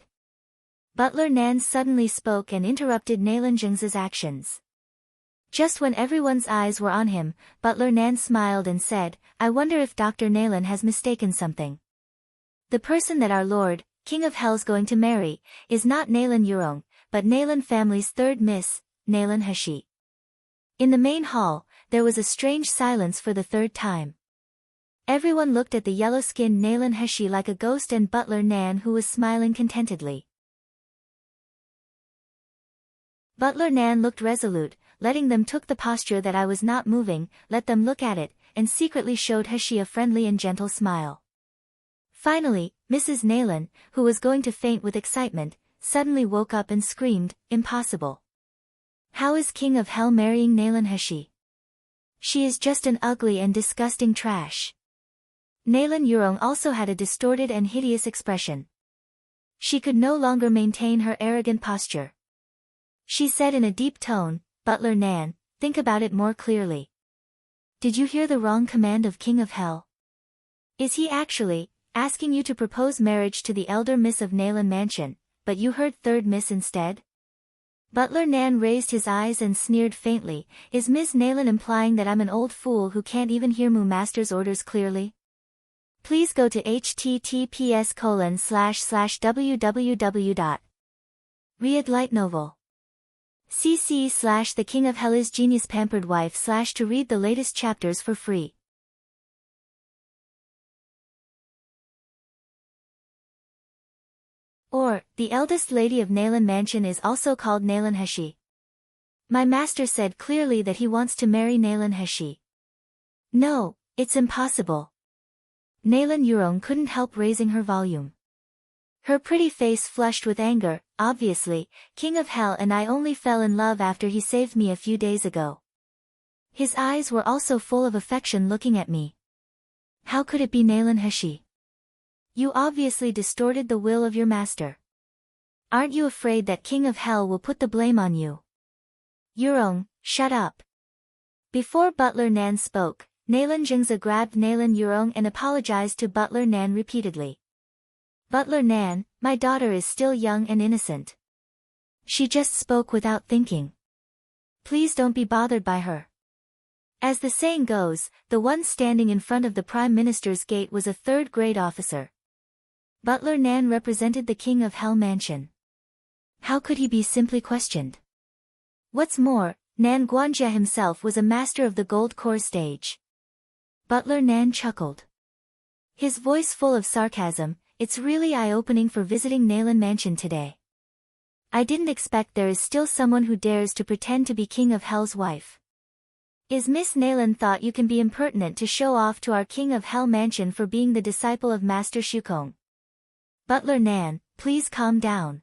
Butler Nan suddenly spoke and interrupted Naelanjung's actions. Just when everyone's eyes were on him, Butler Nan smiled and said, I wonder if Dr. Naelan has mistaken something. The person that our Lord, King of Hell's going to marry, is not Naelan Yurong, but Naelan family's third miss, Naelan Heshi. In the main hall, there was a strange silence for the third time. Everyone looked at the yellow-skinned Naelan Heshi like a ghost and Butler Nan who was smiling contentedly. Butler Nan looked resolute, letting them took the posture that I was not moving, let them look at it, and secretly showed Heshi a friendly and gentle smile. Finally, Mrs. Naelan, who was going to faint with excitement, suddenly woke up and screamed, impossible. How is King of Hell marrying Naelan Heshi? She is just an ugly and disgusting trash. Naelan Yurong also had a distorted and hideous expression. She could no longer maintain her arrogant posture. She said in a deep tone, Butler Nan, think about it more clearly. Did you hear the wrong command of King of Hell? Is he actually asking you to propose marriage to the elder miss of Naelan Mansion, but you heard third miss instead? Butler Nan raised his eyes and sneered faintly, is Ms. Naelan implying that I'm an old fool who can't even hear Mu Master's orders clearly? Please go to https://www.read light novel. cc/ the King of Hell is genius pampered wife / to read the latest chapters for free. Or, the eldest lady of Naelan Mansion is also called Naelan Heshi. My master said clearly that he wants to marry Naelan Heshi. No, it's impossible. Naelan Yurong couldn't help raising her volume. Her pretty face flushed with anger, obviously, King of Hell and I only fell in love after he saved me a few days ago. His eyes were also full of affection looking at me. How could it be Naelan Heshi? You obviously distorted the will of your master. Aren't you afraid that King of Hell will put the blame on you? Yurong, shut up. Before Butler Nan spoke, Naelanjungza grabbed Naelan Yurong and apologized to Butler Nan repeatedly. Butler Nan, my daughter is still young and innocent. She just spoke without thinking. Please don't be bothered by her. As the saying goes, the one standing in front of the Prime Minister's gate was a third-grade officer. Butler Nan represented the King of Hell Mansion. How could he be simply questioned? What's more, Nan Guanjia himself was a master of the gold core stage. Butler Nan chuckled. His voice full of sarcasm, it's really eye-opening for visiting Nalan Mansion today. I didn't expect there is still someone who dares to pretend to be King of Hell's wife. Is Miss Nalan thought you can be impertinent to show off to our King of Hell Mansion for being the disciple of Master Shukong? Butler Nan, please calm down.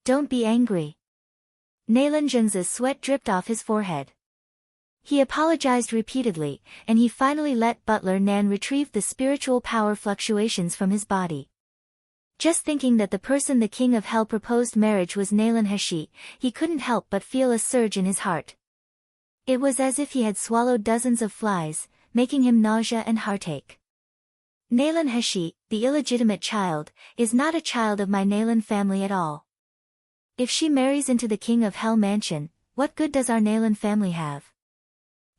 Don't be angry. Nalan Zheng's sweat dripped off his forehead. He apologized repeatedly, and he finally let Butler Nan retrieve the spiritual power fluctuations from his body. Just thinking that the person the King of Hell proposed marriage was Nalan Heshi, he couldn't help but feel a surge in his heart. It was as if he had swallowed dozens of flies, making him nausea and heartache. Nalan Heshi, the illegitimate child, is not a child of my Nalan family at all. If she marries into the King of Hell Mansion, what good does our Nalan family have?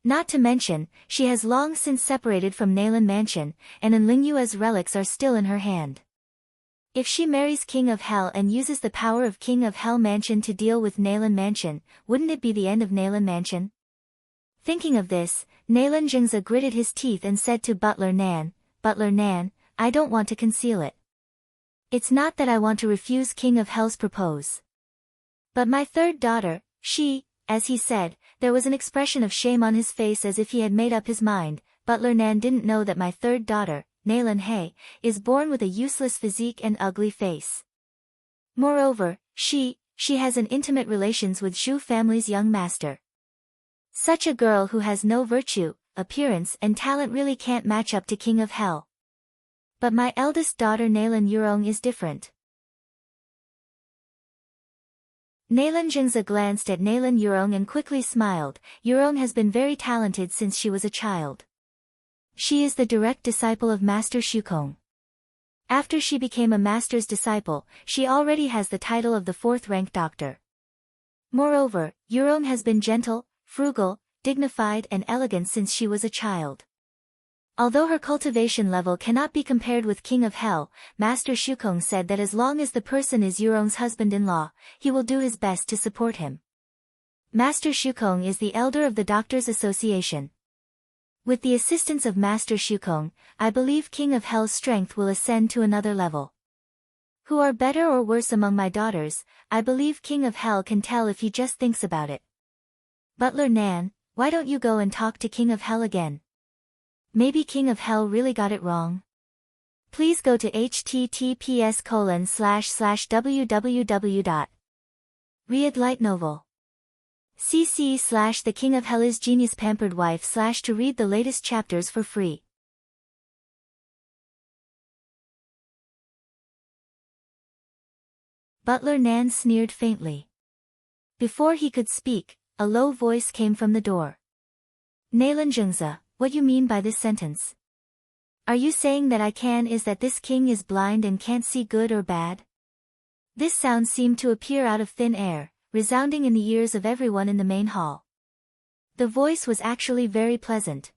Not to mention, she has long since separated from Nalan Mansion, and Enlingyue's relics are still in her hand. If she marries King of Hell and uses the power of King of Hell Mansion to deal with Nalan Mansion, wouldn't it be the end of Nalan Mansion? Thinking of this, Nalan Zhengza gritted his teeth and said to Butler Nan, I don't want to conceal it. It's not that I want to refuse King of Hell's propose. But my third daughter, as he said, there was an expression of shame on his face as if he had made up his mind. Butler Nan didn't know that my third daughter, Nalan He, is born with a useless physique and ugly face. Moreover, she has an intimate relations with Zhu family's young master. Such a girl who has no virtue, appearance and talent really can't match up to King of Hell. But my eldest daughter Nalan Yurong is different. Nalan Zhengza glanced at Nalan Yurong and quickly smiled. Yurong has been very talented since she was a child. She is the direct disciple of Master Shukong. After she became a master's disciple, she already has the title of the fourth-rank doctor. Moreover, Yurong has been gentle, frugal, dignified and elegant since she was a child. Although her cultivation level cannot be compared with King of Hell, Master Shukong said that as long as the person is Yurong's husband-in-law, he will do his best to support him. Master Shukong is the elder of the Doctors' Association. With the assistance of Master Shukong, I believe King of Hell's strength will ascend to another level. Who are better or worse among my daughters, I believe King of Hell can tell if he just thinks about it. Butler Nan, why don't you go and talk to King of Hell again? Maybe King of Hell really got it wrong. Please go to https://www.read light novel. cc/the King of Hell is genius pampered wife/ to read the latest chapters for free. Butler Nan sneered faintly. Before he could speak, a low voice came from the door. Nalan Zhengza, what you mean by this sentence? Are you saying that that this king is blind and can't see good or bad? This sound seemed to appear out of thin air, resounding in the ears of everyone in the main hall. The voice was actually very pleasant.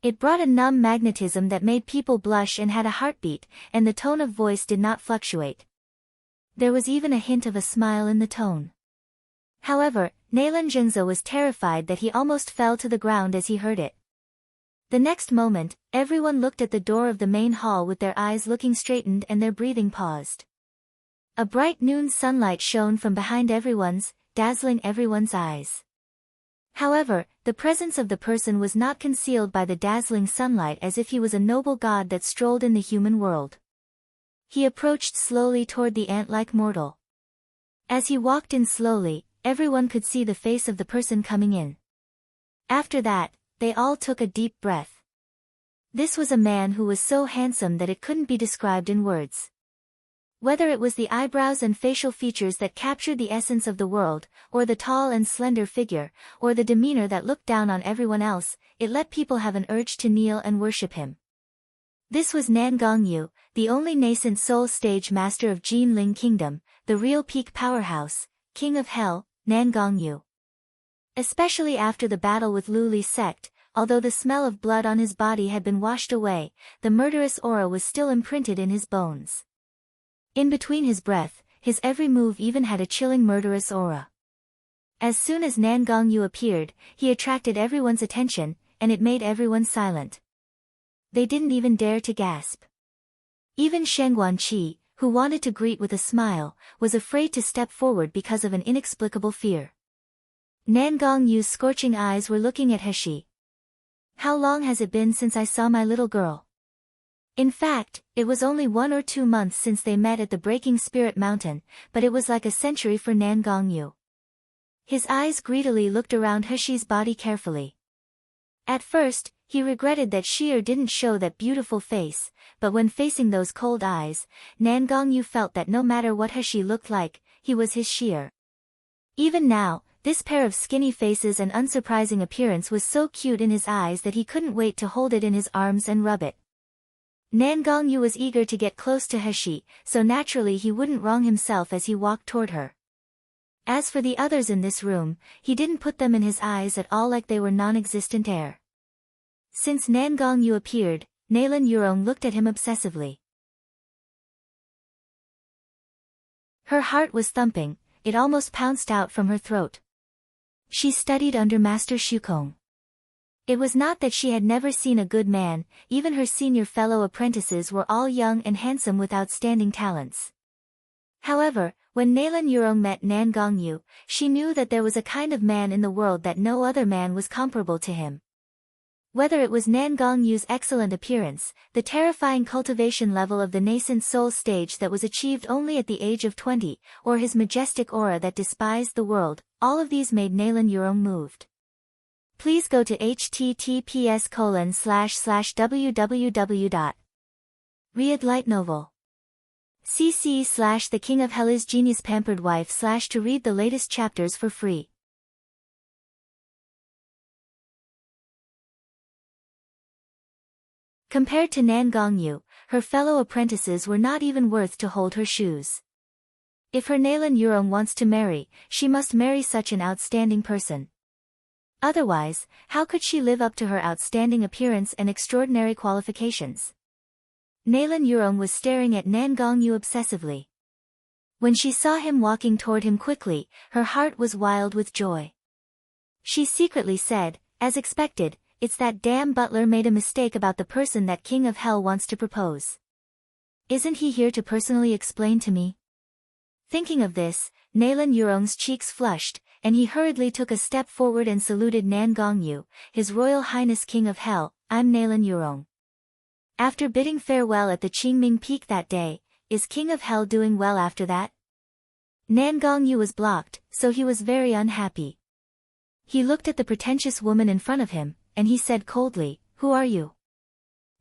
It brought a numb magnetism that made people blush and had a heartbeat, and the tone of voice did not fluctuate. There was even a hint of a smile in the tone. However, Nalan Zhengza was terrified that he almost fell to the ground as he heard it. The next moment, everyone looked at the door of the main hall with their eyes looking straightened and their breathing paused. A bright noon sunlight shone from behind dazzling everyone's eyes. However, the presence of the person was not concealed by the dazzling sunlight as if he was a noble god that strolled in the human world. He approached slowly toward the ant-like mortal. As he walked in slowly, everyone could see the face of the person coming in. After that, they all took a deep breath. This was a man who was so handsome that it couldn't be described in words. Whether it was the eyebrows and facial features that captured the essence of the world, or the tall and slender figure, or the demeanor that looked down on everyone else, it let people have an urge to kneel and worship him. This was Nan Gongyu, the only nascent soul stage master of Jinling Kingdom, the real peak powerhouse, King of Hell, Nan Gongyu. Especially after the battle with Luli's sect, although the smell of blood on his body had been washed away, the murderous aura was still imprinted in his bones. In between his breath, his every move even had a chilling murderous aura. As soon as Nan Gongyu appeared, he attracted everyone's attention, and it made everyone silent. They didn't even dare to gasp. Even Sheng Guanqi, who wanted to greet with a smile, was afraid to step forward because of an inexplicable fear. Nan Gongyu's scorching eyes were looking at Heshi. How long has it been since I saw my little girl? In fact, it was only 1 or 2 months since they met at the Breaking Spirit Mountain, but it was like a century for Nan Gongyu. His eyes greedily looked around Heshi's body carefully. At first, he regretted that Sheer didn't show that beautiful face, but when facing those cold eyes, Nan Gongyu felt that no matter what Heshi looked like, he was his Sheer. Even now, this pair of skinny faces and unsurprising appearance was so cute in his eyes that he couldn't wait to hold it in his arms and rub it. Nan Gongyu was eager to get close to Heshi, so naturally he wouldn't wrong himself as he walked toward her. As for the others in this room, he didn't put them in his eyes at all like they were non-existent air. Since Nan Gongyu appeared, Nalan Yurong looked at him obsessively. Her heart was thumping, it almost pounced out from her throat. She studied under Master Shukong. It was not that she had never seen a good man, even her senior fellow apprentices were all young and handsome with outstanding talents. However, when Nalan Yurong met Nan Gongyu, she knew that there was a kind of man in the world that no other man was comparable to him. Whether it was Nan Gongyu's excellent appearance, the terrifying cultivation level of the nascent soul stage that was achieved only at the age of 20, or his majestic aura that despised the world, all of these made Nalan Yurong moved. Please go to https://www.read light novel. cc/The King of Hell is Genius Pampered Wife/ to read the latest chapters for free. Compared to Nan Gongyu, her fellow apprentices were not even worth to hold her shoes. If her Nalan Yurong wants to marry, she must marry such an outstanding person. Otherwise, how could she live up to her outstanding appearance and extraordinary qualifications? Nalan Yurong was staring at Nan Gongyu obsessively. When she saw him walking toward him quickly, her heart was wild with joy. She secretly said, as expected, "It's that damn butler made a mistake about the person that King of Hell wants to propose. Isn't he here to personally explain to me?" Thinking of this, Nalan Yurong's cheeks flushed, and he hurriedly took a step forward and saluted Nan Gongyu, "His Royal Highness King of Hell, I'm Nalan Yurong." After bidding farewell at the Qingming Peak that day, is King of Hell doing well after that? Nan Gongyu was blocked, so he was very unhappy. He looked at the pretentious woman in front of him, and he said coldly, "Who are you?"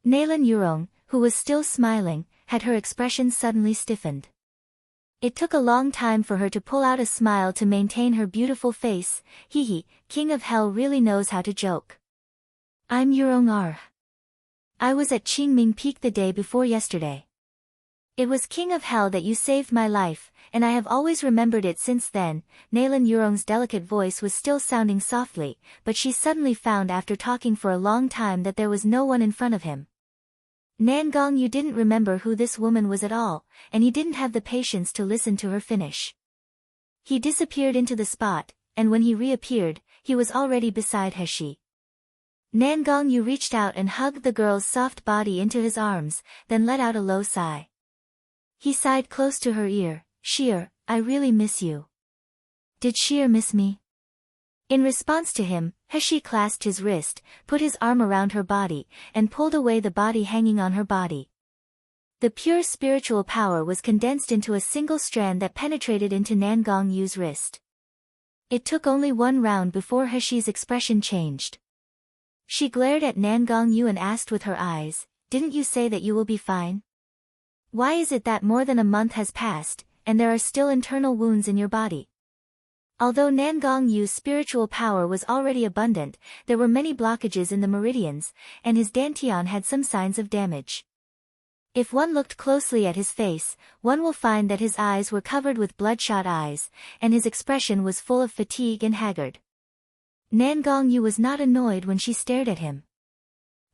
Nalan Yurong, who was still smiling, had her expression suddenly stiffened. It took a long time for her to pull out a smile to maintain her beautiful face. Hee, King of Hell really knows how to joke. "I'm Yurong R. I was at Qingming Peak the day before yesterday. It was King of Hell that you saved my life, and I have always remembered it since then." Nalan Yurong's delicate voice was still sounding softly, but she suddenly found after talking for a long time that there was no one in front of him. Nan Gongyu didn't remember who this woman was at all, and he didn't have the patience to listen to her finish. He disappeared into the spot, and when he reappeared, he was already beside Heshi. Nan Gongyu reached out and hugged the girl's soft body into his arms, then let out a low sigh. He sighed close to her ear, "Sheer, I really miss you." Did Sheer miss me? In response to him, Heshi clasped his wrist, put his arm around her body, and pulled away the body hanging on her body. The pure spiritual power was condensed into a single strand that penetrated into Nan Gongyu's wrist. It took only one round before Heshi's expression changed. She glared at Nan Gongyu and asked with her eyes, "Didn't you say that you will be fine? Why is it that more than a month has passed, and there are still internal wounds in your body?" Although Nan Gongyu's spiritual power was already abundant, there were many blockages in the meridians, and his dantian had some signs of damage. If one looked closely at his face, one will find that his eyes were covered with bloodshot eyes, and his expression was full of fatigue and haggard. Nan Gongyu was not annoyed when she stared at him.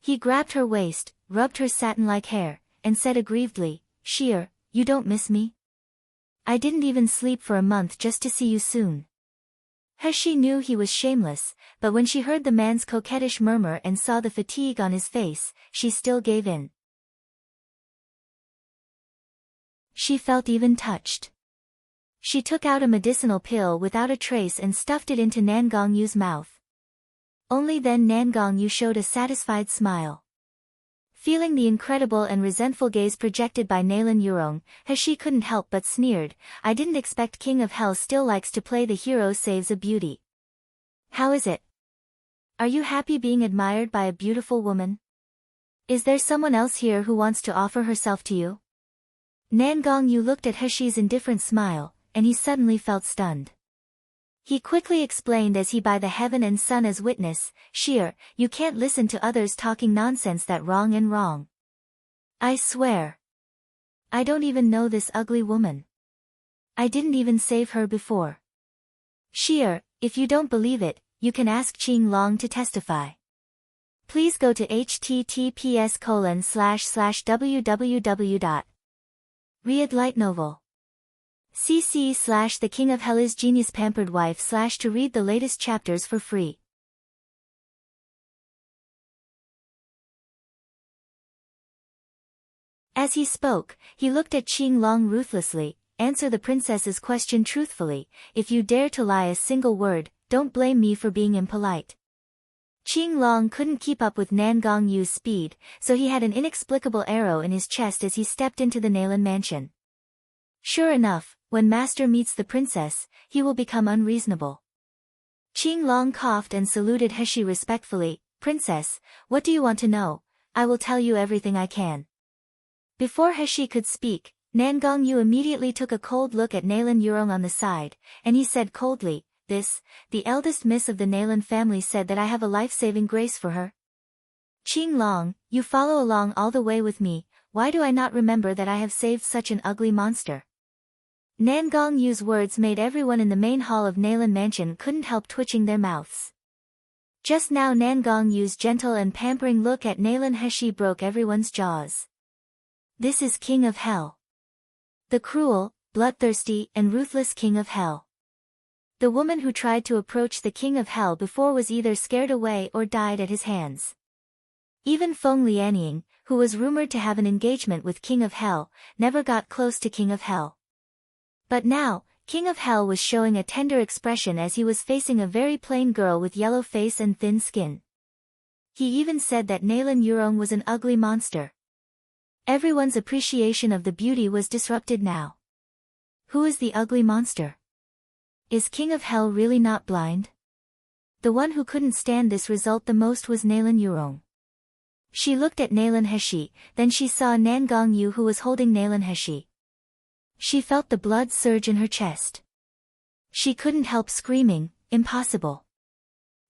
He grabbed her waist, rubbed her satin-like hair, and said aggrievedly, "Sheer, you don't miss me? I didn't even sleep for a month just to see you soon." He knew he was shameless, but when she heard the man's coquettish murmur and saw the fatigue on his face, she still gave in. She felt even touched. She took out a medicinal pill without a trace and stuffed it into Nan Gongyu's mouth. Only then Nan Gongyu showed a satisfied smile. Feeling the incredible and resentful gaze projected by Nalan Yurong, He couldn't help but sneered, "I didn't expect King of Hell still likes to play the hero saves a beauty. How is it? Are you happy being admired by a beautiful woman? Is there someone else here who wants to offer herself to you?" Nan Gongyu looked at Heshi's indifferent smile, and he suddenly felt stunned. He quickly explained as he by the heaven and sun as witness, "Sheer, you can't listen to others talking nonsense that wrong and wrong. I swear. I don't even know this ugly woman. I didn't even save her before. Sheer, if you don't believe it, you can ask Qing Long to testify. Please go to https://www. Light Novel. cc/The King of Hell is Genius Pampered Wife/ to read the latest chapters for free." As he spoke, he looked at Qing Long ruthlessly. "Answer the princess's question truthfully. If you dare to lie a single word, don't blame me for being impolite." Qing Long couldn't keep up with Nan Gongyu's speed, so he had an inexplicable arrow in his chest as he stepped into the Nalan mansion. Sure enough, when Master meets the princess, he will become unreasonable. Qing Long coughed and saluted Heshi respectfully. "Princess, what do you want to know? I will tell you everything I can." Before Heshi could speak, Nan Gongyu immediately took a cold look at Nalan Yurong on the side, and he said coldly, the eldest miss of the Nalan family said that I have a life-saving grace for her. Qing Long, you follow along all the way with me, why do I not remember that I have saved such an ugly monster?" Nan Gongyu's words made everyone in the main hall of Nalan Mansion couldn't help twitching their mouths. Just now Nan Gongyu's gentle and pampering look at Nalan Heshi broke everyone's jaws. This is King of Hell. The cruel, bloodthirsty, and ruthless King of Hell. The woman who tried to approach the King of Hell before was either scared away or died at his hands. Even Feng Lianying, who was rumored to have an engagement with King of Hell, never got close to King of Hell. But now, King of Hell was showing a tender expression as he was facing a very plain girl with yellow face and thin skin. He even said that Nalan Yurong was an ugly monster. Everyone's appreciation of the beauty was disrupted now. Who is the ugly monster? Is King of Hell really not blind? The one who couldn't stand this result the most was Nalan Yurong. She looked at Nalan Heshi, then she saw Nan Gongyu who was holding Nalan Heshi. She felt the blood surge in her chest. She couldn't help screaming, "Impossible.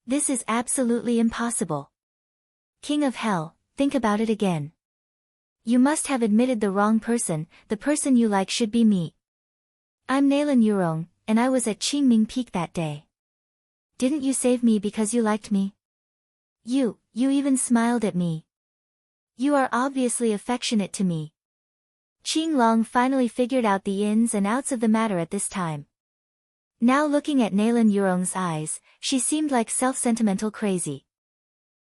This is absolutely impossible. King of Hell, think about it again. You must have admitted the wrong person, the person you like should be me. I'm Nalan Yurong, and I was at Qingming Peak that day. Didn't you save me because you liked me? You even smiled at me. You are obviously affectionate to me." Qing Long finally figured out the ins and outs of the matter at this time. Now looking at Nalan Yurong's eyes, she seemed like self-sentimental crazy.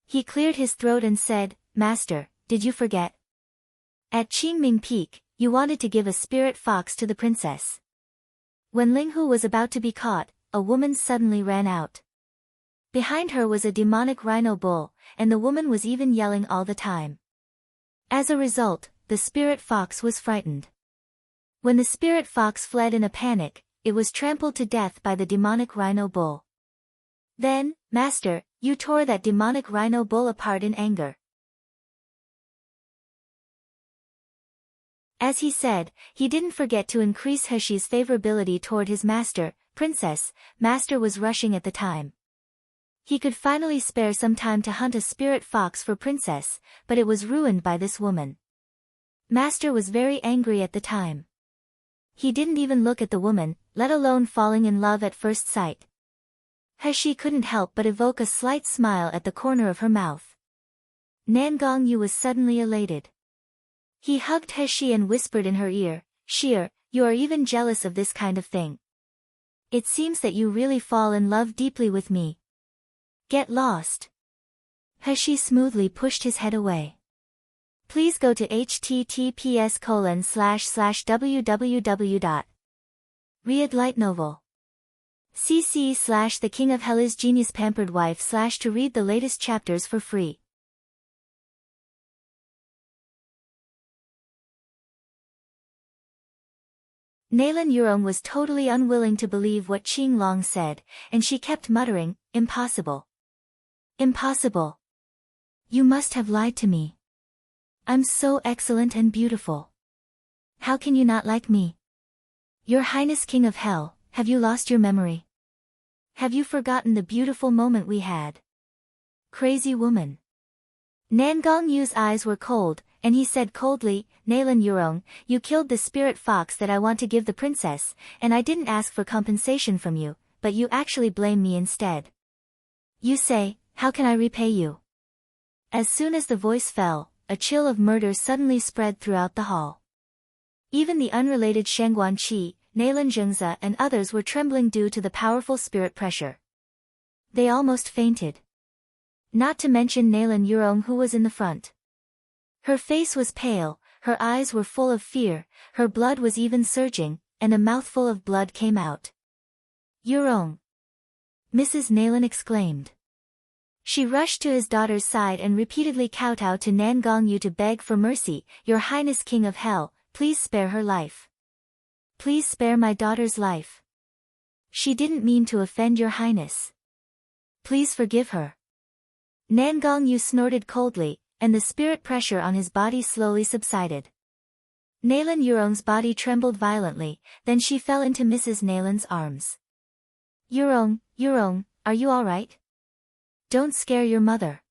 He cleared his throat and said, "Master, did you forget? At Qingming Peak, you wanted to give a spirit fox to the princess. When Linghu was about to be caught, a woman suddenly ran out. Behind her was a demonic rhino bull, and the woman was even yelling all the time. As a result, the spirit fox was frightened. When the spirit fox fled in a panic, it was trampled to death by the demonic rhino bull. Then, Master, you tore that demonic rhino bull apart in anger." As he said, he didn't forget to increase Heshi's favorability toward his master, Princess. Master was rushing at the time. He could finally spare some time to hunt a spirit fox for Princess, but it was ruined by this woman. Master was very angry at the time. He didn't even look at the woman, let alone falling in love at first sight. He couldn't help but evoke a slight smile at the corner of her mouth. Nan Gongyu was suddenly elated. He hugged He and whispered in her ear, "Sheer, you are even jealous of this kind of thing. It seems that you really fall in love deeply with me. Get lost." He smoothly pushed his head away. Please go to https://www. Read light novel. cc/ The King of Hell is Genius Pampered Wife / to read the latest chapters for free. Nalan Yurong was totally unwilling to believe what Qing Long said, and she kept muttering, "Impossible. Impossible. You must have lied to me. I'm so excellent and beautiful. How can you not like me? Your Highness King of Hell, have you lost your memory? Have you forgotten the beautiful moment we had? Crazy woman." Nan Gongyu's eyes were cold, and he said coldly, "Nalan Yurong, you killed the spirit fox that I want to give the princess, and I didn't ask for compensation from you, but you actually blame me instead. You say, how can I repay you?" As soon as the voice fell, a chill of murder suddenly spread throughout the hall. Even the unrelated Shangguan Qi, Nalan Zhengzi and others were trembling due to the powerful spirit pressure. They almost fainted. Not to mention Nalan Yurong, who was in the front. Her face was pale, her eyes were full of fear, her blood was even surging, and a mouthful of blood came out. "Yurong!" Mrs. Nalan exclaimed. She rushed to his daughter's side and repeatedly kowtowed to Nan Gongyu to beg for mercy, "Your Highness King of Hell, please spare her life. Please spare my daughter's life. She didn't mean to offend your Highness. Please forgive her." Nan Gongyu snorted coldly, and the spirit pressure on his body slowly subsided. Nalan Yurong's body trembled violently, then she fell into Mrs. Nalan's arms. Yurong, are you all right? Don't scare your mother."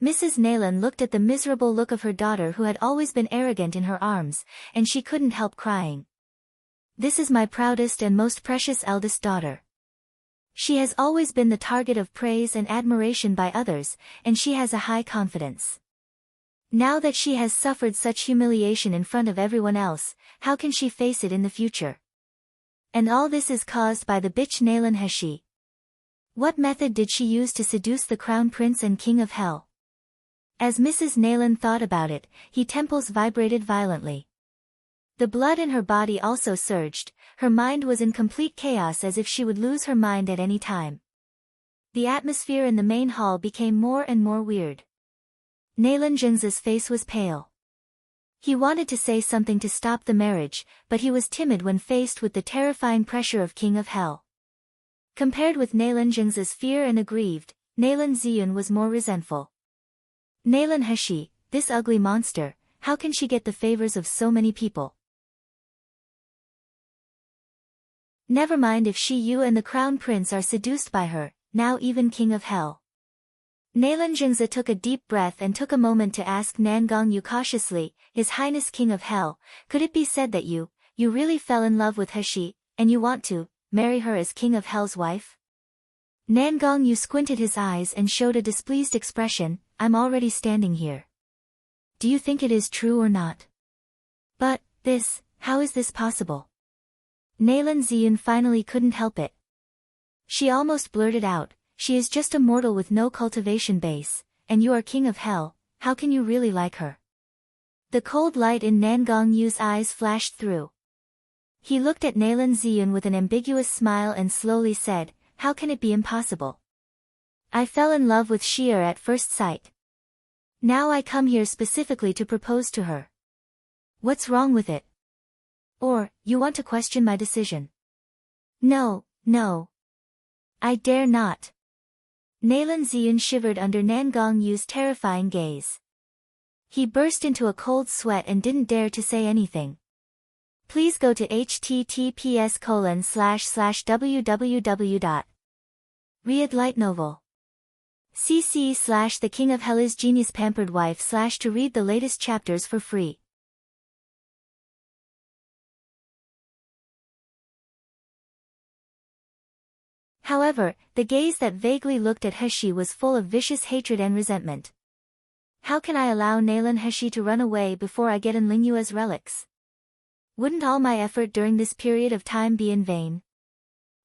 Mrs. Nalan looked at the miserable look of her daughter, who had always been arrogant, in her arms, and she couldn't help crying. "This is my proudest and most precious eldest daughter. She has always been the target of praise and admiration by others, and she has a high confidence. Now that she has suffered such humiliation in front of everyone else, how can she face it in the future? And all this is caused by the bitch Nalan He. What method did she use to seduce the Crown Prince and King of Hell?" As Mrs. Nalan thought about it, her temples vibrated violently. The blood in her body also surged, her mind was in complete chaos, as if she would lose her mind at any time. The atmosphere in the main hall became more and more weird. Nalan Zhengzi's face was pale. He wanted to say something to stop the marriage, but he was timid when faced with the terrifying pressure of King of Hell. Compared with Nalan Zhengzi's fear and aggrieved, Nalan Ziyun was more resentful. Nalan He, this ugly monster, how can she get the favors of so many people? Never mind if you and the Crown Prince are seduced by her, now even King of Hell. Nalan Zhengzi took a deep breath and took a moment to ask Nan Gongyu cautiously, "His Highness King of Hell, could it be said that you really fell in love with He, and you want to marry her as King of Hell's wife?" Nan Gongyu squinted his eyes and showed a displeased expression, "I'm already standing here. Do you think it is true or not? But, how is this possible?" Nalan Ziyun finally couldn't help it. She almost blurted out, "She is just a mortal with no cultivation base, and you are King of Hell, how can you really like her?" The cold light in Nan Gongyu's eyes flashed through. He looked at Nalan Ziyun with an ambiguous smile and slowly said, "How can it be impossible? I fell in love with Sheer at first sight. Now I come here specifically to propose to her. What's wrong with it? Or, you want to question my decision?" No. I dare not." Nalan Ziyun shivered under Nan Gongyu's terrifying gaze. He burst into a cold sweat and didn't dare to say anything. Please go to https://www. Read light novel. cc/ The King of Hell is Genius Pampered Wife / to read the latest chapters for free. However, the gaze that vaguely looked at Heshi was full of vicious hatred and resentment. How can I allow Nalan Heshi to run away before I get Lingyue's relics? Wouldn't all my effort during this period of time be in vain?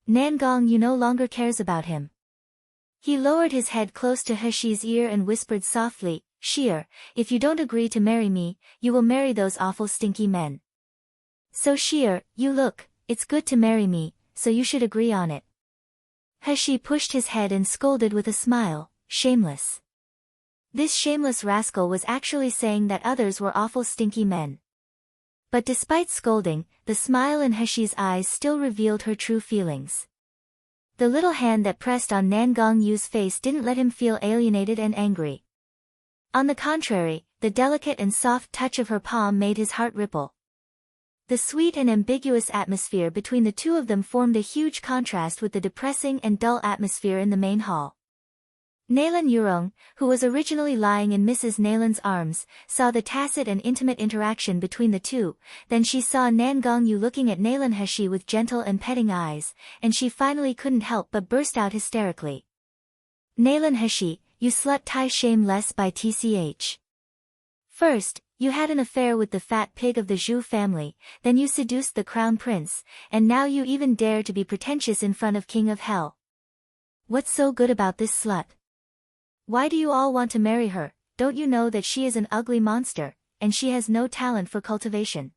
Nangong Yu no longer cares about him. He lowered his head close to Heshi's ear and whispered softly, Sheer, if you don't agree to marry me, you will marry those awful stinky men. So Sheer, you look, it's good to marry me, so you should agree on it. Heshi pushed his head and scolded with a smile, shameless. This shameless rascal was actually saying that others were awful stinky men. But despite scolding, the smile in Heshi's eyes still revealed her true feelings. The little hand that pressed on Nangong Yu's face didn't let him feel alienated and angry. On the contrary, the delicate and soft touch of her palm made his heart ripple. The sweet and ambiguous atmosphere between the two of them formed a huge contrast with the depressing and dull atmosphere in the main hall. Nalan Yurong, who was originally lying in Mrs. Nalan's arms, saw the tacit and intimate interaction between the two, then she saw Nangong Yu looking at Nalan Heshi with gentle and petting eyes, and she finally couldn't help but burst out hysterically. Nalan Heshi, you slut tie shame less by tch. First, you had an affair with the fat pig of the Zhu family, then you seduced the crown prince, and now you even dare to be pretentious in front of King of Hell. What's so good about this slut? Why do you all want to marry her? Don't you know that she is an ugly monster, and she has no talent for cultivation?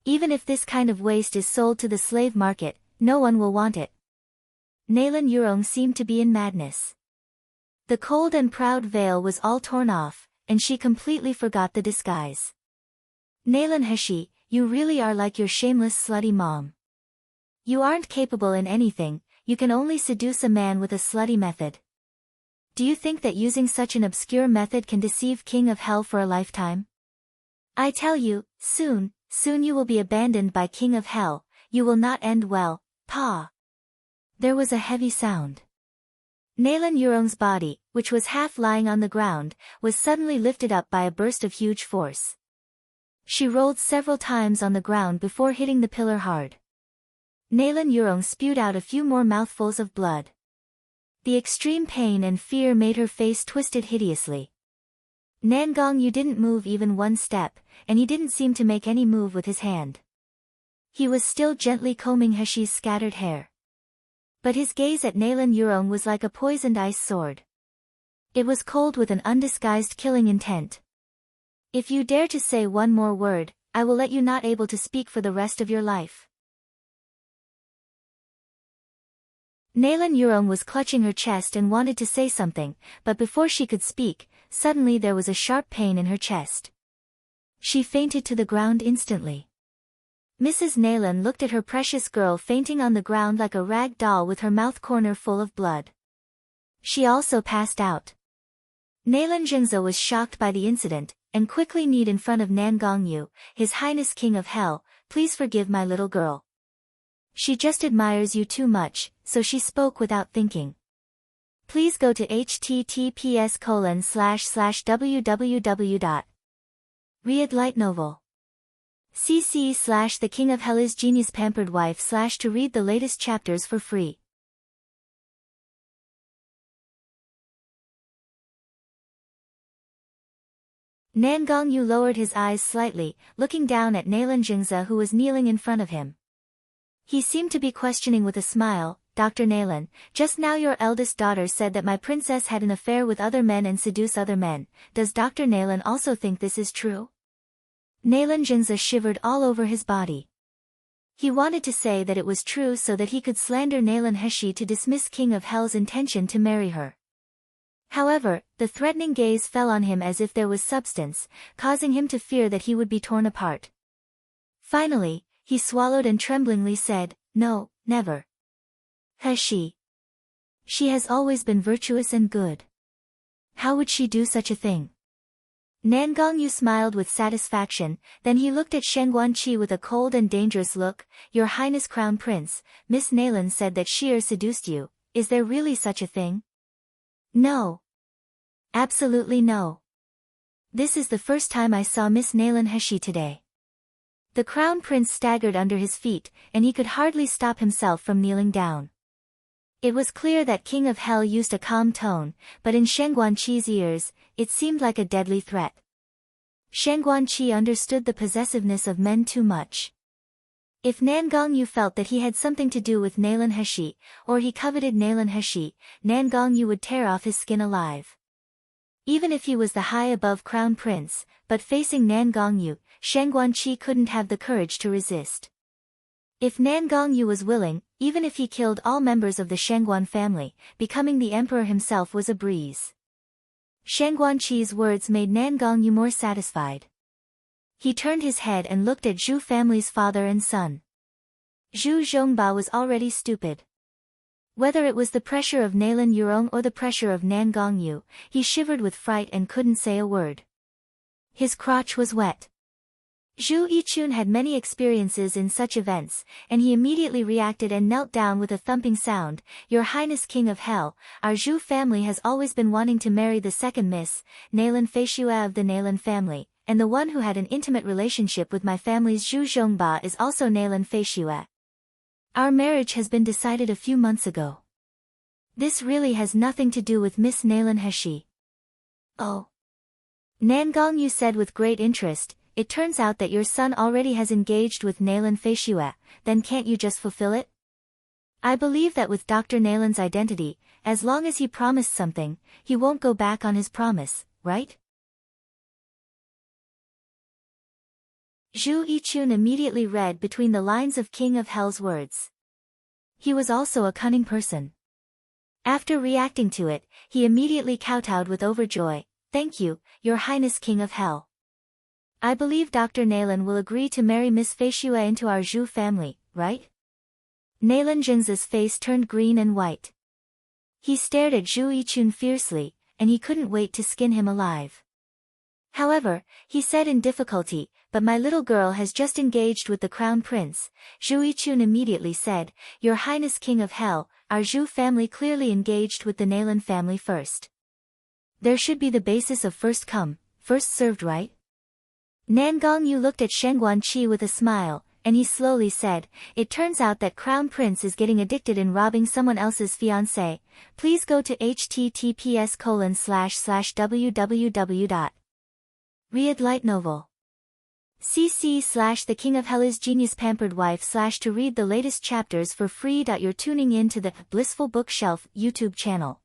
Even if this kind of waste is sold to the slave market, no one will want it. Nalan Yurong seemed to be in madness. The cold and proud veil was all torn off, and she completely forgot the disguise. Nalan Heshi, you really are like your shameless slutty mom. You aren't capable in anything, you can only seduce a man with a slutty method. Do you think that using such an obscure method can deceive King of Hell for a lifetime? I tell you, soon you will be abandoned by King of Hell, you will not end well, pa. There was a heavy sound. Nalan Yurong's body, which was half lying on the ground, was suddenly lifted up by a burst of huge force. She rolled several times on the ground before hitting the pillar hard. Nalan Yurong spewed out a few more mouthfuls of blood. The extreme pain and fear made her face twisted hideously. Nangong Yu didn't move even one step, and he didn't seem to make any move with his hand. He was still gently combing Heshi's scattered hair. But his gaze at Nalan Yurong was like a poisoned ice sword. It was cold with an undisguised killing intent. If you dare to say one more word, I will let you not able to speak for the rest of your life. Nalan Yurong was clutching her chest and wanted to say something, but before she could speak, suddenly there was a sharp pain in her chest. She fainted to the ground instantly. Mrs. Nalan looked at her precious girl fainting on the ground like a rag doll with her mouth corner full of blood. She also passed out. Nalan Zhengze was shocked by the incident, and quickly kneed in front of Nangong Yu, His Highness King of Hell, please forgive my little girl. She just admires you too much, so she spoke without thinking. Please go to https://www.read light novel. cc/the King of Hell is genius pampered wife/ to read the latest chapters for free. Nangong Yu lowered his eyes slightly, looking down at Nalan Zhengze who was kneeling in front of him. He seemed to be questioning with a smile, Dr. Nalan, just now your eldest daughter said that my princess had an affair with other men and seduce other men. Does Dr. Nalan also think this is true? Nalan Zhengze shivered all over his body. He wanted to say that it was true so that he could slander Nalan Heshi to dismiss King of Hell's intention to marry her. However, the threatening gaze fell on him as if there was substance, causing him to fear that he would be torn apart. Finally, he swallowed and tremblingly said, No, never. Heshi. She has always been virtuous and good. How would she do such a thing? Nangong Yu smiled with satisfaction, then he looked at Sheng Guanqi with a cold and dangerous look. Your Highness Crown Prince, Miss Nalan said that Sheer seduced you. Is there really such a thing? No. Absolutely no. This is the first time I saw Miss Nalan Heshi today. The Crown Prince staggered under his feet, and he could hardly stop himself from kneeling down. It was clear that King of Hell used a calm tone, but in Shen Guanqi's ears, it seemed like a deadly threat. Shen Guanqi understood the possessiveness of men too much. If Nan Gongyu felt that he had something to do with Nalan Heshi, or he coveted Nalan Heshi, Nan Gongyu would tear off his skin alive. Even if he was the high above crown prince, but facing Nan Gongyu, Shen Guanqi couldn't have the courage to resist. If Nan Gongyu was willing, even if he killed all members of the Shengguan family, becoming the emperor himself was a breeze. Shen Guanqi's words made Nan Gongyu more satisfied. He turned his head and looked at Zhu family's father and son. Zhu Zhongba was already stupid. Whether it was the pressure of Nalan Yurong or the pressure of Nan Gongyu, he shivered with fright and couldn't say a word. His crotch was wet. Zhu Yichun had many experiences in such events, and he immediately reacted and knelt down with a thumping sound. Your Highness King of Hell, our Zhu family has always been wanting to marry the second Miss, Nalan Feishua of the Nalan family, and the one who had an intimate relationship with my family's Zhu Zhongba is also Nalan Feishua. Our marriage has been decided a few months ago. This really has nothing to do with Miss Nalan Heshi. Oh. Nan Gongyu said with great interest, it turns out that your son already has engaged with Nalan Feishua, then can't you just fulfill it? I believe that with Dr. Nalan's identity, as long as he promised something, he won't go back on his promise, right? Zhu Yichun immediately read between the lines of King of Hell's words. He was also a cunning person. After reacting to it, he immediately kowtowed with overjoy. Thank you, Your Highness King of Hell. I believe Dr. Nalan will agree to marry Miss Feishua into our Zhu family, right? Nalan Zheng's face turned green and white. He stared at Zhu Yichun fiercely, and he couldn't wait to skin him alive. However, he said in difficulty, but my little girl has just engaged with the crown prince. Zhu Yichun immediately said, Your Highness King of Hell, our Zhu family clearly engaged with the Nalan family first. There should be the basis of first come, first served, right? Nan Gongyu looked at Shen Guanqi with a smile, and he slowly said, It turns out that Crown Prince is getting addicted in robbing someone else's fiancé. Please go to https://www.read light novel. cc/The King of Hell is Genius Pampered Wife/ to read the latest chapters for free. You're tuning in to the Blissful Bookshelf YouTube channel.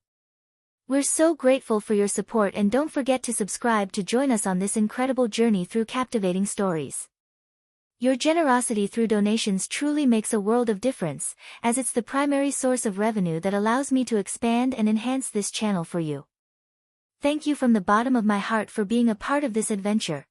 We're so grateful for your support, and don't forget to subscribe to join us on this incredible journey through captivating stories. Your generosity through donations truly makes a world of difference, as it's the primary source of revenue that allows me to expand and enhance this channel for you. Thank you from the bottom of my heart for being a part of this adventure.